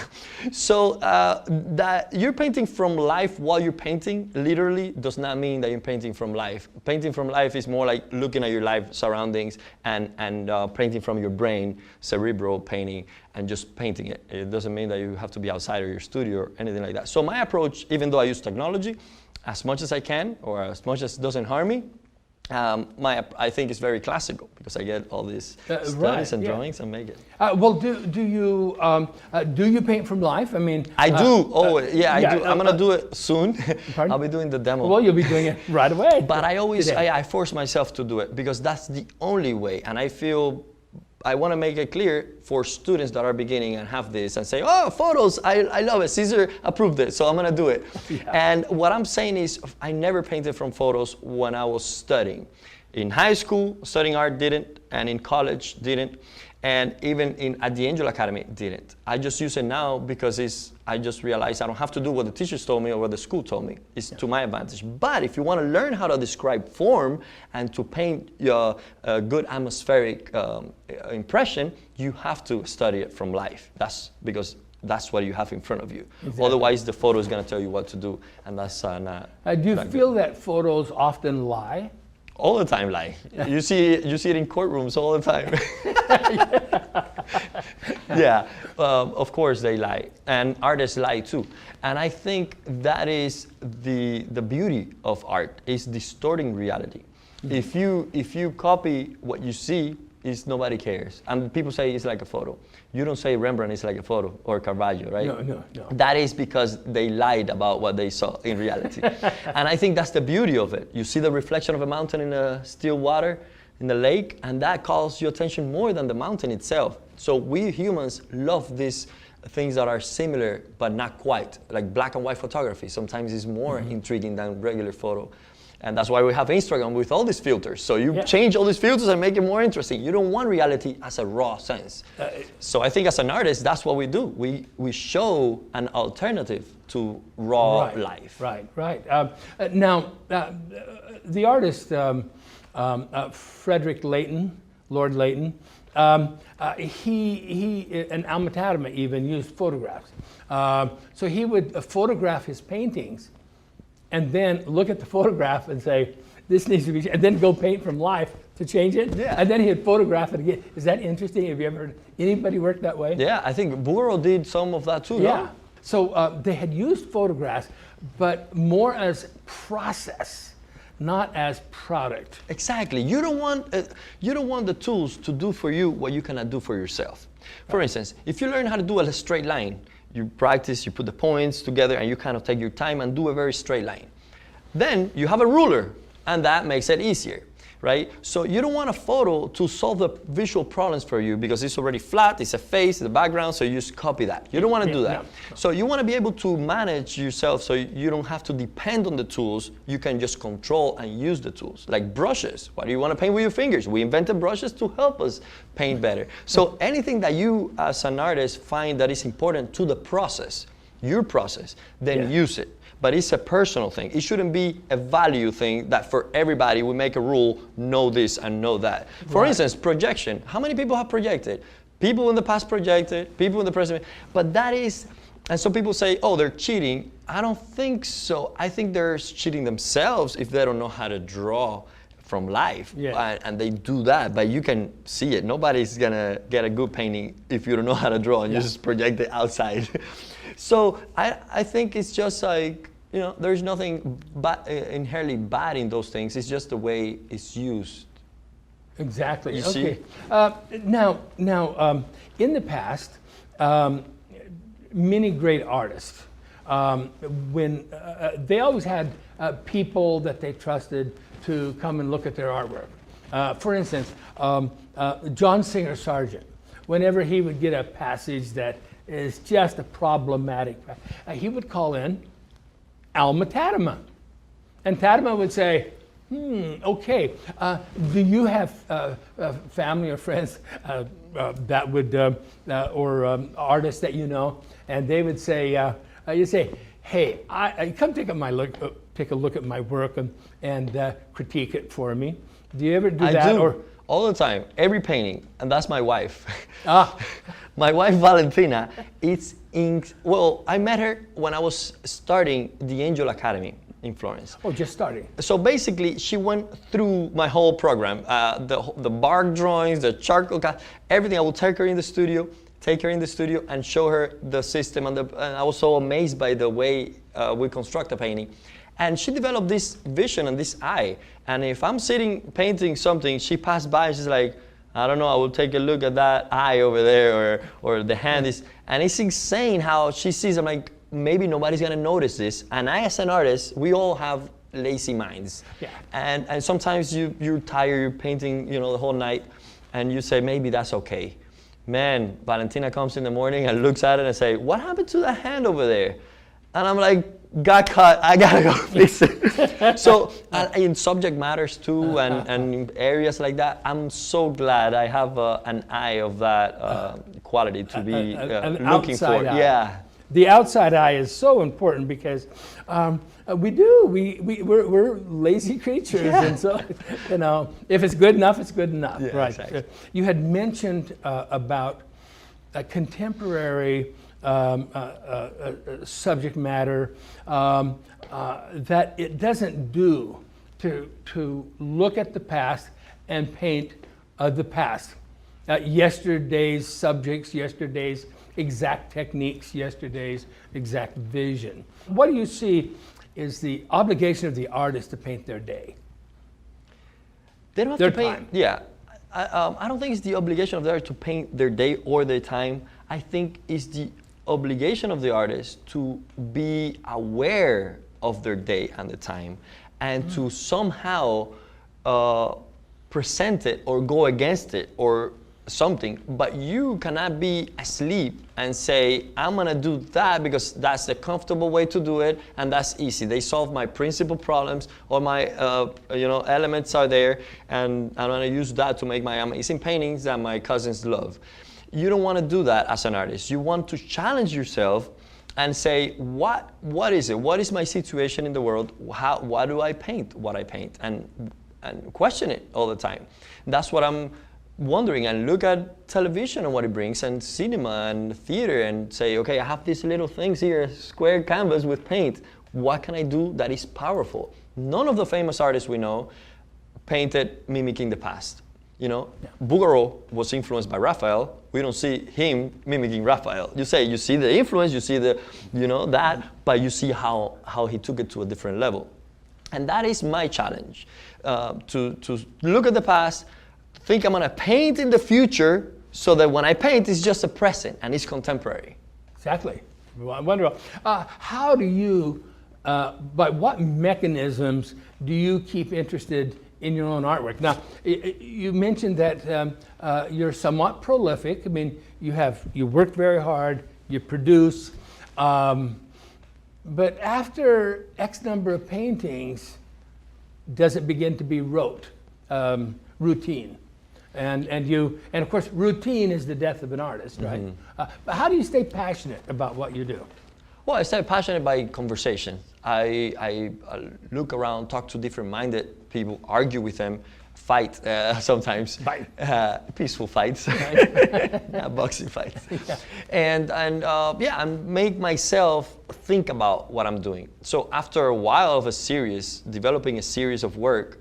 So that you're painting from life while you're painting literally does not mean that you're painting from life. Painting from life is more like looking at your life surroundings and painting from your brain, cerebral painting, and just painting it. It doesn't mean that you have to be outside of your studio or anything like that. So my approach, even though I use technology, as much as I can, or as much as it doesn't harm me, I think it's very classical, because I get all these studies and drawings and make it. Well, do you paint from life? I mean, I do. I do. I'm gonna do it soon. I'll be doing the demo. Well, you'll be doing it right away. But I always I force myself to do it, because that's the only way, and I feel I want to make it clear for students that are beginning and have this and say, oh, photos, I love it. Cesar approved it, so I'm going to do it. Yeah. And what I'm saying is I never painted from photos when I was studying. In high school, studying art didn't, and in college didn't, and even at the Angel Academy didn't. I just use it now because I just realized I don't have to do what the teachers told me or what the school told me. It's to my advantage. But if you want to learn how to describe form and to paint a good atmospheric impression, you have to study it from life. That's because that's what you have in front of you. Exactly. Otherwise, the photo is going to tell you what to do, and that's not. Do you feel that photos often lie? All the time lie. You see it in courtrooms all the time. Yeah, of course they lie, and artists lie too. And I think that is the beauty of art, is distorting reality. Mm-hmm. If you copy what you see, nobody cares. And people say it's like a photo. You don't say Rembrandt is like a photo or Caravaggio, right? No. That is because they lied about what they saw in reality. And I think that's the beauty of it. You see the reflection of a mountain in the still water, in the lake, and that calls your attention more than the mountain itself. So we humans love these things that are similar but not quite, like black and white photography. Sometimes is more intriguing than regular photo. And that's why we have Instagram with all these filters. So you change all these filters and make it more interesting. You don't want reality as a raw sense. So I think as an artist, that's what we do. We show an alternative to raw life. Right. Now, the artist, Frederick Leighton, Lord Leighton, he in Alma Tadema even used photographs. So he would photograph his paintings and then look at the photograph and say, this needs to be, and then go paint from life to change it. Yeah. And then he'd photograph it again. Is that interesting? Have you ever heard anybody work that way? Yeah, I think Burro did some of that too. Yeah. No? So they had used photographs, but more as process, not as product. Exactly. You don't want the tools to do for you what you cannot do for yourself. For instance, if you learn how to do a straight line, you practice, you put the points together, and you kind of take your time and do a very straight line. Then you have a ruler, and that makes it easier, right? So you don't want a photo to solve the visual problems for you because it's already flat, it's a face, the background, so you just copy that. You don't want to do that. No. So you want to be able to manage yourself so you don't have to depend on the tools. You can just control and use the tools. Like brushes. Why do you want to paint with your fingers? We invented brushes to help us paint better. So anything that you as an artist find that is important to the process, your process, then use it. But it's a personal thing. It shouldn't be a value thing that for everybody we make a rule, know this and know that. For instance, projection. How many people have projected? People in the past projected, people in the present. But that is, and some people say, oh, they're cheating. I don't think so. I think they're cheating themselves if they don't know how to draw from life. Yeah. And they do that, but you can see it. Nobody's gonna get a good painting if you don't know how to draw and you just project it outside. So I think it's just like, you know, there's nothing inherently bad in those things. It's just the way it's used. Exactly. You okay. see? Now, in the past, many great artists, when they always had people that they trusted to come and look at their artwork. For instance, John Singer Sargent, whenever he would get a passage that is just a problematic, he would call in Alma Tadema. And Tadema would say, okay, do you have family or friends that would, or artists that you know? And they would say, you say, hey, I come take a look at my work and critique it for me. Do you ever do that? I do. Or all the time, every painting, and that's my wife. My wife Valentina, well, I met her when I was starting the Angel Academy in Florence. Oh, just starting. So basically, she went through my whole program, the bark drawings, the charcoal, everything. I would take her in the studio and show her the system, and I was so amazed by the way we construct a painting. And she developed this vision and this eye. And if I'm sitting painting something, she passed by and she's like, I don't know, I will take a look at that eye over there, or the hand is, and it's insane how she sees, I'm like, maybe nobody's gonna notice this. And I, as an artist, we all have lazy minds. Yeah. And sometimes you're tired, you're painting, the whole night. and you say maybe that's okay. Man, Valentina comes in the morning and looks at it and say, what happened to that hand over there? And I'm like, got cut, I gotta go fix it. So in subject matters too, and in areas like that, I'm so glad I have an eye of that quality to be looking for. Eye. Yeah. The outside eye is so important because we're lazy creatures, and so if it's good enough, it's good enough, Yeah, right? exactly. You had mentioned about a contemporary subject matter that it doesn't do to look at the past and paint the past. Yesterday's subjects, yesterday's exact techniques, yesterday's exact vision. What do you see is the obligation of the artist to paint their day? They don't have Their to paint. time. Yeah, I don't think it's the obligation of the artist to paint their day or their time. I think it's the obligation of the artist to be aware of their day and the time, and to somehow present it or go against it or something. But you cannot be asleep and say, I'm gonna do that because that's the comfortable way to do it and that's easy. They solve my principal problems, or my elements are there, and I'm gonna use that to make my amazing paintings that my cousins love. You don't want to do that as an artist. You want to challenge yourself and say, what is it? What is my situation in the world? Why do I paint what I paint? And question it all the time. That's what I'm wondering, and look at television and what it brings, and cinema and theater, and say, okay, I have these little things here, square canvas with paint. What can I do that is powerful? None of the famous artists we know painted mimicking the past. Bouguereau was influenced by Raphael. We don't see him mimicking Raphael. You see the influence, you see the, that, but you see how he took it to a different level. And that is my challenge, to look at the past, think I'm gonna paint in the future, so that when I paint, it's just a present and it's contemporary. Exactly. Wonderful. How do you, by what mechanisms do you keep interested in your own artwork? Now, you mentioned that you're somewhat prolific. I mean, you work very hard, you produce, but after X number of paintings, does it begin to be rote, routine? And of course, routine is the death of an artist, right? But how do you stay passionate about what you do? Well, I stay passionate by conversation. I look around, talk to different minded people, argue with them, fight sometimes. Fight. Peaceful fights, boxing fights. Yeah. And make myself think about what I'm doing. So after a while of developing a series of work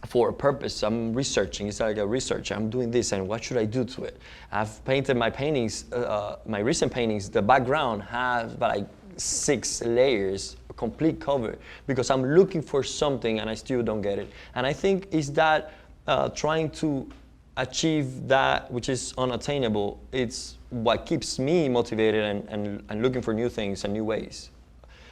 for a purpose, I'm researching. It's like a research. I'm doing this, and what should I do to it? I've painted my paintings, my recent paintings. The background has like 6 layers, a complete cover, because I'm looking for something and I still don't get it. And I think is that trying to achieve that which is unattainable, it's what keeps me motivated and looking for new things and new ways.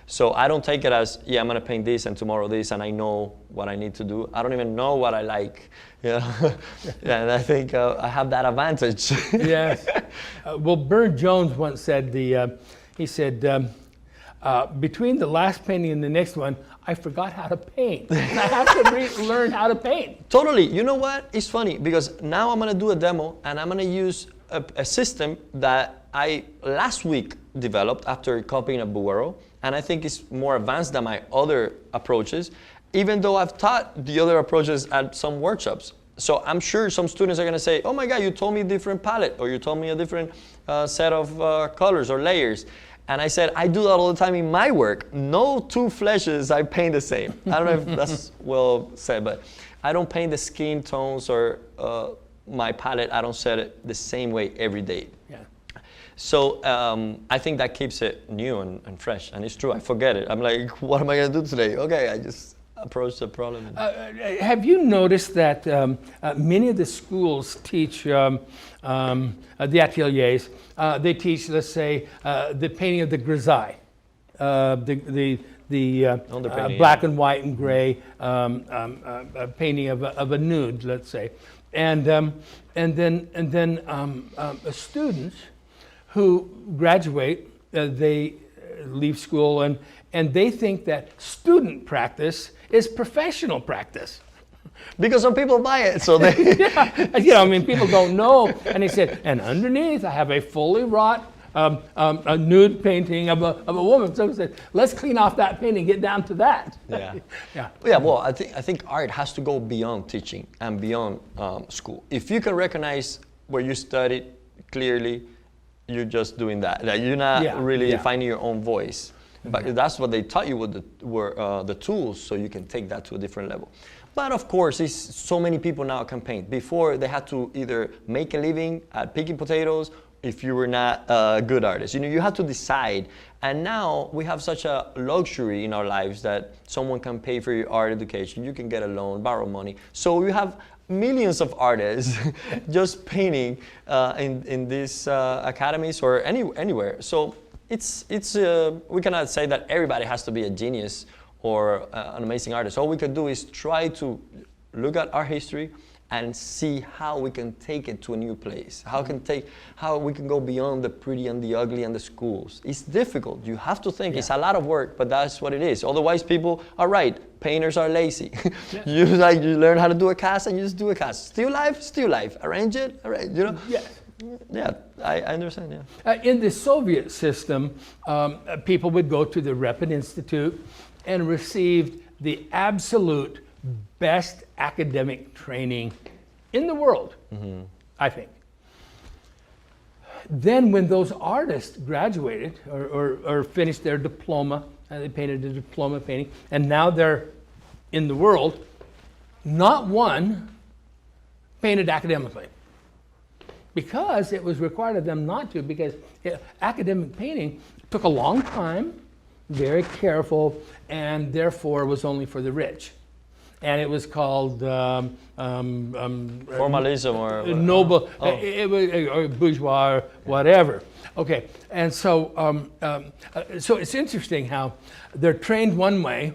So I don't take it as, I'm going to paint this and tomorrow this, and I know what I need to do. I don't even know what I like. And I think I have that advantage. Yes. Well, Burne Jones once said, he said, between the last painting and the next one, I forgot how to paint. I have to learn how to paint. Totally. You know what? It's funny, because now I'm going to do a demo, and I'm going to use a system that I last week developed after copying a Bouguereau. And I think it's more advanced than my other approaches, even though I've taught the other approaches at some workshops. So I'm sure some students are going to say, oh my God, you told me a different palette, or you told me a different set of colors or layers. And I said, I do that all the time in my work. No 2 fleshes I paint the same. I don't know if that's well said, but I don't paint the skin tones or my palette. I don't set it the same way every day. Yeah. So I think that keeps it new and fresh. And it's true, I forget it. I'm like, what am I going to do today? Okay, I just approach the problem. Have you noticed that many of the schools teach, the ateliers, they teach, let's say, the painting of the grisaille, the black and white and gray painting of a nude, let's say. And then students who graduate, they leave school and they think that student practice is professional practice. Because some people buy it, so they. Yeah, you know, I mean, people don't know. And he said, and underneath, I have a fully wrought a nude painting of a woman. So he said, let's clean off that painting, get down to that. Yeah. Yeah. Yeah. Well, I think art has to go beyond teaching and beyond school. If you can recognize where you studied clearly, you're just doing that. Like, you're not really finding your own voice. But that's what they taught you were the tools, so you can take that to a different level. But of course, so many people now can paint. Before, they had to either make a living at picking potatoes if you were not a good artist. You know, you had to decide. And now we have such a luxury in our lives that someone can pay for your art education. You can get a loan, borrow money. So we have millions of artists just painting in these academies or anywhere. So it's we cannot say that everybody has to be a genius or an amazing artist. All we can do is try to look at our history and see how we can take it to a new place. How we can go beyond the pretty and the ugly and the schools. It's difficult. You have to think. It's a lot of work, but that's what it is. Otherwise, people are right. Painters are lazy. You learn how to do a cast and you just do a cast. Still life. Arrange it. You know. Yes. Yeah, I understand. Yeah. In the Soviet system, people would go to the Repin Institute and receive the absolute best academic training in the world, I think. Then when those artists graduated or finished their diploma, they painted a diploma painting, and now they're in the world, not one painted academically. Because it was required of them not to, because academic painting took a long time, very careful, and therefore was only for the rich. And it was called formalism or noble, it was or bourgeois or whatever. Okay, and so so it's interesting how they're trained one way,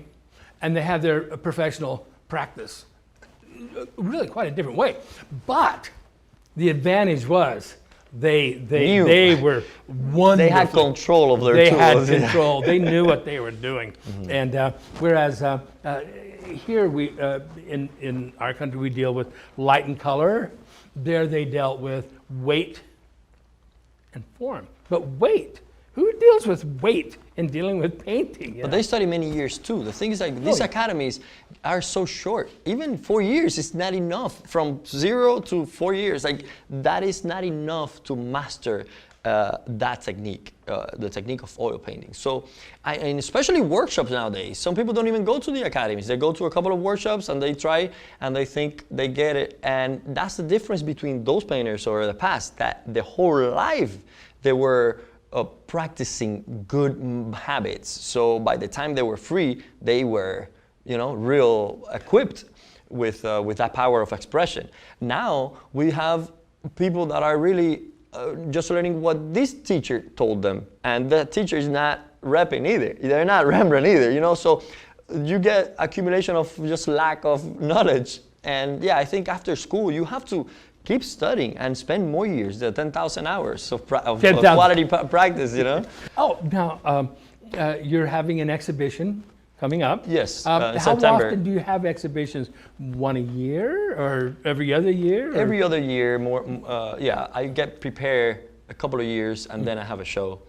and they have their professional practice really quite a different way. But the advantage was they were wonderful. They had control of their tools. They had control. They knew what they were doing. And whereas here we in our country we deal with light and color. There they dealt with weight and form. But weight, who deals with weight in dealing with painting? But they study many years too. The thing is, like, these academies are so short. Even 4 years is not enough. From 0 to 4 years, like, that is not enough to master that technique, the technique of oil painting. So, and especially workshops nowadays. Some people don't even go to the academies. They go to a couple of workshops and they try and they think they get it. And that's the difference between those painters or the past, that the whole life they were practicing good habits. So by the time they were free, they were, real equipped with that power of expression. Now we have people that are really just learning what this teacher told them, and the teacher is not Repin either. They're not Rembrandt either. So you get accumulation of just lack of knowledge. And yeah, I think after school you have to keep studying and spend more years, the 10,000 hours of quality practice, Oh, now you're having an exhibition coming up. Yes, how September. often do you have exhibitions? One a year or every other year? Or? Every other year, more. I get prepared a couple of years and then I have a show.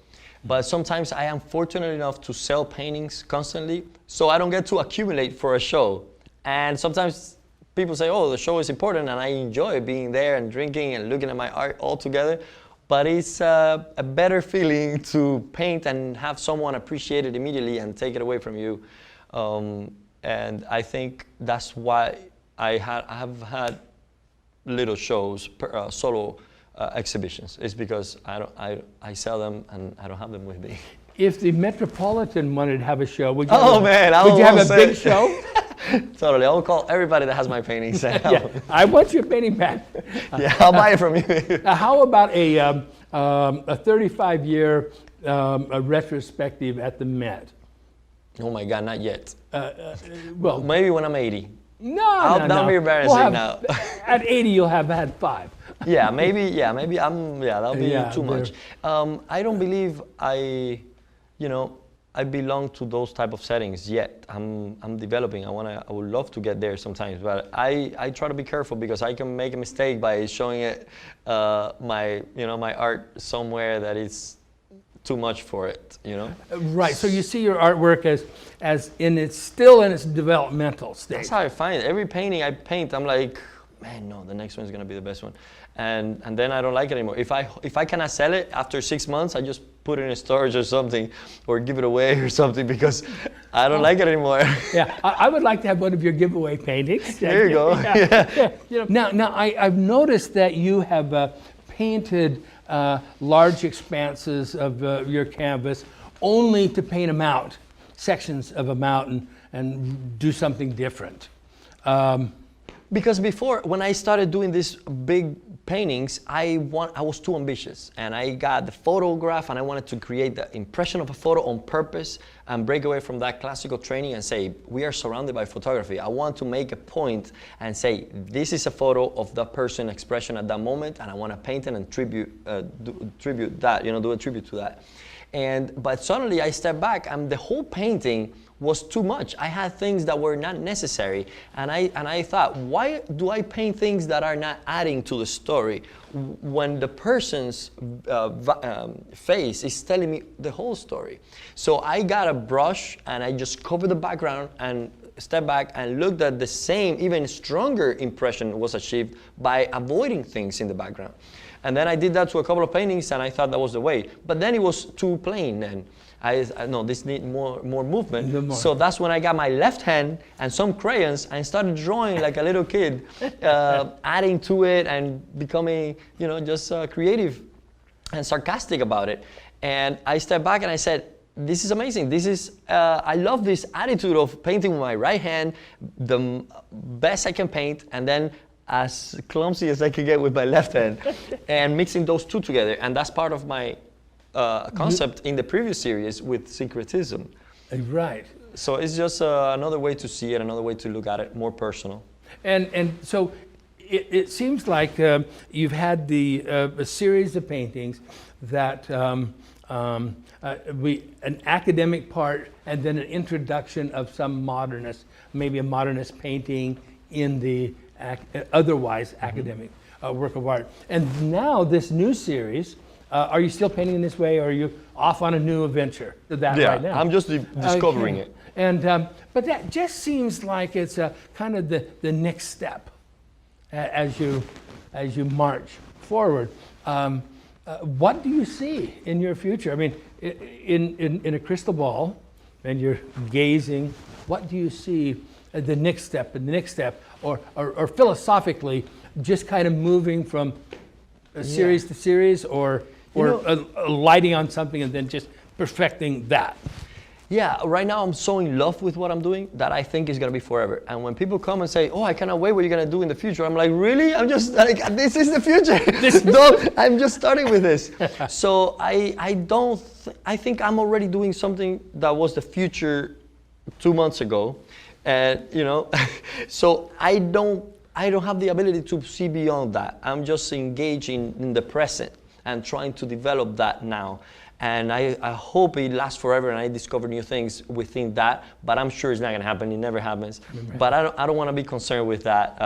But sometimes I am fortunate enough to sell paintings constantly, so I don't get to accumulate for a show. And sometimes people say, oh, the show is important, and I enjoy being there and drinking and looking at my art all together. But it's a better feeling to paint and have someone appreciate it immediately and take it away from you. And I think that's why I have had little shows, solo exhibitions. It's because I sell them and I don't have them with me. If the Metropolitan wanted to have a show, would you would you have a big show? Totally. I'll call everybody that has my paintings. Yeah, I want your painting back. Yeah, I'll buy it from you. How about a 35-year retrospective at the Met? Oh my God, not yet. Well, maybe when I'm 80. No, no. That'll be embarrassing now. At 80, you'll have had 5. maybe that'll be too much. I don't believe I belong to those type of settings yet. I'm developing. I would love to get there sometimes, but I try to be careful because I can make a mistake by showing it my art somewhere that is too much for it, Right. So you see your artwork as still in its developmental stage. That's how I find it. Every painting I paint, I'm like, man, no, the next one's gonna be the best one, and then I don't like it anymore. If I cannot sell it after 6 months, I just put it in storage or something, or give it away or something because I don't like it anymore. Yeah, I would like to have one of your giveaway paintings. There you go. Yeah. Now I've noticed that you have painted large expanses of your canvas only to paint them out, sections of them out, and do something different. Because before, when I started doing these big paintings, I was too ambitious, and I got the photograph, and I wanted to create the impression of a photo on purpose and break away from that classical training and say, we are surrounded by photography. I want to make a point and say, this is a photo of that person's expression at that moment, and I want to paint it and do a tribute to that. But suddenly I stepped back, and the whole painting was too much. I had things that were not necessary, and I thought, why do I paint things that are not adding to the story when the person's face is telling me the whole story? So I got a brush and I just covered the background and stepped back and looked at the same, even stronger impression was achieved by avoiding things in the background. And then I did that to a couple of paintings, and I thought that was the way. But then it was too plain, and I know this needs more movement. So that's when I got my left hand and some crayons and started drawing like a little kid, adding to it and becoming, just creative and sarcastic about it. And I stepped back and I said, this is amazing. I love this attitude of painting with my right hand, the best I can paint, and then as clumsy as I can get with my left hand, and mixing those two together. And that's part of my concept in the previous series with syncretism. Right. So it's just another way to see it, another way to look at it, more personal. And so it seems like you've had a series of paintings that an academic part and then an introduction of some modernist, maybe a modernist painting in the otherwise academic work of art. And now this new series, are you still painting in this way, or are you off on a new adventure right now? I'm just discovering it. And but that just seems like it's kind of the next step as you march forward. What do you see in your future? I mean, in a crystal ball, and you're gazing, what do you see the next step and the next step, or philosophically, just kind of moving from series to series, or lighting on something and then just perfecting that? Yeah, right now I'm so in love with what I'm doing that I think it's gonna be forever. And when people come and say, "Oh, I cannot wait what you're gonna do in the future," I'm like, "Really? I'm just like, this is the future. I'm just starting with this." So I think I'm already doing something that was the future 2 months ago, and so I don't have the ability to see beyond that. I'm just engaging in the present and trying to develop that now. And I hope it lasts forever and I discover new things within that, but I'm sure it's not gonna happen, it never happens. But I don't wanna be concerned with that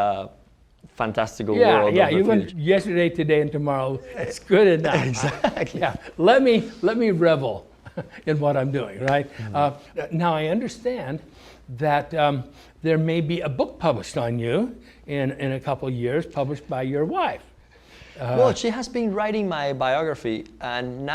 fantastical world. Yeah, even yesterday, today, and tomorrow, it's good enough. Exactly. Yeah, let me revel in what I'm doing, right? Now I understand that there may be a book published on you in a couple of years, published by your wife. Well, she has been writing my biography, and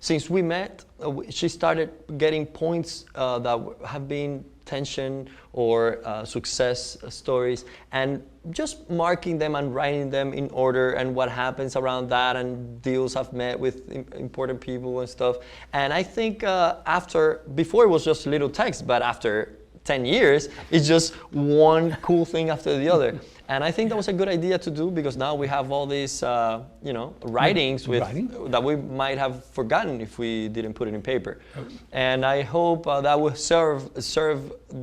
since we met, she started getting points that have been tension or success stories, and just marking them and writing them in order and what happens around that and deals I've met with important people and stuff. And I think before it was just little text, but after 10 years. It's just one cool thing after the other. And I think that was a good idea to do, because now we have all these, writings that we might have forgotten if we didn't put it in paper. And I hope that will serve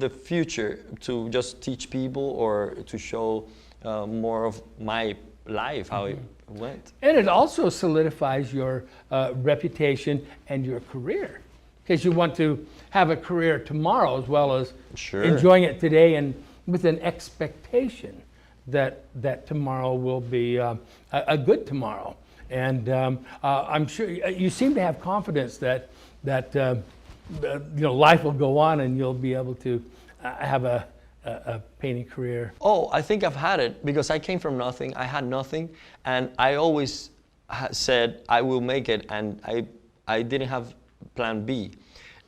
the future to just teach people or to show more of my life, how it went. And it also solidifies your reputation and your career, because you want to have a career tomorrow as well as enjoying it today, and with an expectation that tomorrow will be a good tomorrow. And I'm sure you seem to have confidence that life will go on and you'll be able to have a painting career. Oh, I think I've had it, because I came from nothing. I had nothing, and I always said I will make it, and I didn't have plan B.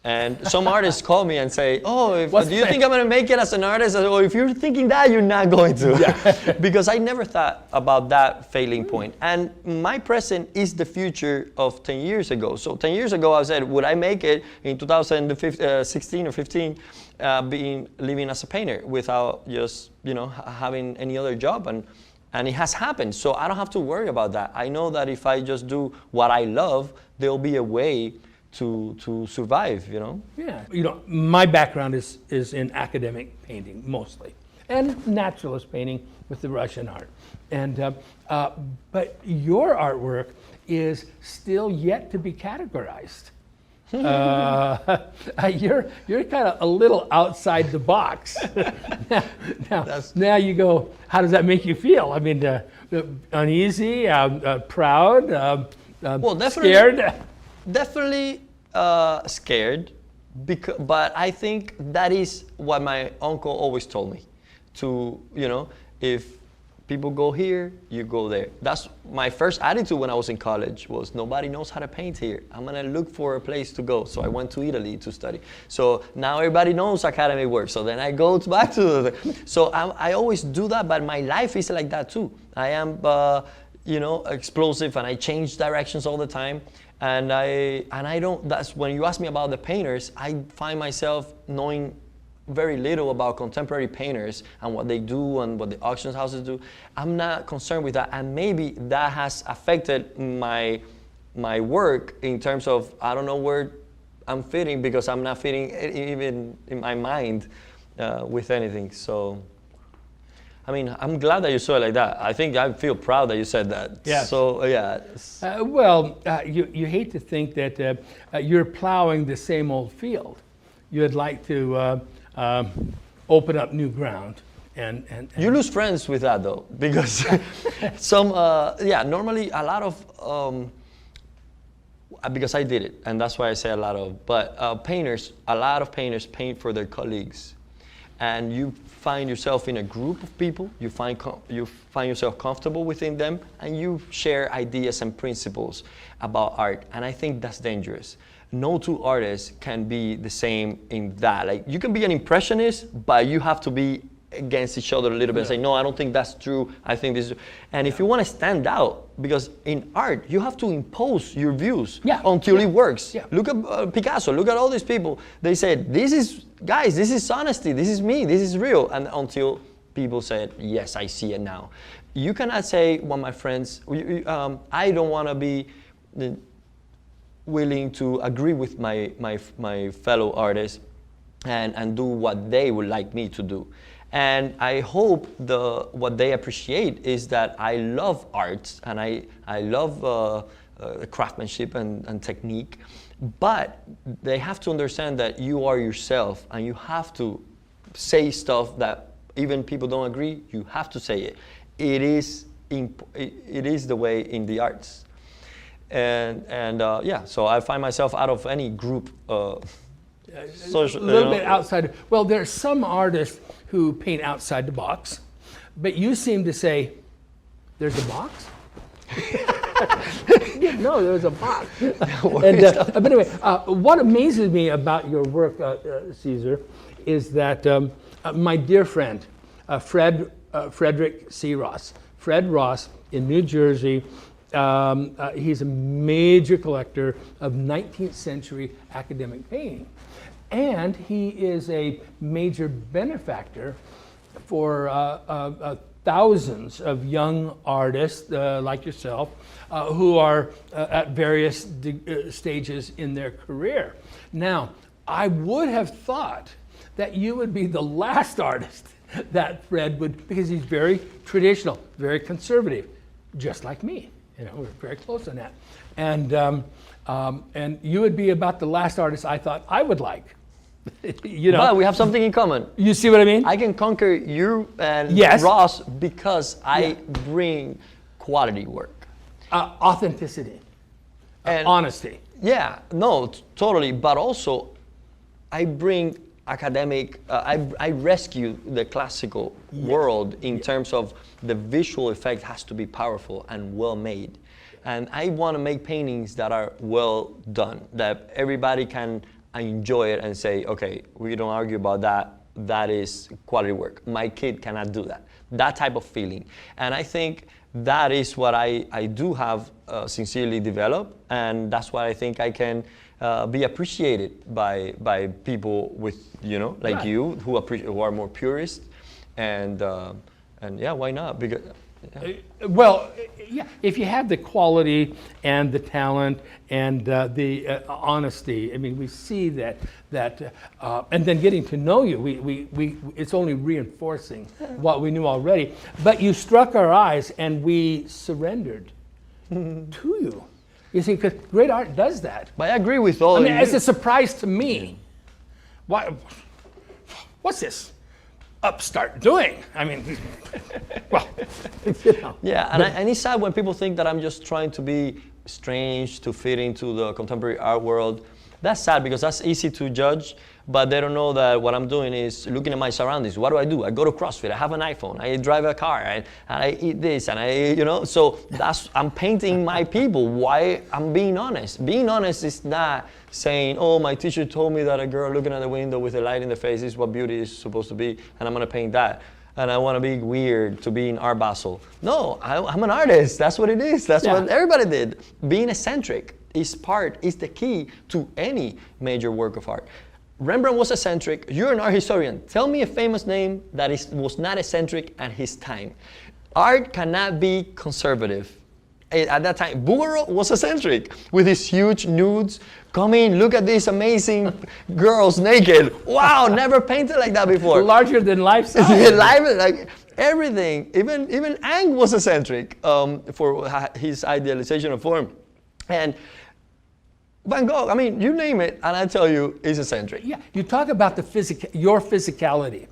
And some artists call me and say, "Oh, do you think I'm going to make it as an artist?" I say, "Oh, if you're thinking that, you're not going to." Yeah. Because I never thought about that failing point. And my present is the future of 10 years ago. So 10 years ago, I said, would I make it in 2016 or 15, living as a painter without just, having any other job? And it has happened. So I don't have to worry about that. I know that if I just do what I love, there'll be a way to survive, Yeah, my background is in academic painting mostly, and naturalist painting with the Russian art. And but your artwork is still yet to be categorized. You're kind of a little outside the box. now you go, how does that make you feel? I mean, uneasy, proud, well, scared? Definitely scared, but I think that is what my uncle always told me. If people go here, you go there. That's my first attitude when I was in college, was nobody knows how to paint here. I'm going to look for a place to go. So I went to Italy to study. So now everybody knows academic work. So then I go back to so I always do that, but my life is like that too. I am, explosive, and I change directions all the time. And I don't, that's when you ask me about the painters, I find myself knowing very little about contemporary painters and what they do and what the auction houses do. I'm not concerned with that, and maybe that has affected my work in terms of, I don't know where I'm fitting, because I'm not fitting even in my mind with anything. So I mean, I'm glad that you saw it like that. I think I feel proud that you said that. Yeah. So, yeah. You hate to think that you're plowing the same old field. You'd like to open up new ground. And you lose friends with that, though, because normally a lot of, because I did it, and that's why I say a lot of, but a lot of painters paint for their colleagues. And you find yourself in a group of people, you find yourself comfortable within them, and you share ideas and principles about art. And I think that's dangerous. No two artists can be the same in that. Like, you can be an impressionist, but you have to be against each other a little bit and say, no, I don't think that's true, I think this is. And if you want to stand out, because in art, you have to impose your views until it works. Yeah. Look at Picasso, look at all these people. They said, this is honesty, this is me, this is real. And until people said, yes, I see it now. You cannot say, well, my friends, I don't want to be willing to agree with my fellow artists and do what they would like me to do. And I hope what they appreciate is that I love arts and I love craftsmanship and technique, but they have to understand that you are yourself and you have to say stuff that even people don't agree, you have to say it. It is the way in the arts. So I find myself out of any group. Social, a little bit outside. Well, there are some artists who paint outside the box, but you seem to say, there's a box? No, there's a box. But anyway, what amazes me about your work, Cesar, is that my dear friend, Frederick C. Ross, Fred Ross in New Jersey, he's a major collector of 19th century academic painting. And he is a major benefactor for thousands of young artists like yourself who are at various stages in their career. Now, I would have thought that you would be the last artist that Fred would, because he's very traditional, very conservative, just like me. You know, we're very close on that. And you would be about the last artist I thought I would like. You know, But we have something in common. you see what I mean? I can conquer you and Yes. Ross because I bring quality work. Authenticity, And honesty. yeah, no, totally. But also, I bring academic, I rescue the classical world in terms of the visual effect has to be powerful and well made. And I want to make paintings that are well done, that everybody can enjoy it and say, okay, we don't argue about that. That is quality work. My kid cannot do that. That type of feeling. And I think that is what I do have sincerely developed. And that's why I think I can be appreciated by people with, you know, like Right. you, who are more purist. And yeah, why not? Because Well, yeah, if you have the quality and the talent and the honesty, I mean, we see that, and then getting to know you, it's only reinforcing what we knew already. But you struck our eyes and we surrendered to you. You see, because great art does that. But I agree with all I of mean, you. it's a surprise to me. What's this upstart doing? I mean, well, you know. Yeah, and it's sad when people think that I'm just trying to be strange to fit into the contemporary art world. That's sad because that's easy to judge, but they don't know that what I'm doing is looking at my surroundings. What do? I go to CrossFit, I have an iPhone, I drive a car, and I eat this, and so I'm painting my people. Why? I'm being honest. Being honest is not saying, oh, my teacher told me that a girl looking at the window with a light in the face is what beauty is supposed to be, and I'm gonna paint that. And I want to be weird to be in Art Basel. No, I'm an artist. That's what it is. That's what everybody did. Being eccentric is the key to any major work of art. Rembrandt was eccentric. You're an art historian. Tell me a famous name that was not eccentric at his time. Art cannot be conservative. At that time, Bouguereau was eccentric with his huge nudes. Come in, look at these amazing girls naked. Wow, never painted like that before. Larger than life size. Like everything. Even Ang was eccentric for his idealization of form. And Van Gogh, I mean, you name it, and I tell you, is eccentric. Yeah, you talk about your physicality,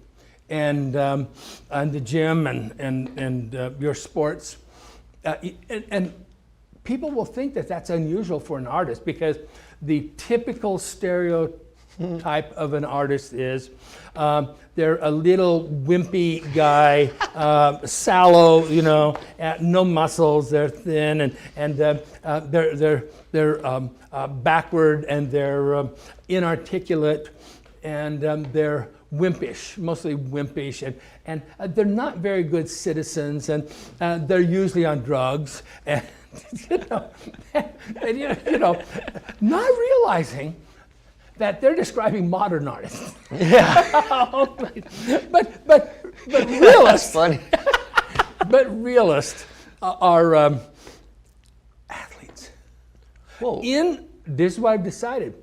and the gym and your sports, and people will think that that's unusual for an artist because the typical stereotype of an artist is they're a little wimpy guy, sallow, no muscles, they're thin, and they're backward, and they're inarticulate, and they're wimpish, mostly wimpish, and they're not very good citizens, and they're usually on drugs, and not realizing that they're describing modern artists. Yeah. but realists. That's funny. But realists are athletes. Whoa. This is what I've decided.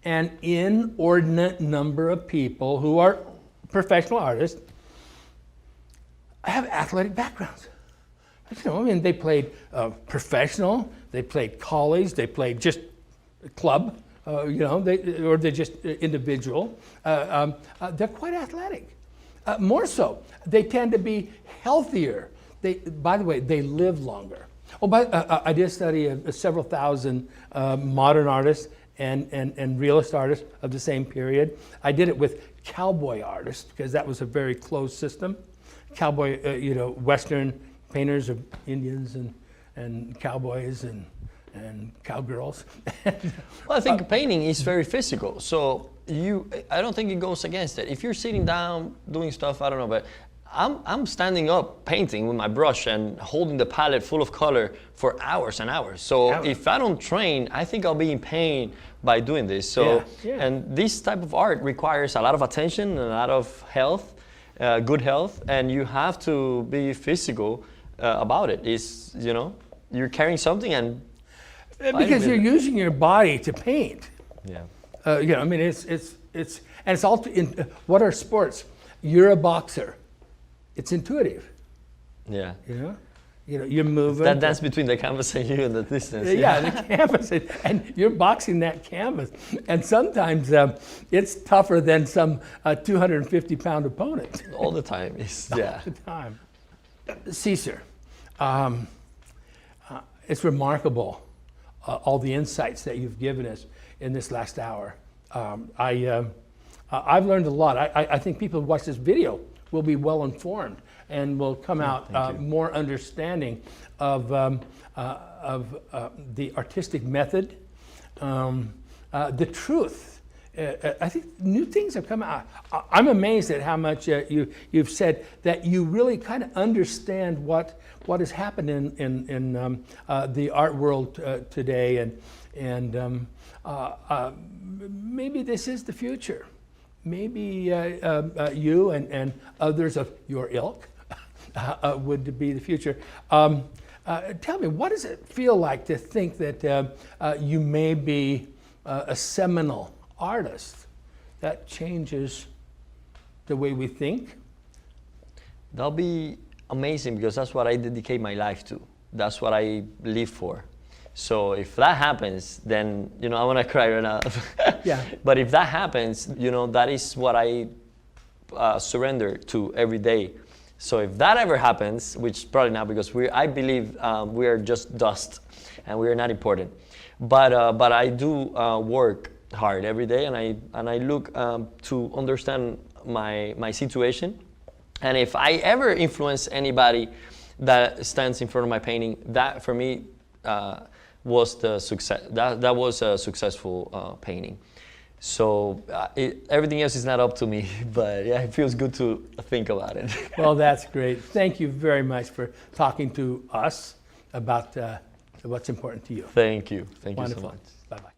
An inordinate number of people who are professional artists have athletic backgrounds. I mean, they played professional, they played college, they played just club, or they're just individual. They're quite athletic. More so, they tend to be healthier. By the way, they live longer. I did a study of several thousand modern artists and realist artists of the same period. I did it with cowboy artists because that was a very closed system. Cowboy, Western painters of Indians and cowboys and cowgirls. Well, I think painting is very physical, so I don't think it goes against it. If you're sitting down doing stuff, I don't know, but I'm standing up painting with my brush and holding the palette full of color for hours and hours. So if I don't train, I think I'll be in pain by doing this. So, and this type of art requires a lot of attention and a lot of health, good health, and you have to be physical about it. It's, you know, you're carrying something and because you're using your body to paint. Yeah. You know, I mean, it's all in what are sports? You're a boxer. It's intuitive. Yeah. You know, you're moving. That dance between the canvas and you in the distance. Yeah, the canvas, and you're boxing that canvas. And sometimes it's tougher than some 250-pound opponent. All the time. All the time. Cesar, it's remarkable, all the insights that you've given us in this last hour. I've learned a lot. I think people who watch this video will be well informed and will come out more understanding of the artistic method, the truth. I think new things have come out. I'm amazed at how much you've said that you really kind of understand what has happened in the art world today, and maybe this is the future. Maybe you and others of your ilk would be the future. Tell me, what does it feel like to think that you may be a seminal artist that changes the way we think? That'll be amazing, because that's what I dedicate my life to. That's what I live for. So if that happens, then, you know, I want to cry right now. Yeah. But if that happens, you know, that is what I surrender to every day. So if that ever happens, which probably not, because I believe we are just dust and we are not important. But I do work hard every day, and I look to understand my situation. And if I ever influence anybody that stands in front of my painting, that for me was the success. That was a successful painting. So everything else is not up to me, but yeah, it feels good to think about it. Well, that's great. Thank you very much for talking to us about what's important to you. Thank you. Thank Wonderful. you so much. Bye-bye.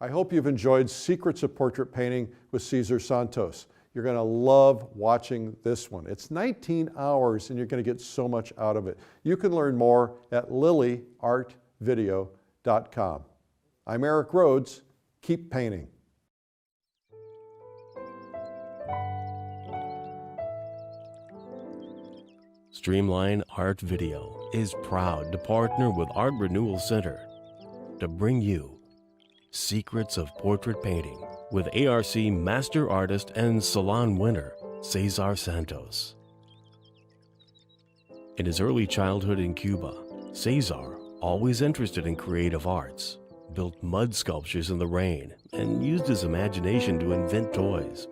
I hope you've enjoyed Secrets of Portrait Painting with Cesar Santos. You're going to love watching this one. It's 19 hours and you're going to get so much out of it. You can learn more at lilyartvideo.com. I'm Eric Rhodes. Keep painting. Streamline Art Video is proud to partner with Art Renewal Center to bring you Secrets of Portrait Painting with ARC Master Artist and Salon winner, Cesar Santos. In his early childhood in Cuba, Cesar, always interested in creative arts, built mud sculptures in the rain and used his imagination to invent toys.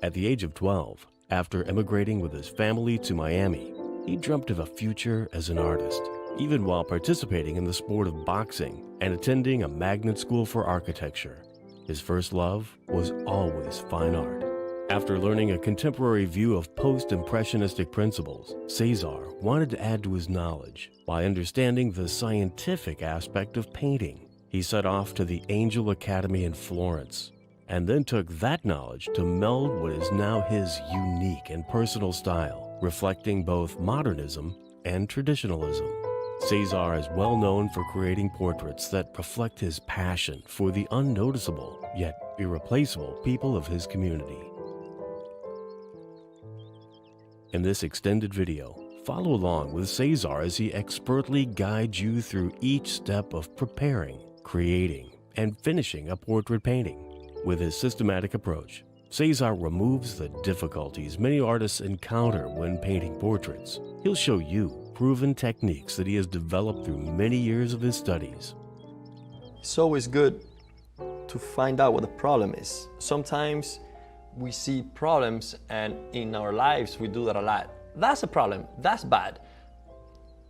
At the age of 12, after emigrating with his family to Miami, he dreamt of a future as an artist, even while participating in the sport of boxing and attending a magnet school for architecture. His first love was always fine art. After learning a contemporary view of post-impressionistic principles, Cesar wanted to add to his knowledge by understanding the scientific aspect of painting. He set off to the Angel Academy in Florence, and then took that knowledge to meld what is now his unique and personal style, reflecting both modernism and traditionalism. Cesar is well known for creating portraits that reflect his passion for the unnoticeable yet irreplaceable people of his community. In this extended video, follow along with Cesar as he expertly guides you through each step of preparing, creating, and finishing a portrait painting. With his systematic approach, Cesar removes the difficulties many artists encounter when painting portraits. He'll show you proven techniques that he has developed through many years of his studies. It's always good to find out what the problem is. Sometimes we see problems, and in our lives we do that a lot. That's a problem, that's bad.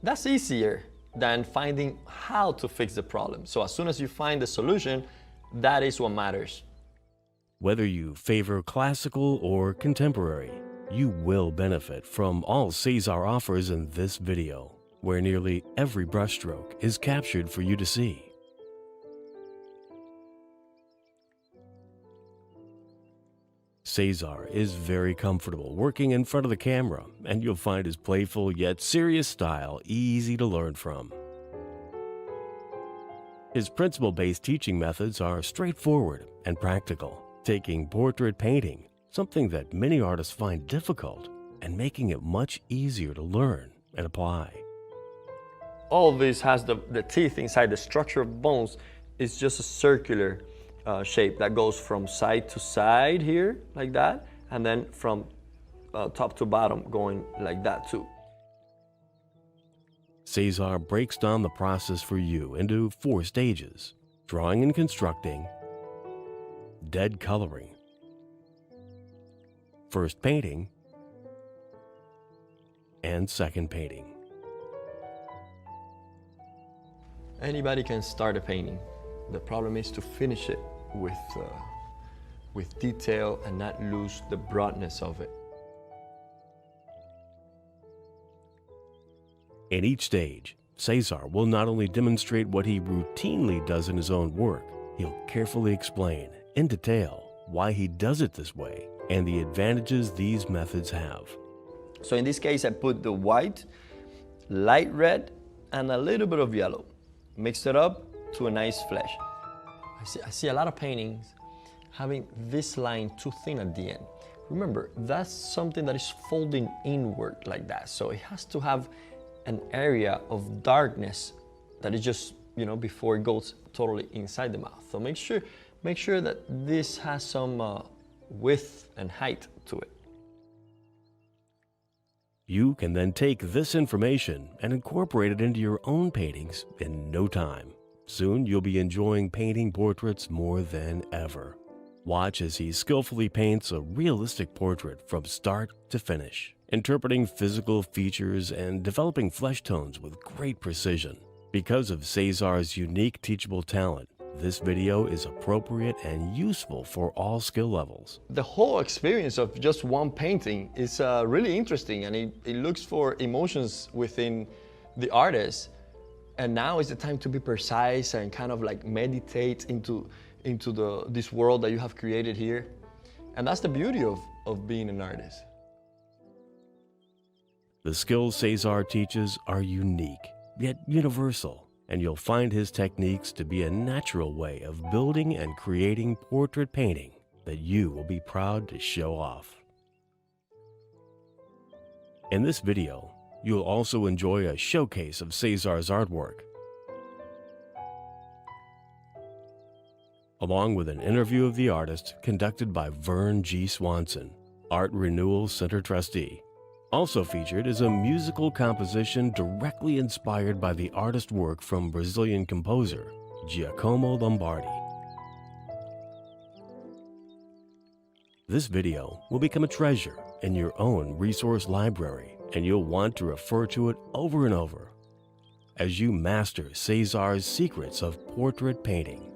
That's easier than finding how to fix the problem. So as soon as you find the solution, that is what matters. Whether you favor classical or contemporary, You will benefit from all Cesar offers in this video, where nearly every brushstroke is captured for you to see. Cesar is very comfortable working in front of the camera, and you'll find his playful yet serious style easy to learn from. His principle-based teaching methods are straightforward and practical, taking portrait painting, something that many artists find difficult, and making it much easier to learn and apply. All of this has the teeth inside. The structure of bones is just a circular shape that goes from side to side here, like that, and then from top to bottom going like that too. Cesar breaks down the process for you into 4 stages: drawing and constructing, dead coloring, first painting, and second painting. Anybody can start a painting. The problem is to finish it with detail and not lose the broadness of it. In each stage, Cesar will not only demonstrate what he routinely does in his own work, he'll carefully explain, in detail, why he does it this way and the advantages these methods have. So in this case, I put the white, light red, and a little bit of yellow. Mix it up to a nice flesh. I see a lot of paintings having this line too thin at the end. Remember, that's something that is folding inward like that. So it has to have an area of darkness that is just, before it goes totally inside the mouth. So make sure that this has some width and height to it. You can then take this information and incorporate it into your own paintings in no time. Soon you'll be enjoying painting portraits more than ever. Watch as he skillfully paints a realistic portrait from start to finish, interpreting physical features and developing flesh tones with great precision. Because of Cesar's unique teachable talent, this video is appropriate and useful for all skill levels. The whole experience of just one painting is really interesting, and it looks for emotions within the artist. And now is the time to be precise and kind of like meditate into this world that you have created here. And that's the beauty of being an artist. The skills Cesar teaches are unique, yet universal, and you'll find his techniques to be a natural way of building and creating portrait painting that you will be proud to show off. In this video, you'll also enjoy a showcase of Cesar's artwork, along with an interview of the artist conducted by Vern G. Swanson, Art Renewal Center trustee. Also featured is a musical composition directly inspired by the artist work from Brazilian composer Giacomo Lombardi. This video will become a treasure in your own resource library, and you'll want to refer to it over and over as you master Cesar's secrets of portrait painting.